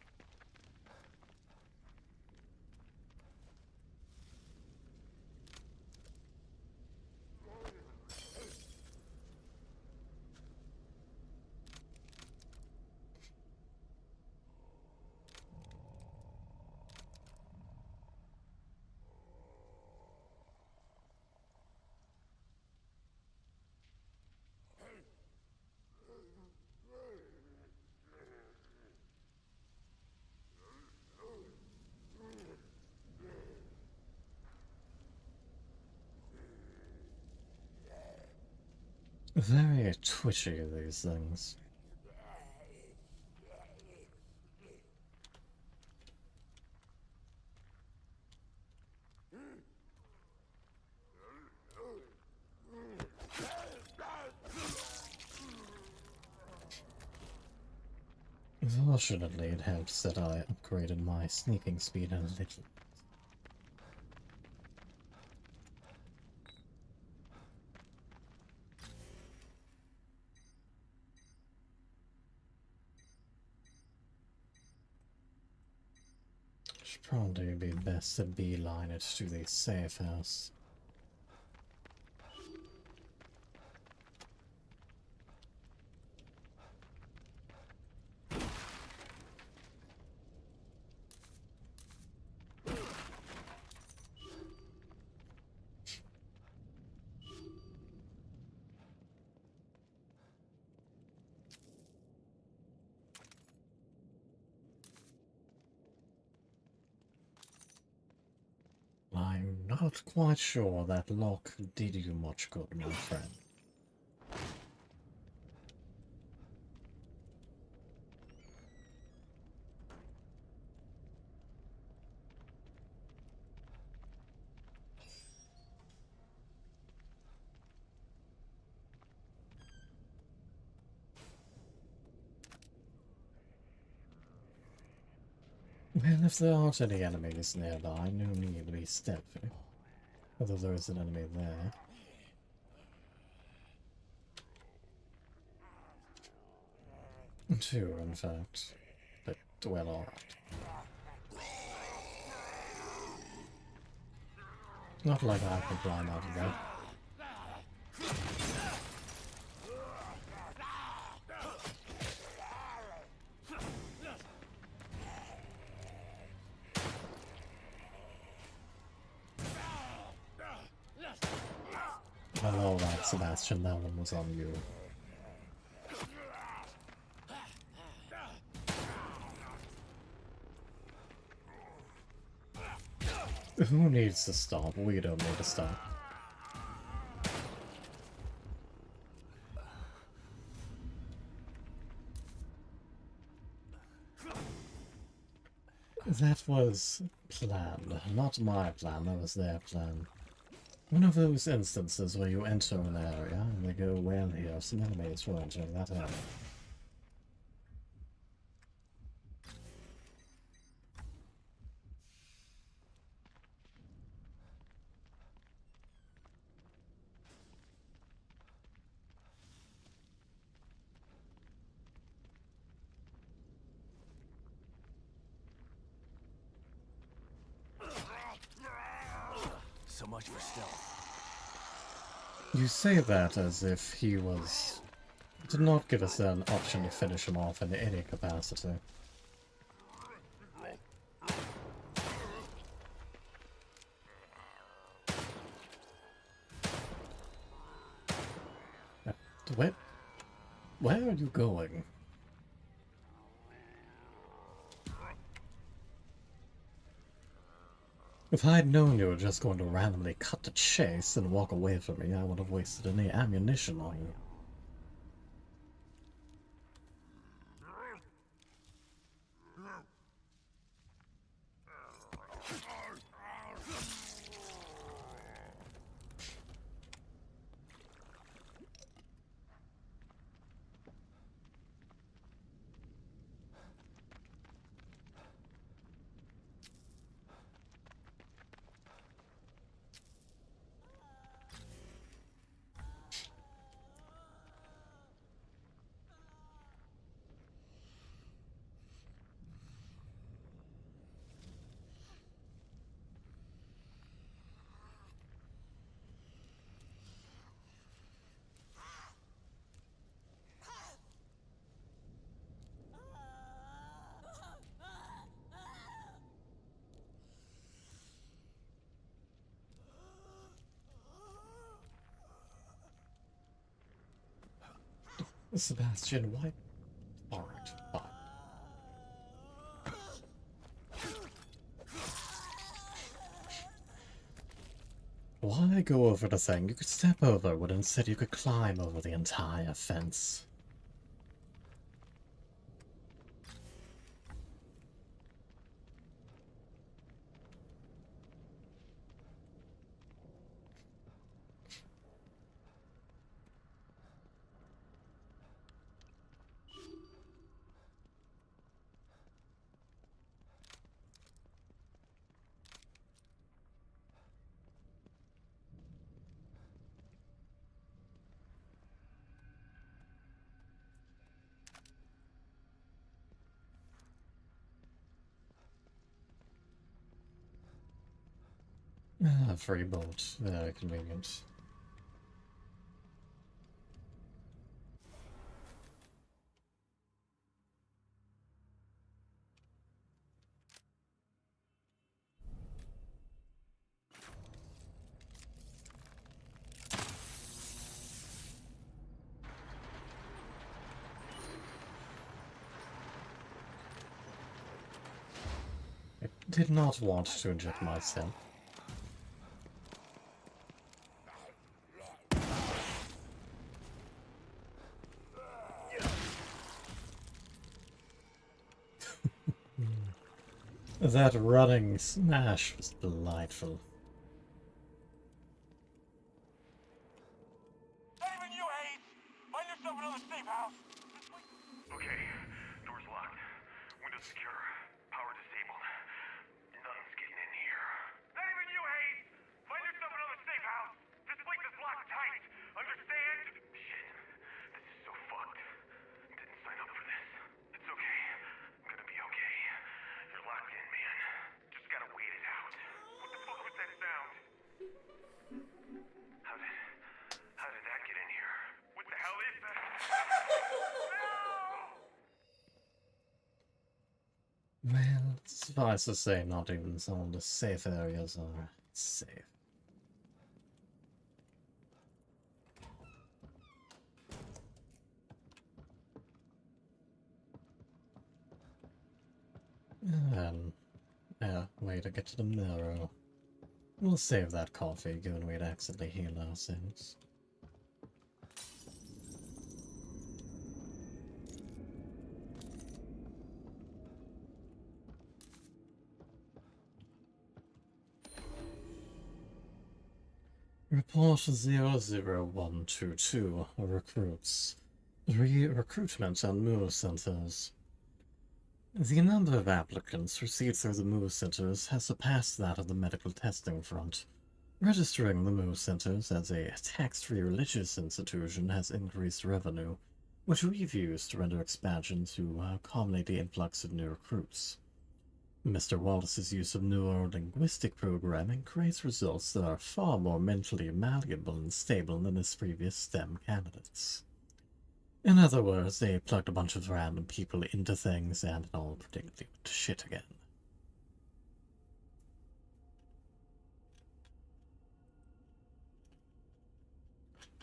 Very twitchy, these things. Fortunately, it helps that I upgraded my sneaking speed a little. Should probably be best to beeline it to the safe house. I'm not quite sure that lock did you much good, my friend. Well, if there aren't any enemies nearby, no need to be stealthy. Although there is an enemy there. Two, in fact. But, well, alright. Not like I can climb out of that. Well, alright, Sebastian, that one was on you. Who needs to stop? We don't need to stop. That was planned. Not my plan, that was their plan. One of those instances where you enter an area and they go, well, here, some enemies will enter that area. So much for stealth. You say that as if he did not give us an option to finish him off in any capacity. Where are you going? If I'd known you were just going to randomly cut the chase and walk away from me, I would have wasted any ammunition on you. Sebastian, why? Alright, fine. Why go over the thing you could step over when instead you could climb over the entire fence? Ah, free boat. Very convenient. I did not want to inject myself. That running smash was delightful. Even you, Hayes! Find yourself another safe house! Okay, door's locked. Windows secure. Power disabled. Nothing's getting in here. Not even you, Hayes! Find yourself another safe house! This place is locked tight! Understand? Shit. This is so fucked. Didn't sign up for this. It's okay. I'm gonna be okay. You're locked in, man. Just gotta wait it out. What the fuck was that sound? How did that get in here? What the hell is that? No! Well, suffice to say, not even some of the safe areas are safe. Way to get to the mirror. We'll save that coffee, given we'd accidentally heal ourselves. Report 00122 recruits. Recruitment and move centers. The number of applicants received through the move centers has surpassed that of the medical testing front. Registering the move centers as a tax-free religious institution has increased revenue, which we've used to render expansion to accommodate the influx of new recruits. Mr. Wallace's use of neuro-linguistic programming creates results that are far more mentally malleable and stable than his previous STEM candidates. In other words, they plugged a bunch of random people into things and it all predictably went to shit again.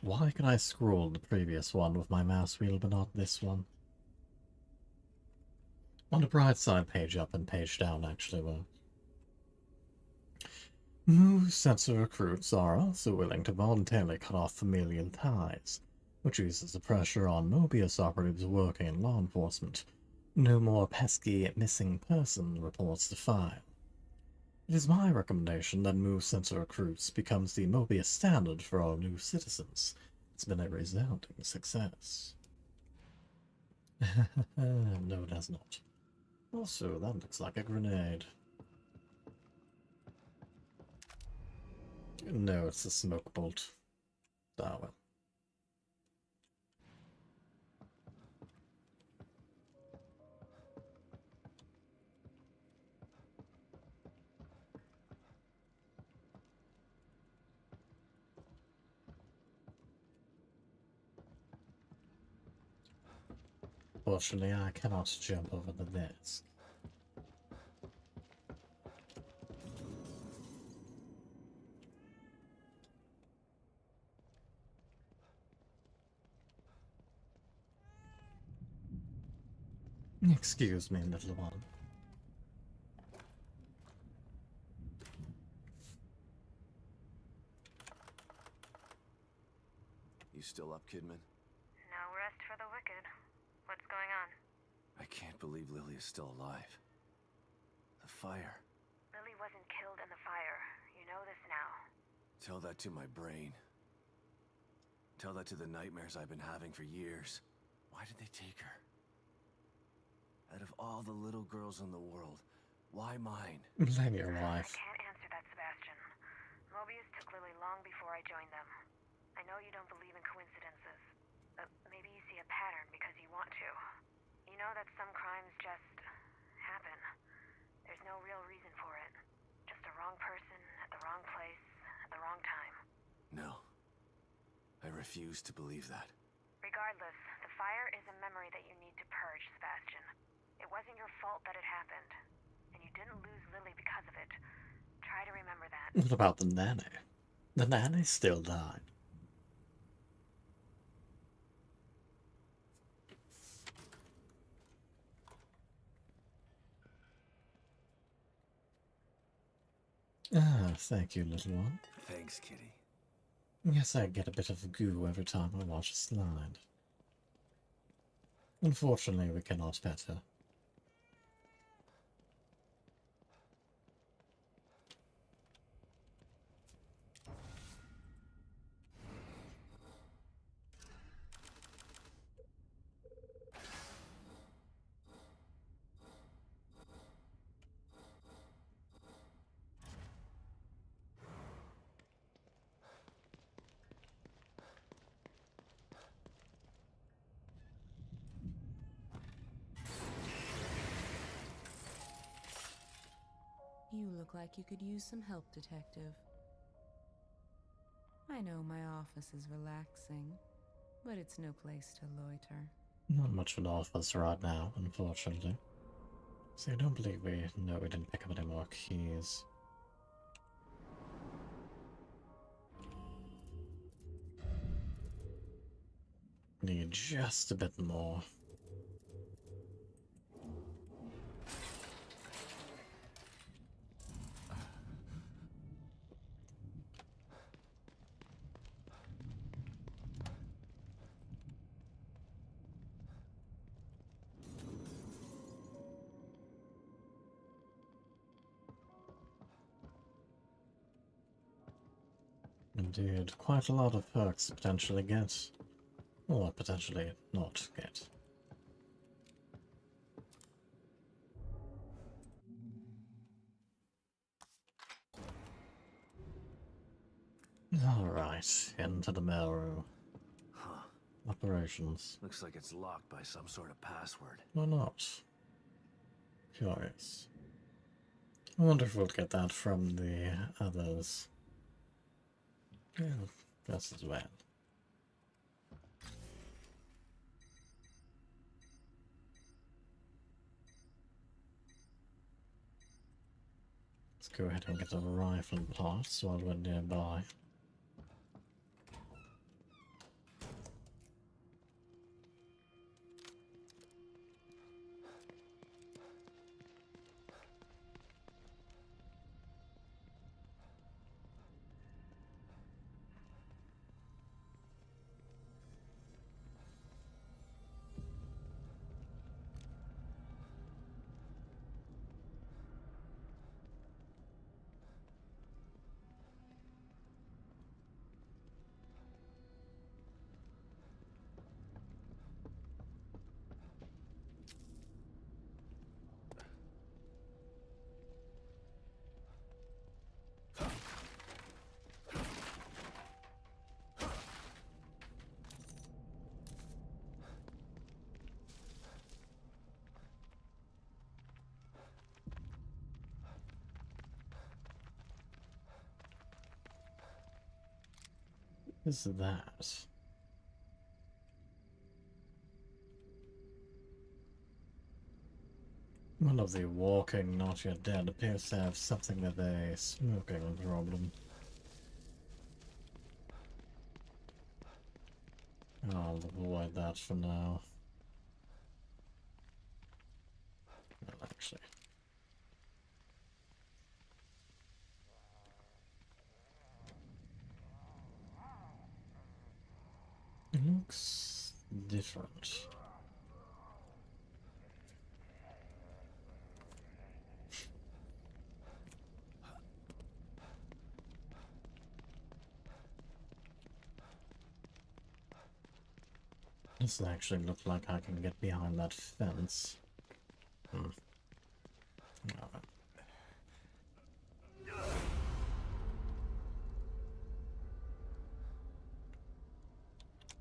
Why can I scroll the previous one with my mouse wheel but not this one? On the bright side, page up and page down actually were. Most sensor recruits are also willing to voluntarily cut off familial ties, which eases the pressure on Mobius operatives working in law enforcement. No more pesky missing person reports to file. It is my recommendation that Move Sensor Recruits becomes the Mobius standard for all new citizens. It's been a resounding success. No, it has not. Also, that looks like a grenade. No, it's a smoke bolt. Ah, well. Fortunately, I cannot jump over the nets. Excuse me, little one. You still up, Kidman? No rest for the wicked. What's going on? I can't believe Lily is still alive. The fire. Lily wasn't killed in the fire. You know this now. Tell that to my brain. Tell that to the nightmares I've been having for years. Why did they take her? Out of all the little girls in the world, why mine? Blame your wife. I can't answer that, Sebastian. Mobius took Lily long before I joined them. I know you don't believe in coincidences. Maybe you see a pattern because you want to. You know that some crimes just happen. There's no real reason for it. Just a wrong person at the wrong place at the wrong time. No. I refuse to believe that. Regardless, the fire is a memory that you need to purge, Sebastian. It wasn't your fault that it happened, and you didn't lose Lily because of it. Try to remember that. What about the nanny? The nanny still died. Ah, thank you, little one. Thanks, Kitty. Yes, I get a bit of goo every time I watch a slide. Unfortunately, we cannot pet her. You look like you could use some help, Detective. I know my office is relaxing, but it's no place to loiter. Not much of an office right now, unfortunately. See, I don't believe we didn't pick up any more keys. Need just a bit more. Indeed, quite a lot of perks to potentially get. Or potentially not get. Alright, into the mailroom. Huh. Operations. Looks like it's locked by some sort of password. Or not. Curious. I wonder if we'll get that from the others. Yeah, just as well. Let's go ahead and get a rifle parts while we're nearby. Is that? One of the walking, not yet dead appears to have something with a smoking problem. I'll avoid that for now. Well, actually. It looks different. Doesn't actually look like I can get behind that fence. Oh.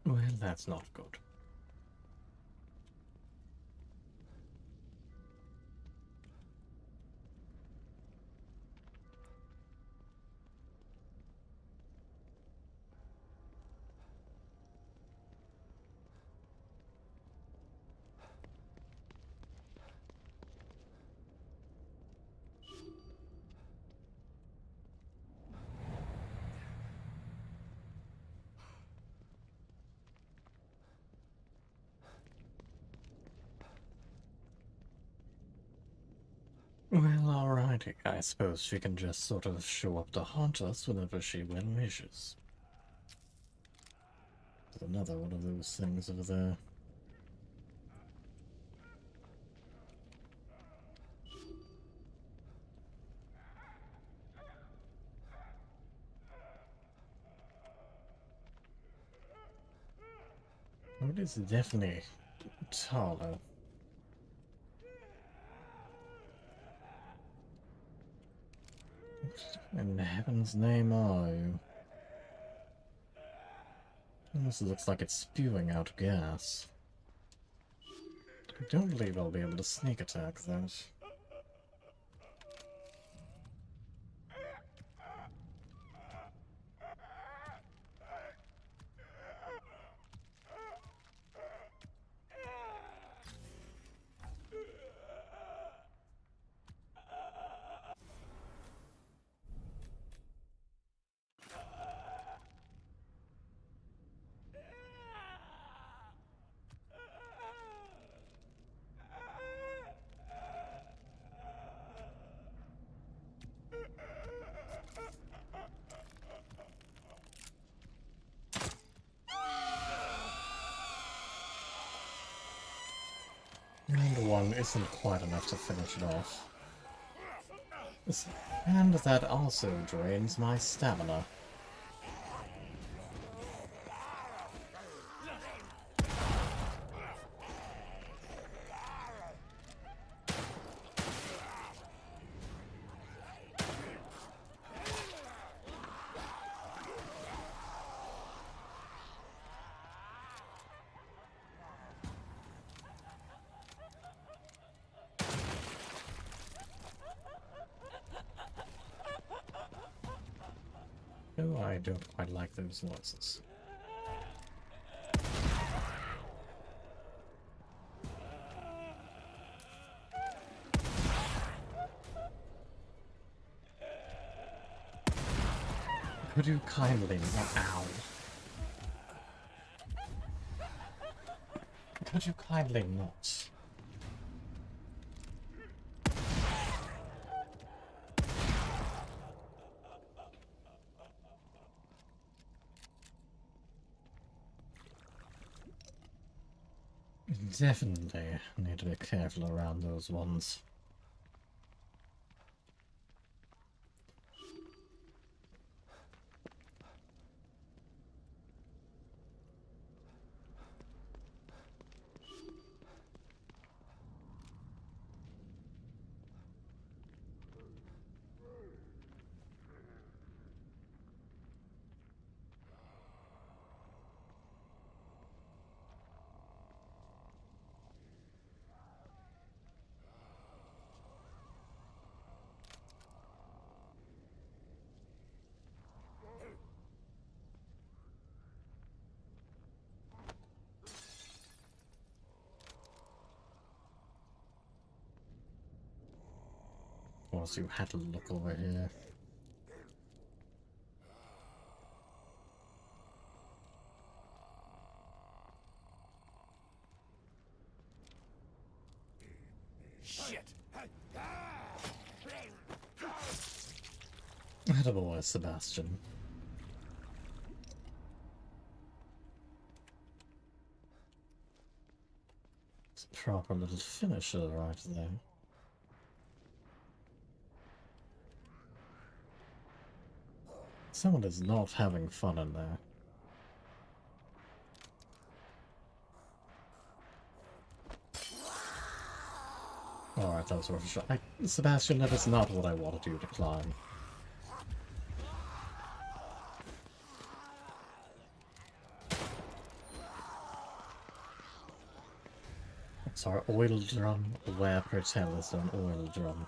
Well, that's not good. Well, alrighty. I suppose she can just sort of show up to haunt us whenever she wishes. There's another one of those things over there. Oh, it is definitely taller. What in heaven's name are you? This looks like it's spewing out gas. I don't believe I'll be able to sneak attack that. And one isn't quite enough to finish it off. And that also drains my stamina. Oh, I don't quite like those noises. Could you kindly not— ow. Could you kindly not? Definitely need to be careful around those ones. course you had to look over here. Shit! Attaboy, Sebastian. It's a proper little finisher right there. Someone is not having fun in there. Alright, that was worth a shot. Sebastian, that is not what I wanted you to climb. Sorry, oil drum. Where per tell is an oil drum?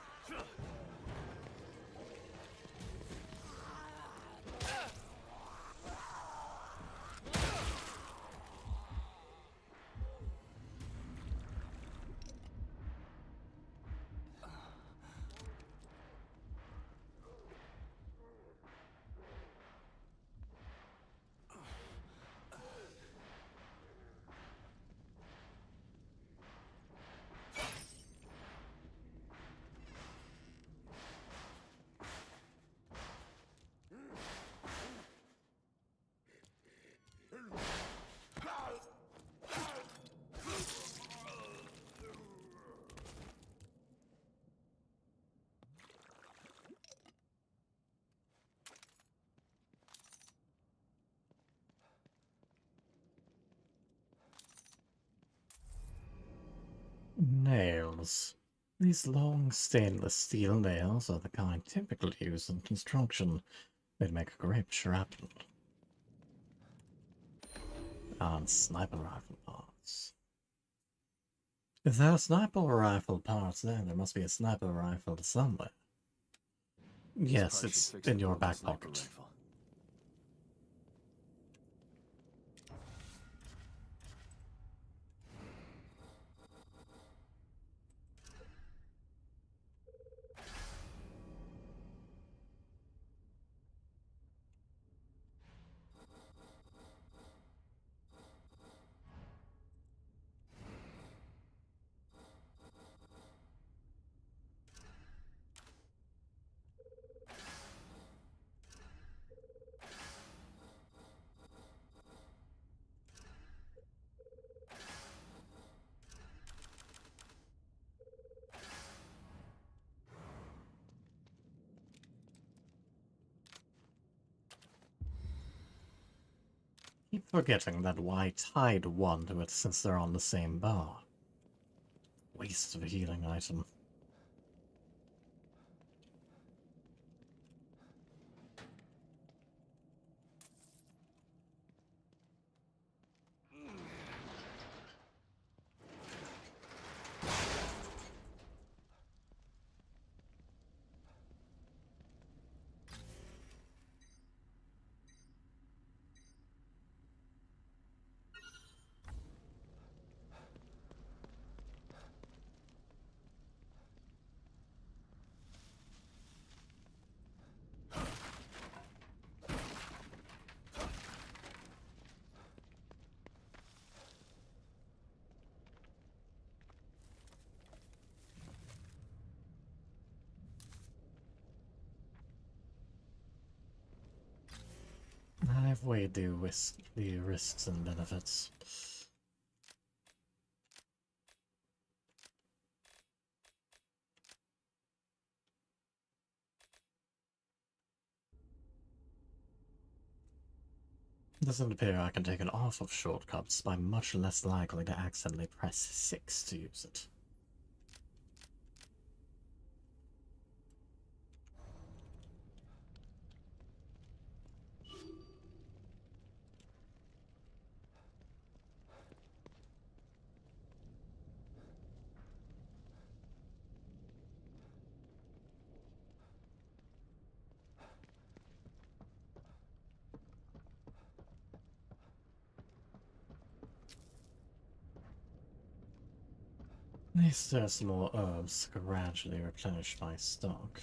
Nails. These long stainless steel nails are the kind typically used in construction. They'd make a great shrapnel. And sniper rifle parts. If there are sniper rifle parts there must be a sniper rifle somewhere. Yes, it's in your back pocket. Keep forgetting that why tied one to it since they're on the same bar. Waste of a healing item. I've weighed the risks and benefits. Doesn't appear I can take it off of shortcuts, but I'm much less likely to accidentally press 6 to use it. least there's more herbs to gradually replenish my stock.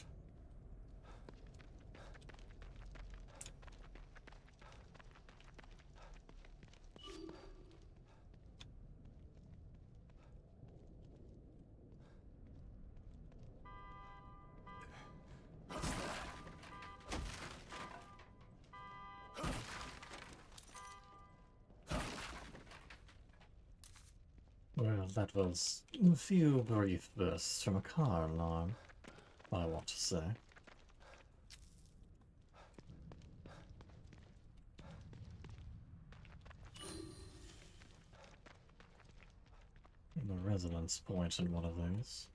Well, that was a few brief bursts from a car alarm, I want to say. The resonance point in one of those.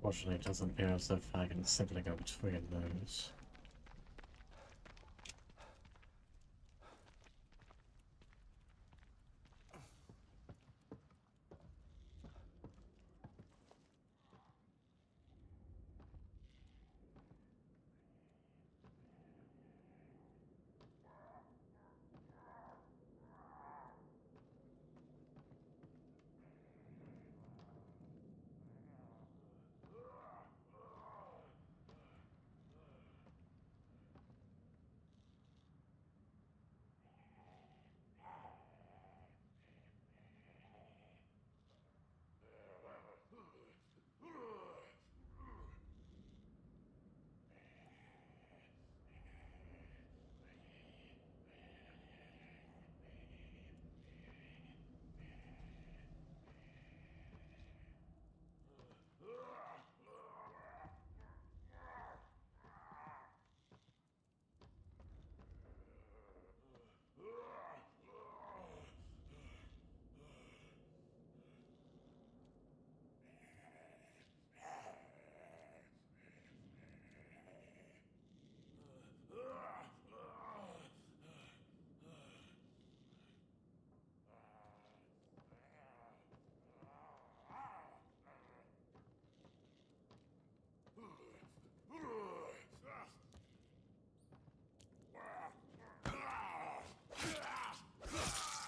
Fortunately, it doesn't appear as if I can simply go between those.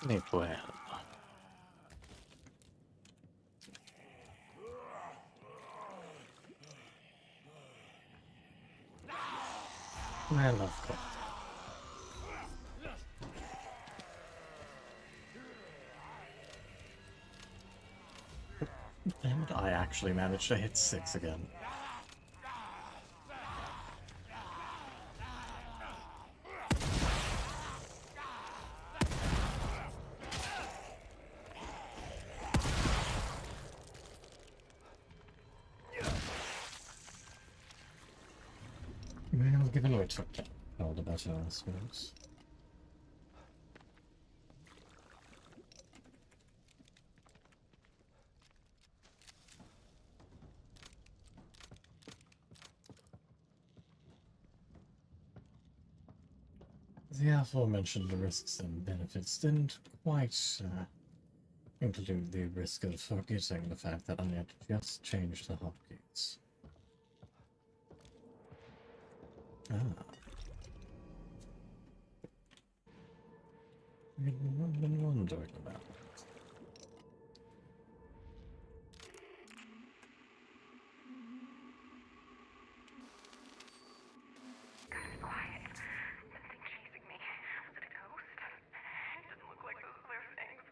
Muy bueno. Well, of course. And I actually managed to hit 6 again. Well, given we took that, all the better, I suppose. The aforementioned risks and benefits didn't quite include the risk of forgetting the fact that I had just changed the hotkeys. Ah. I've been wondering about it. Gotta be quiet. Something chasing me. Was it a ghost? It didn't look like those other things.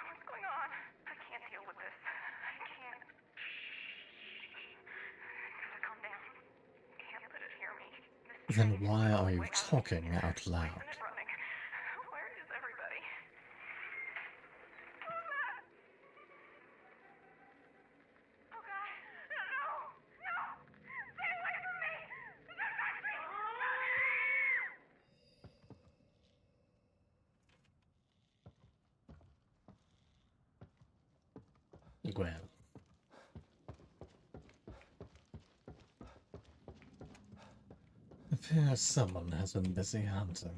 What's going on? I can't deal with this. I can't. Gotta calm down. Can't let it hear me. Then why are you talking out loud? Running. Where is everybody? What was that? Oh God! No! No! Stay away from me! Don't touch me! Well. Appears someone has been busy hunting.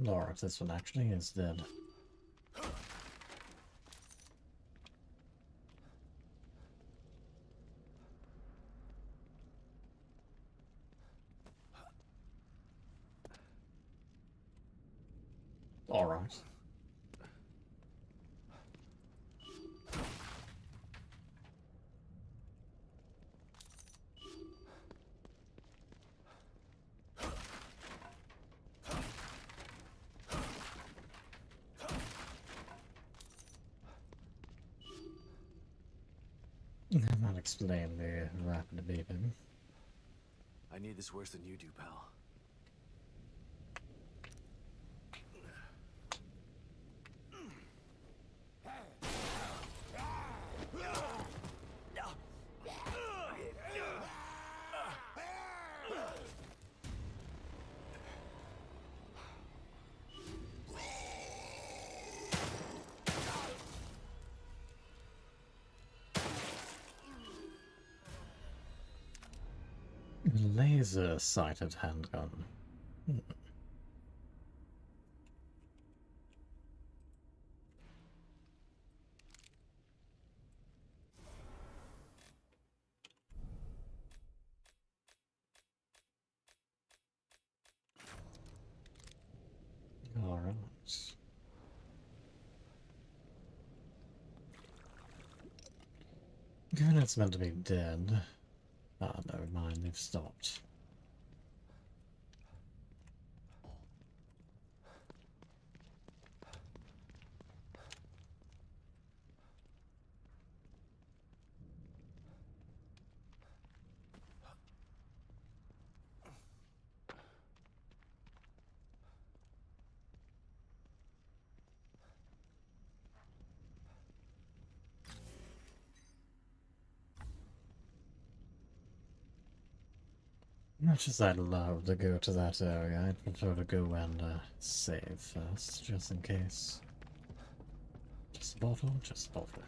Alright, this one actually is dead. Alright. That might explain the rapid beeping. I need this worse than you do, pal. Laser-sighted handgun. Alright. Given it's meant to be dead. Ah, never mind, they've stopped. Much as I'd love to go to that area, I'd prefer to go and save first, just in case. Just a bottle, just a bottle.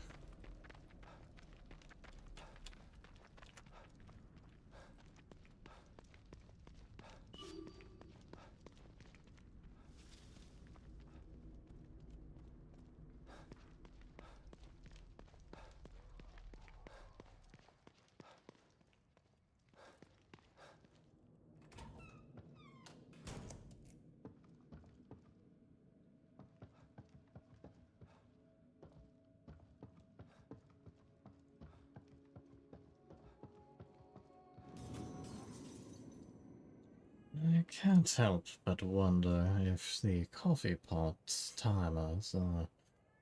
I can't help but wonder if the coffee pot timers are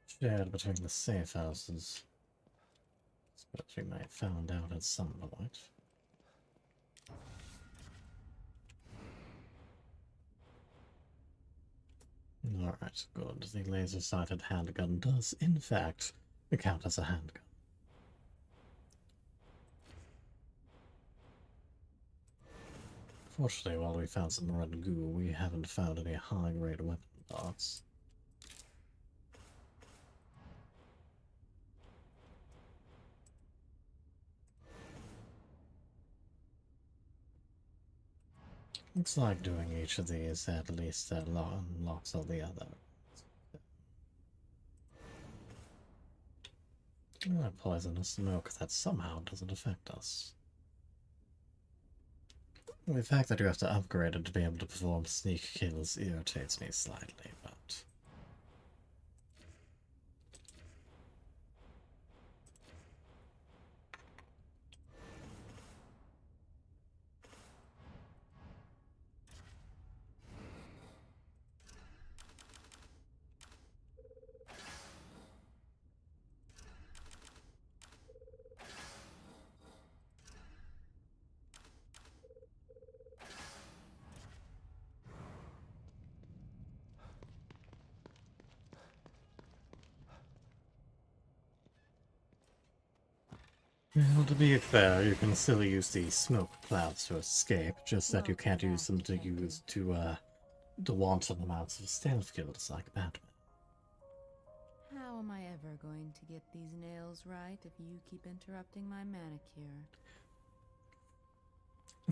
shared between the safe houses. Suppose we might find out at some point. Alright, good. The laser-sighted handgun does, in fact, count as a handgun. Fortunately, while we found some red goo, we haven't found any high-grade weapon parts. Looks like doing each of these at least unlocks all the other. Poisonous smoke that somehow doesn't affect us. The fact that you have to upgrade it to be able to perform sneak kills irritates me slightly, but... Well, to be fair, you can still use the smoke clouds to escape, just that you can't use them to the wanton amounts of stealth kills like Batman. How am I ever going to get these nails right if you keep interrupting my manicure?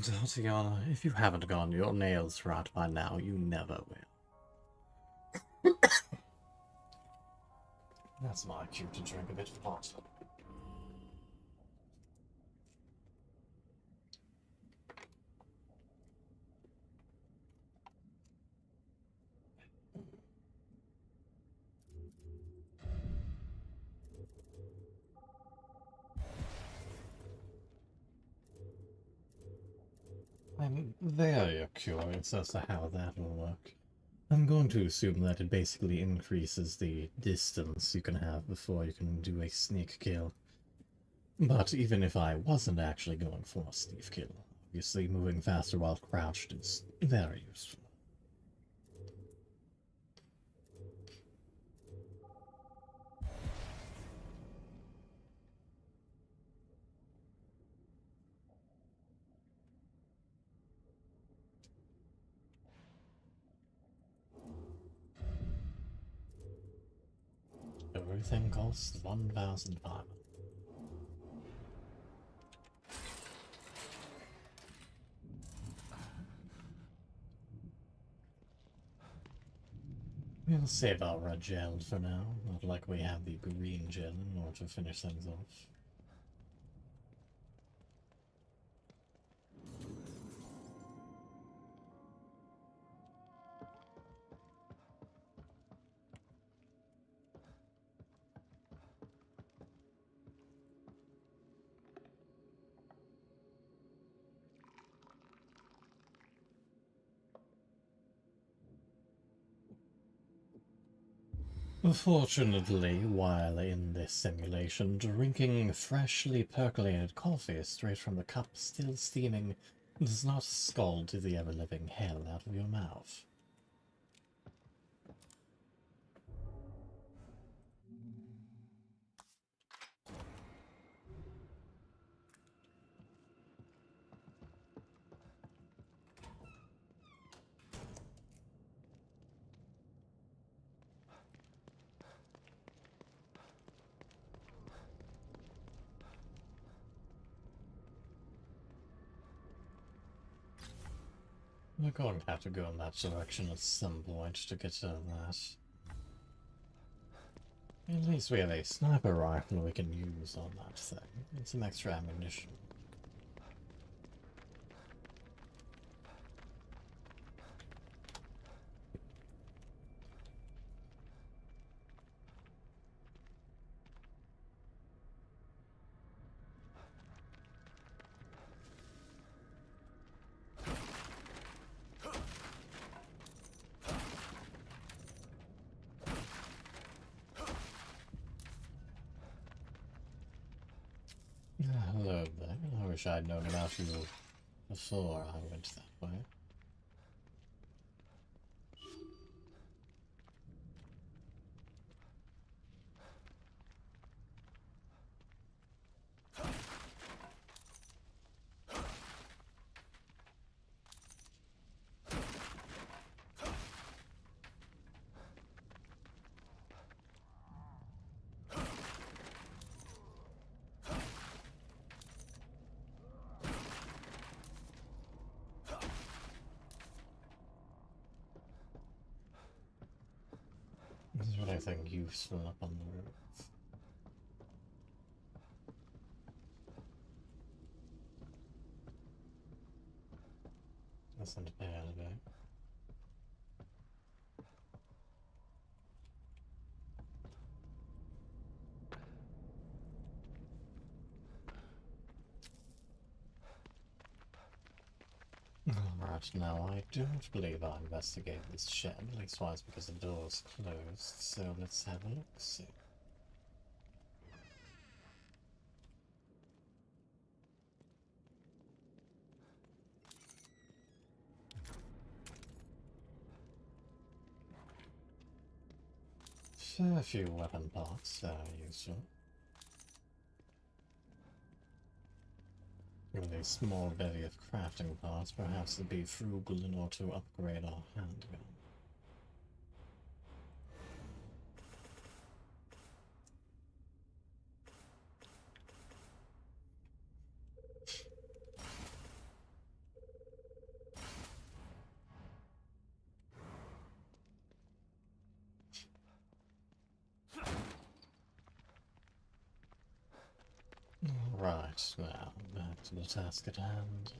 Tatiana, if you haven't gotten your nails right by now, you never will. That's my cue to drink a bit of water. I'm very curious as to how that will work. I'm going to assume that it basically increases the distance you can have before you can do a sneak kill. But even if I wasn't actually going for a sneak kill, obviously moving faster while crouched is very useful. Everything costs 1,500. We'll save our red gel for now, not like we have the green gel in order to finish things off. Fortunately, while in this simulation, drinking freshly percolated coffee straight from the cup still steaming does not scald the ever-living hell out of your mouth. We're going to have to go in that direction at some point to get to that. At least we have a sniper rifle we can use on that thing, and some extra ammunition. Hello there. I wish I'd known about you before I went that way. This is what I think useful up on the roof. Isn't bad, eh? Alright, now I don't believe I investigated this shed, at least twice because the door's closed, so let's have a look-see. Fair few weapon parts are useful. With a small bevy of crafting parts, perhaps it'd be frugal in order to upgrade our handgun. Right, now, back to the task at hand.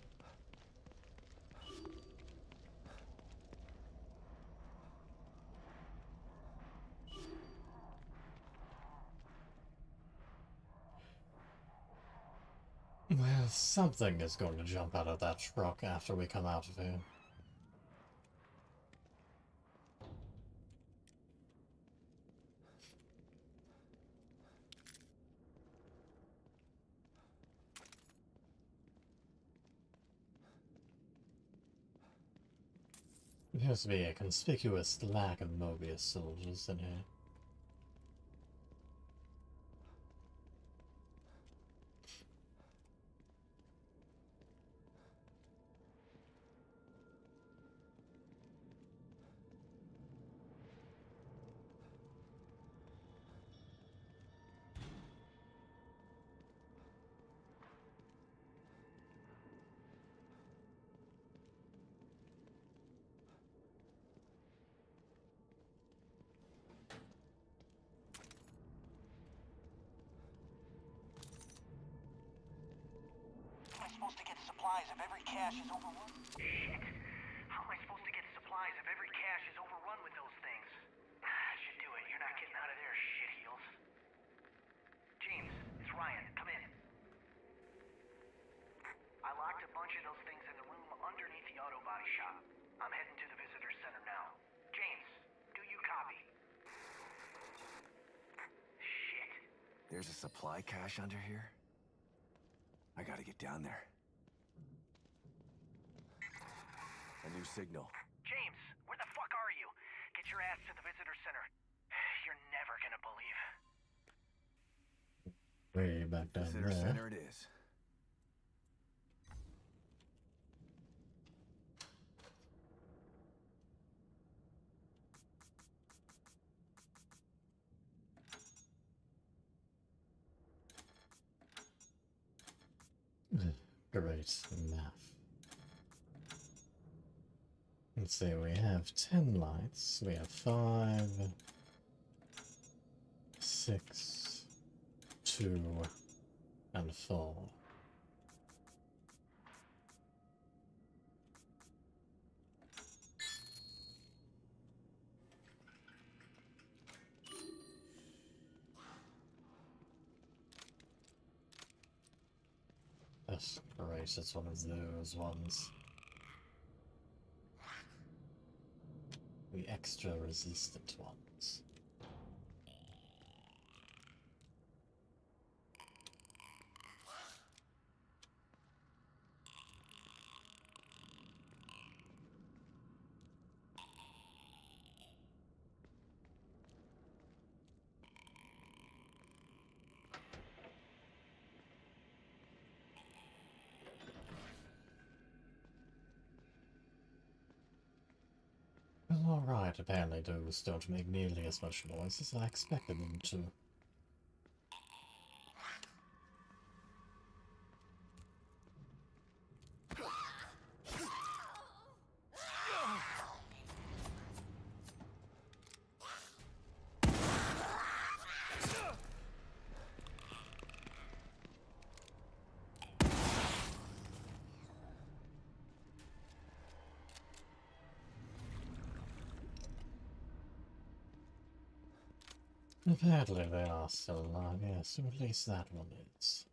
Well, something is going to jump out of that truck after we come out of here. There appears to be a conspicuous lack of Mobius soldiers in here. Am I supposed to get supplies if every cache is overrun? Shit. How am I supposed to get supplies if every cache is overrun with those things? Should do it. You're not getting out of there, shitheels. James, it's Ryan. Come in. I locked a bunch of those things in the room underneath the auto body shop. I'm heading to the visitor center now. James, do you copy? Shit. There's a supply cache under here? I gotta get down there. A new signal. James, where the fuck are you? Get your ass to the visitor center. You're never gonna believe. Way back down Visitor there. center it is. Great math. Let's see, we have 10 lights, we have 5, 6, 2, and 4. That's great, it's one of those ones. The extra resistant ones. Alright, apparently those don't make nearly as much noise as I expected them to. Apparently they are still alive, yes, or at least that one is.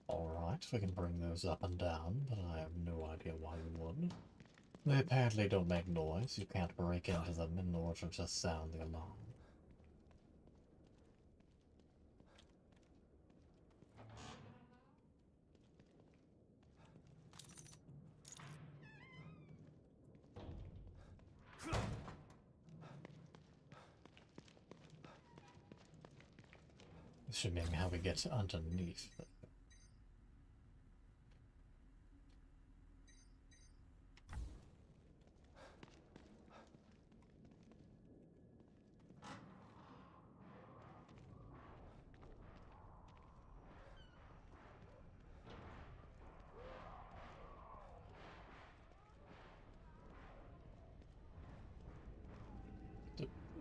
Alright, we can bring those up and down, but I have no idea why we would. They apparently don't make noise, you can't break into them in order to just sound the alarm. Assuming how we get underneath.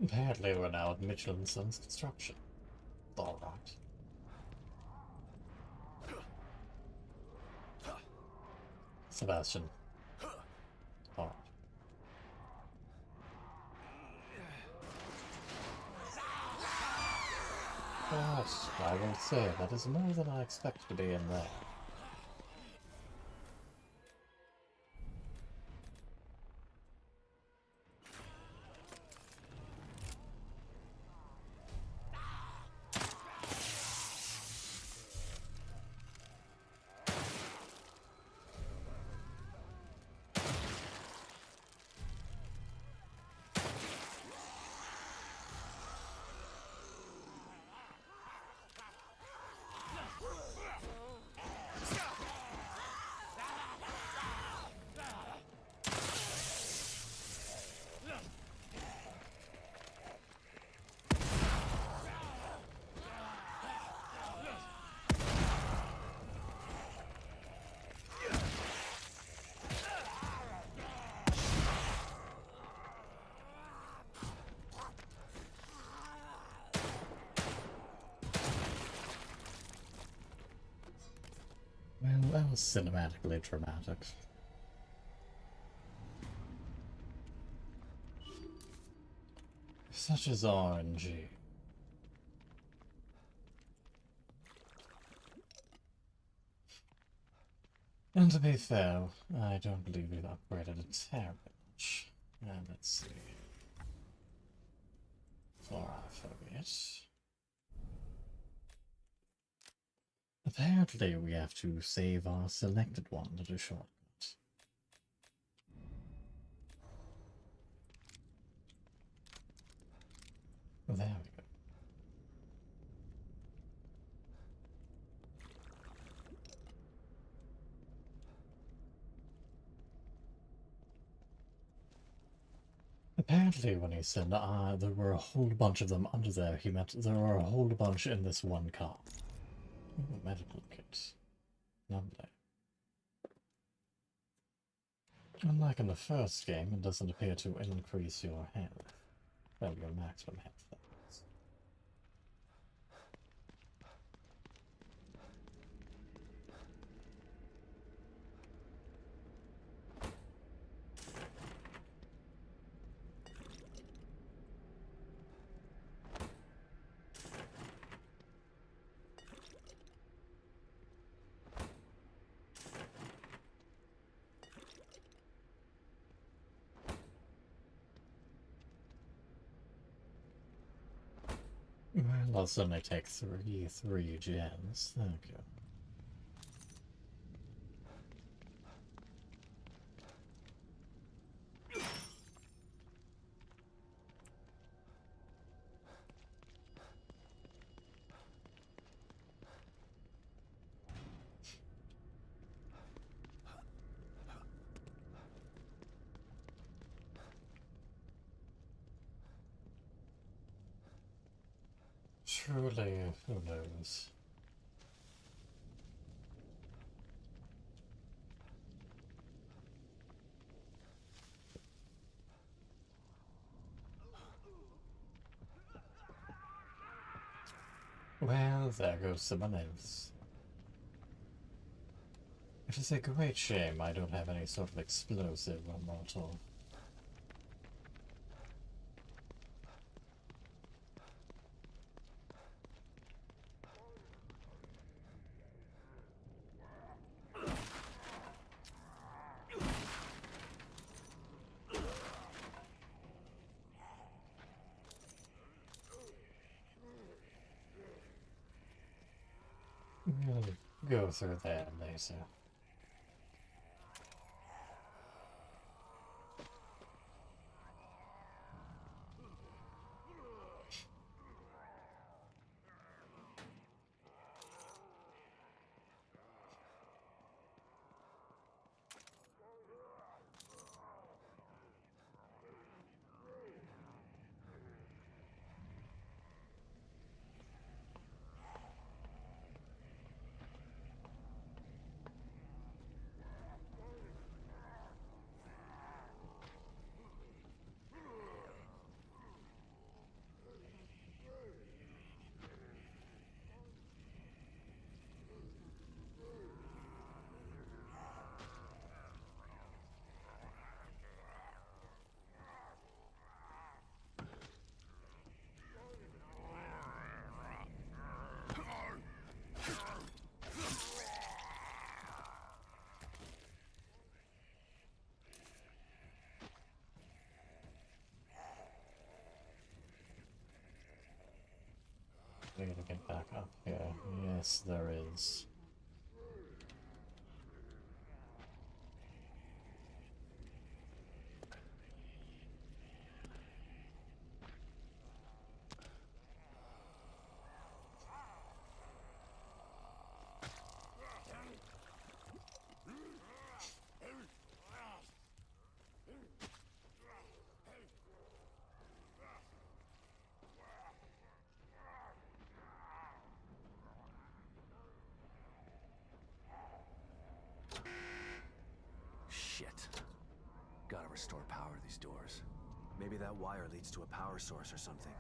Apparently we're now at Mitchell & Sons Construction. Alright. Sebastian. Alright. But I will say, that is more than I expected to be in there. Well, that was cinematically dramatic. Such as RNG. And to be fair, I don't believe we've upgraded it terribly much. And let's see. Floraphobias. Apparently we have to save our selected one to do shortcut. There we go. Apparently when he said there were a whole bunch of them under there, he meant there were a whole bunch in this one car. Ooh, medical kit. Lovely. Unlike in the first game, it doesn't appear to increase your health. Well, your maximum health. Well, I'll certainly take three gens. Thank you. Truly, who knows? Well, there goes someone else. It is a great shame I don't have any sort of explosive or mortal. We'll go through that later. Way to get back up here. Yes, there is. Shit. Gotta restore power to these doors. Maybe that wire leads to a power source or something.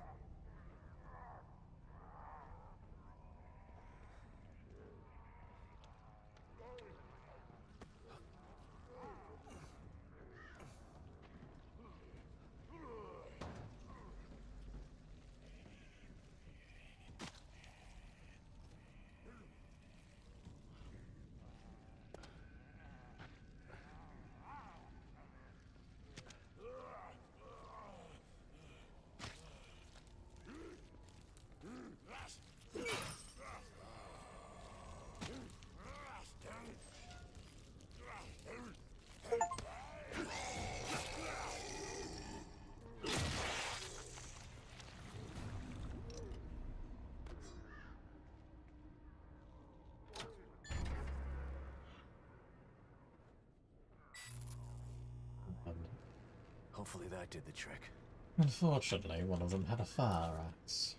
Hopefully that did the trick. Unfortunately, one of them had a fire axe.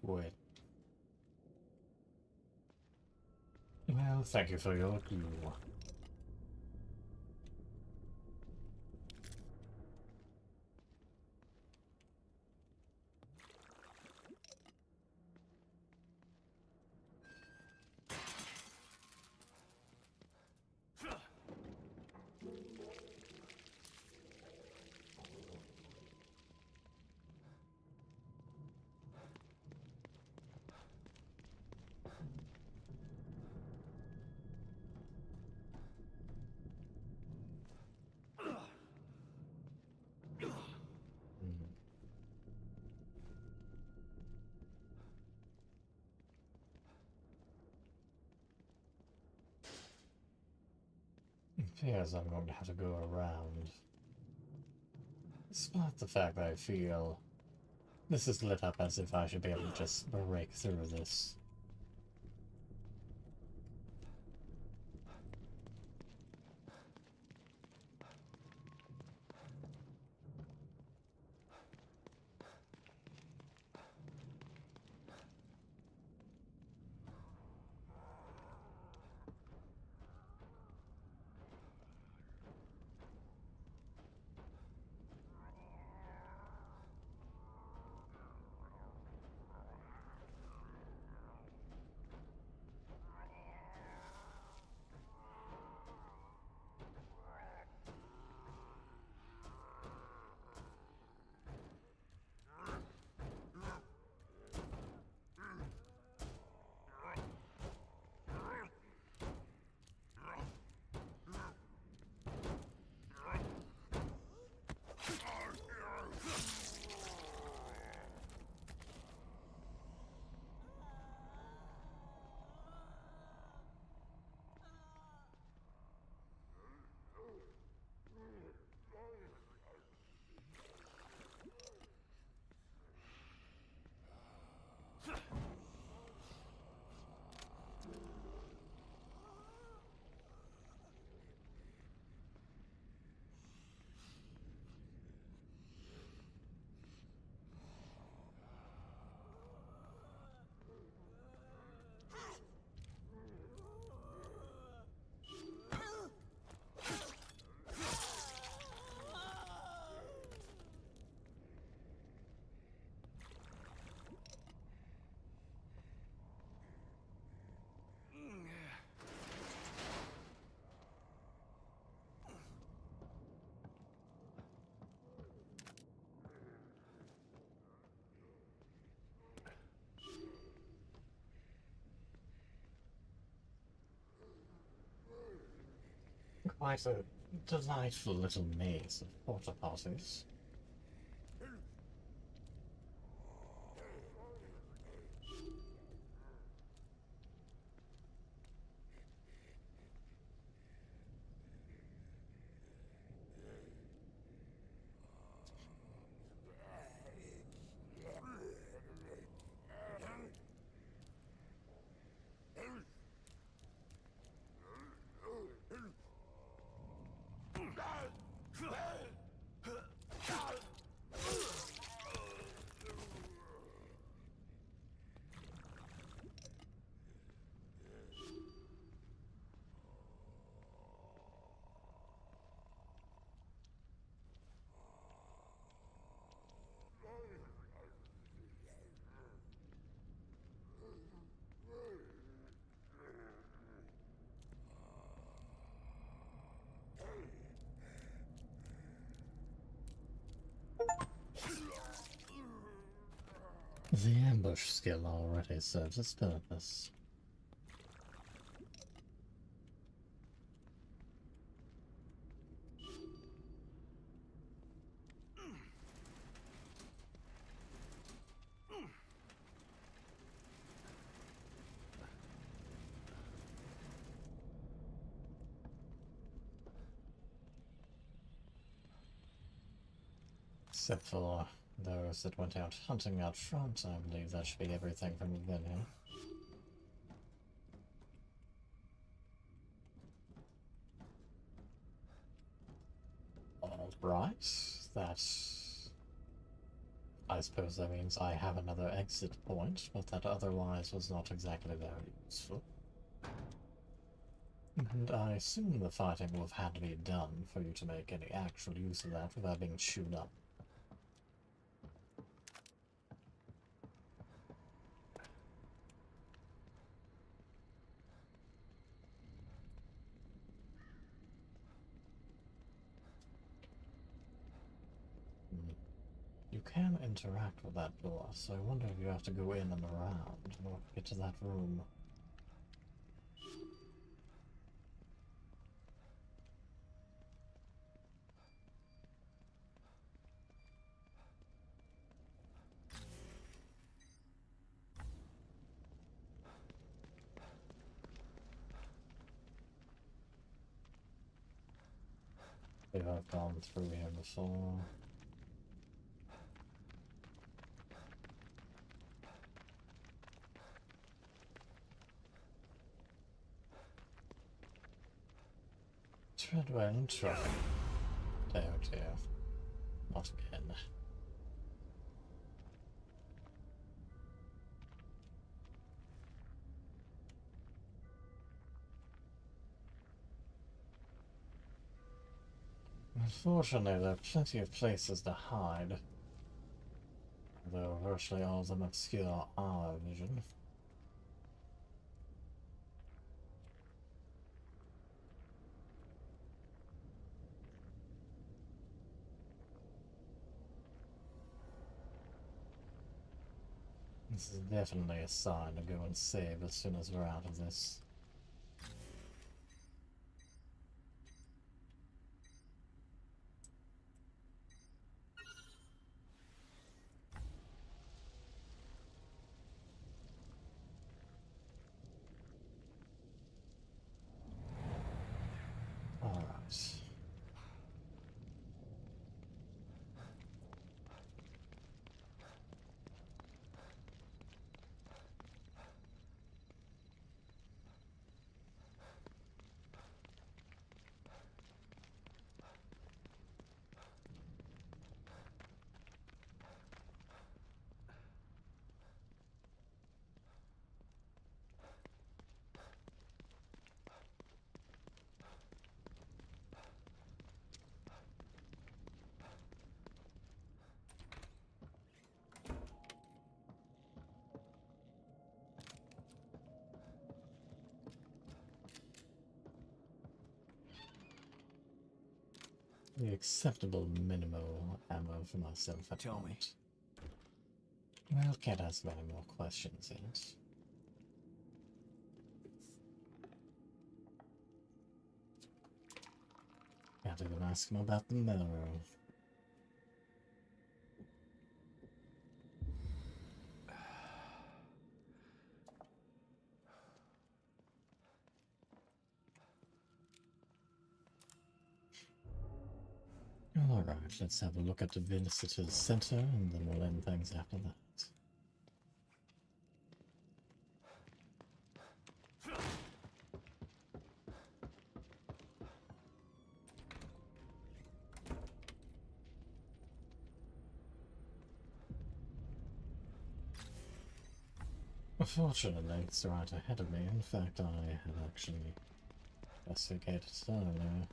Wait. Well, thank you for your clue. Appears I'm going to have to go around. Despite the fact that I feel this is lit up as if I should be able to just break through this. Quite a delightful little maze of porta potties. The ambush skill already serves its purpose. Except for those that went out hunting out front, I believe that should be everything from the venue. Alright, that... I suppose that means I have another exit point, but that otherwise was not exactly very useful. And I assume the fighting will have had to be done for you to make any actual use of that without being chewed up. You can interact with that door, so I wonder if you have to go in and around in order to get to that room. I think I've gone through here before. Treadwell and truck. Oh dear. Not again. Unfortunately, there are plenty of places to hide, though virtually all of them obscure our vision. This is definitely a sign to go and save as soon as we're out of this. Alright. The acceptable minimal ammo for myself at the moment. Well, can't ask many more questions yet. even ask him about the mirror. Alright, let's have a look at the Visitor's Center, and then we'll end things after that. Unfortunately, it's right ahead of me. In fact, I had actually investigated it earlier.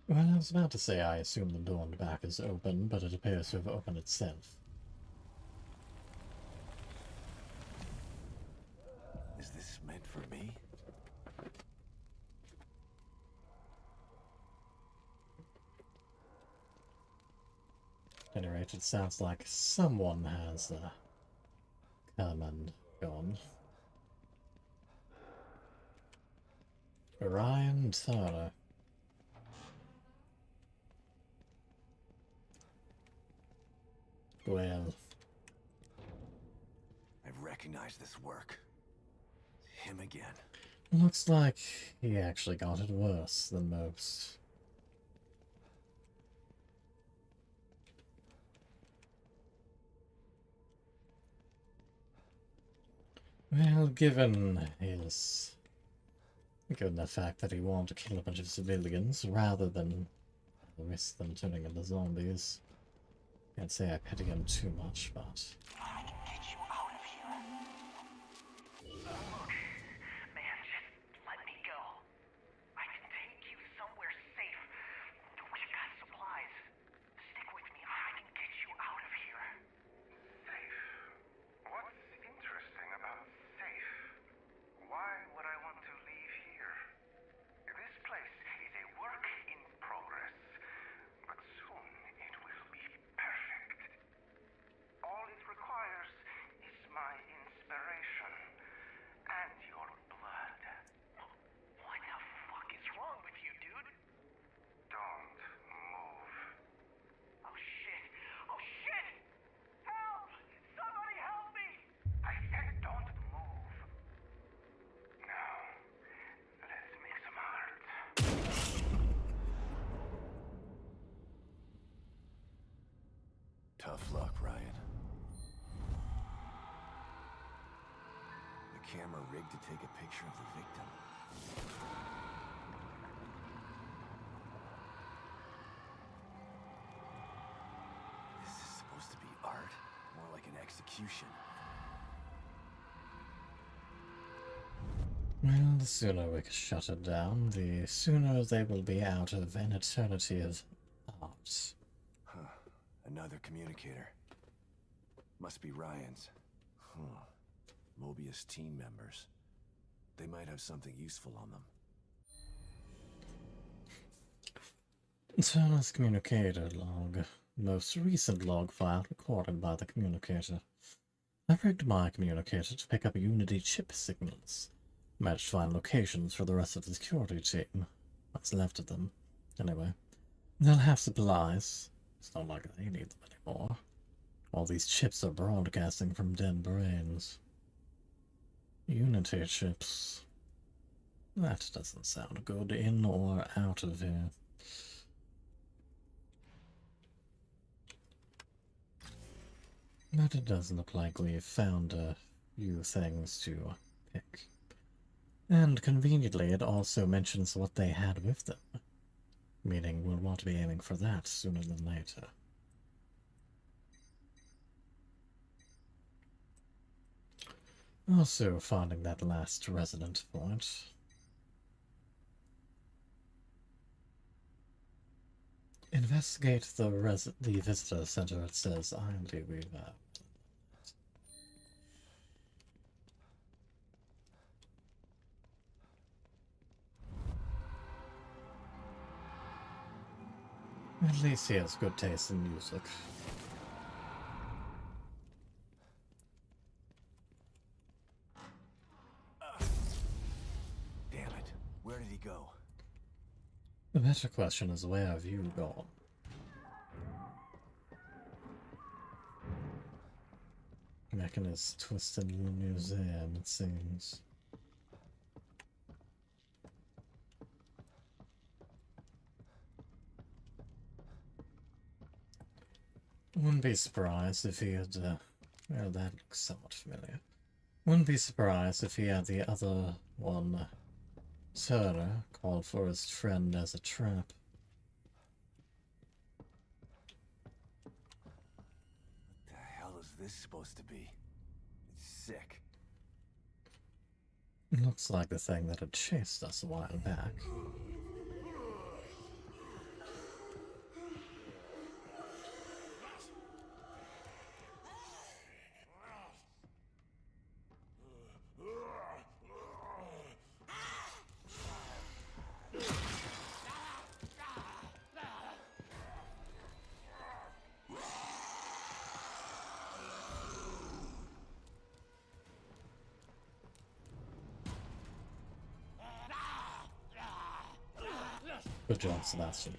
Well, I was about to say I assume the door in the back is open, but it appears to have opened itself. Is this meant for me? At any rate, it sounds like someone has come and gone. Ryan Turner. Well, I recognize this work. Him again. looks like he actually got it worse than most. Well, given the fact that he wanted to kill a bunch of civilians rather than risk them turning into zombies, can't say I pity him too much, but I can get you out of here. Look, man, just let me go. I can take you somewhere safe. We've got supplies. Stick with me. I can get you out of here. Safe? What's interesting about safe? Why would I want to leave here? This place is a work in progress, but soon it will be perfect. All it requires is my inspiration and your blood. What the fuck is wrong with you, dude? Don't move. Oh shit! Oh shit! Help! Somebody help me! I said don't move. Now, let's make some art. Tough luck, Ryan. The camera rigged to take a picture of the victim. This is supposed to be art, more like an execution. well, the sooner we can shut it down, the sooner they will be out of an eternity of art. Huh. Another communicator. Must be Ryan's. Huh. Mobius team members. They might have something useful on them. Turner's communicator log. Most recent log file recorded by the communicator. I rigged my communicator to pick up Unity chip signals. Managed to find locations for the rest of the security team. What's left of them. Anyway, they'll have supplies. It's not like they need them anymore. All these chips are broadcasting from dead brains. Unity chips. That doesn't sound good in or out of here. But it does look like we've found a few things to pick. And conveniently, it also mentions what they had with them. Meaning we'll want to be aiming for that sooner than later. Also finding that last resident point. Investigate the visitor center, it says. I'll do that. At least he has good taste in music. Damn it. Where did he go? The better question is, where have you gone? Back in his twisted little museum, it seems. Wouldn't be surprised if he had, well, that looks somewhat familiar. Wouldn't be surprised if he had the other one, Turner, called for his friend as a trap. What the hell is this supposed to be? It's sick. Looks like the thing that had chased us a while back. Good job, Sebastian.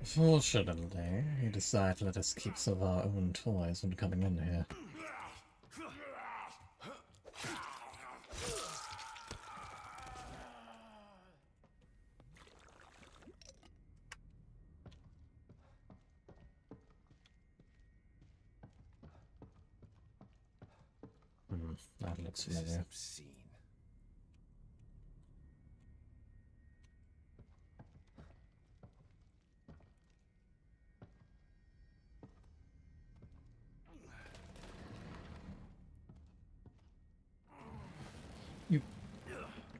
Fortunately, he decided to let us keep some of our own toys when coming in here. That looks familiar. Obscene.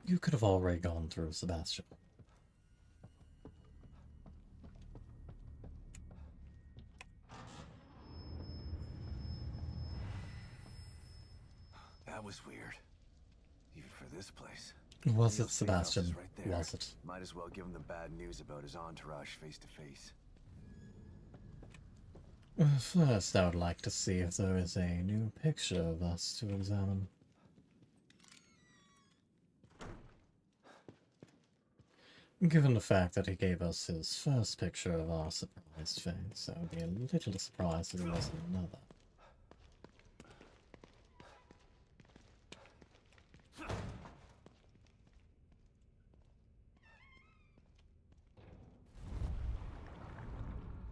You could have already gone through, Sebastian. That was weird. Even for this place. Was it, Neil's safe house Sebastian? is right there. Was it? Might as well give him the bad news about his entourage face to face. First, I would like to see if there is a new picture of us to examine. Given the fact that he gave us his first picture of our surprised face, I would be a little surprised if there wasn't another.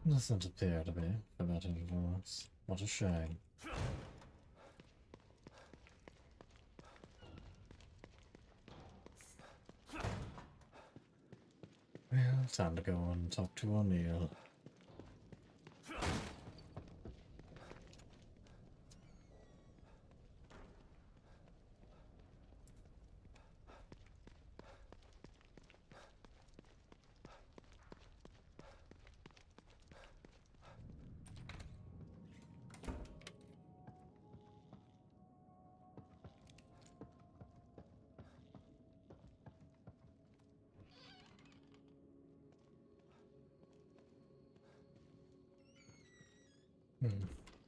Doesn't appear to be, for better or worse. What a shame. Well, time to go and talk to O'Neill.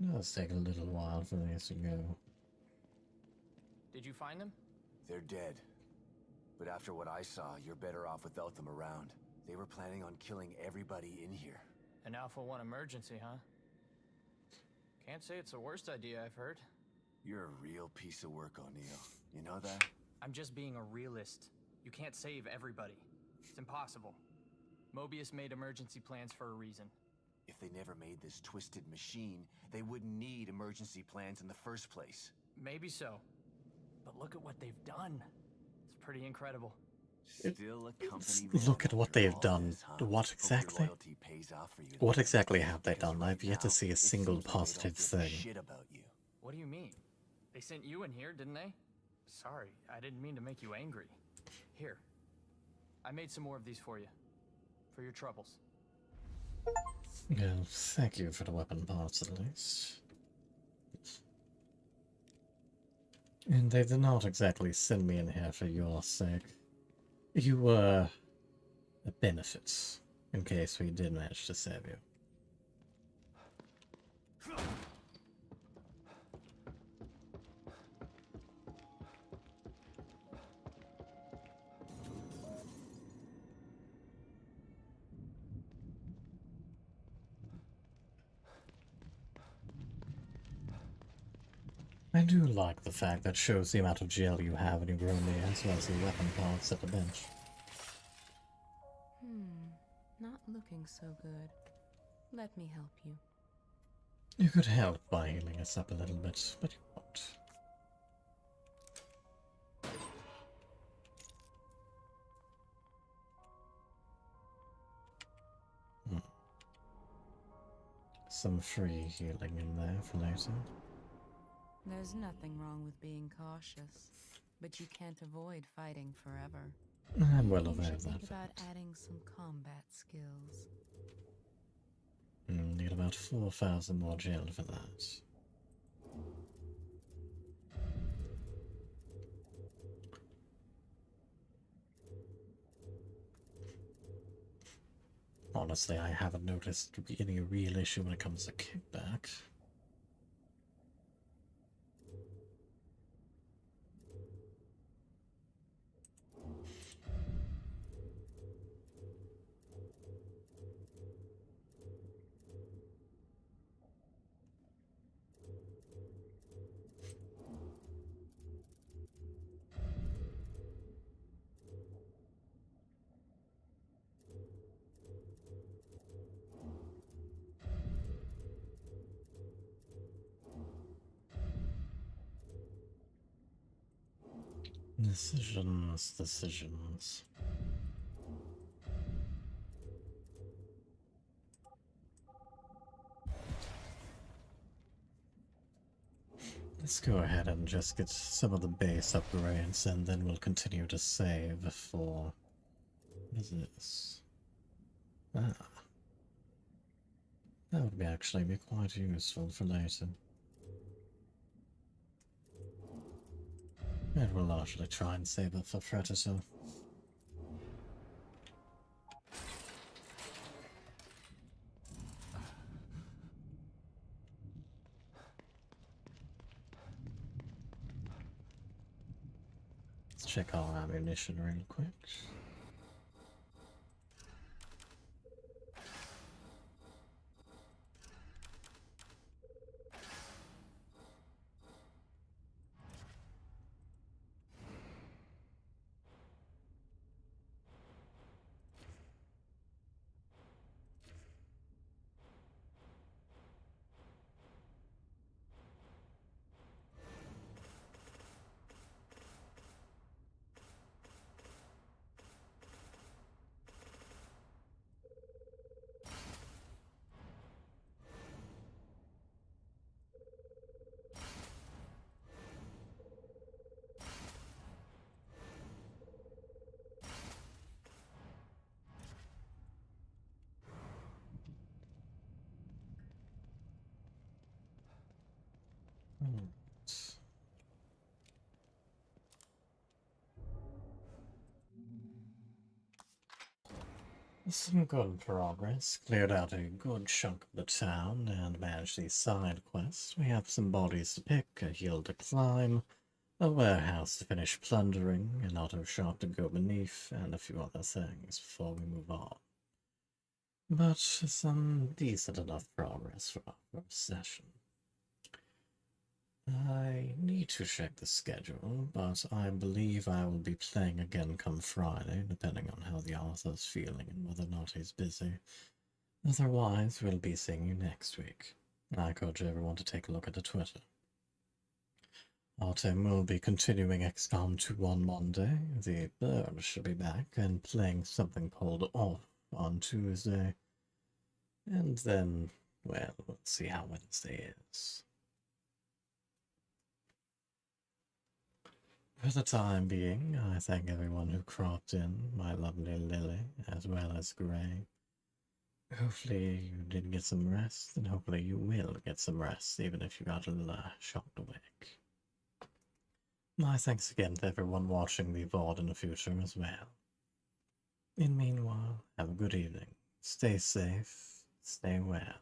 It does take a little while for these to go. Did you find them? They're dead. But after what I saw, you're better off without them around. They were planning on killing everybody in here. An Alpha 1 emergency, huh? Can't say it's the worst idea I've heard. You're a real piece of work, O'Neill. You know that? I'm just being a realist. You can't save everybody. It's impossible. Mobius made emergency plans for a reason. If they never made this twisted machine, they wouldn't need emergency plans in the first place. Maybe so. But look at what they've done. It's pretty incredible. Still a company. Look at what they've done. What exactly? What exactly have they done? I've yet to see a single positive thing. What do you mean? They sent you in here, didn't they? Sorry, I didn't mean to make you angry. Here, I made some more of these for you. For your troubles. Well, thank you for the weapon parts at least. And they did not exactly send me in here for your sake. You were a benefit, in case we did manage to save you. I do like the fact that shows the amount of gel you have in your only, as well as the weapon parts at the bench. Not looking so good. Let me help you. You could help by healing us up a little bit, but you won't. Some free healing in there for later. There's nothing wrong with being cautious, but you can't avoid fighting forever. I'm well aware You of should that think about fact. adding some combat skills. Need about 4,000 more gel for that. Honestly, I haven't noticed any real issue when it comes to kickback. Decisions. Let's go ahead and just get some of the base upgrades, and then we'll continue to save for... What is this? Ah. That would actually be quite useful for later. And we'll largely try and save it for Predator. Let's check our ammunition real quick. Some good progress. Cleared out a good chunk of the town and managed these side quests. We have some bodies to pick, a hill to climb, a warehouse to finish plundering, an auto shop to go beneath, and a few other things before we move on. But some decent enough progress for our first session. I need to check the schedule, but I believe I will be playing again come Friday, depending on how the author's feeling and whether or not he's busy. Otherwise, we'll be seeing you next week. I encourage everyone to take a look at the Twitter. Artem will be continuing XCOM 2 on Monday, the Bird should be back and playing something called Off on Tuesday, and then, well, we'll see how Wednesday is. For the time being, I thank everyone who cropped in, my lovely Lily, as well as Gray. Hopefully you did get some rest, and hopefully you will get some rest, even if you got a little shocked awake. My thanks again to everyone watching the VOD in the future as well. In meanwhile, have a good evening. Stay safe, stay well.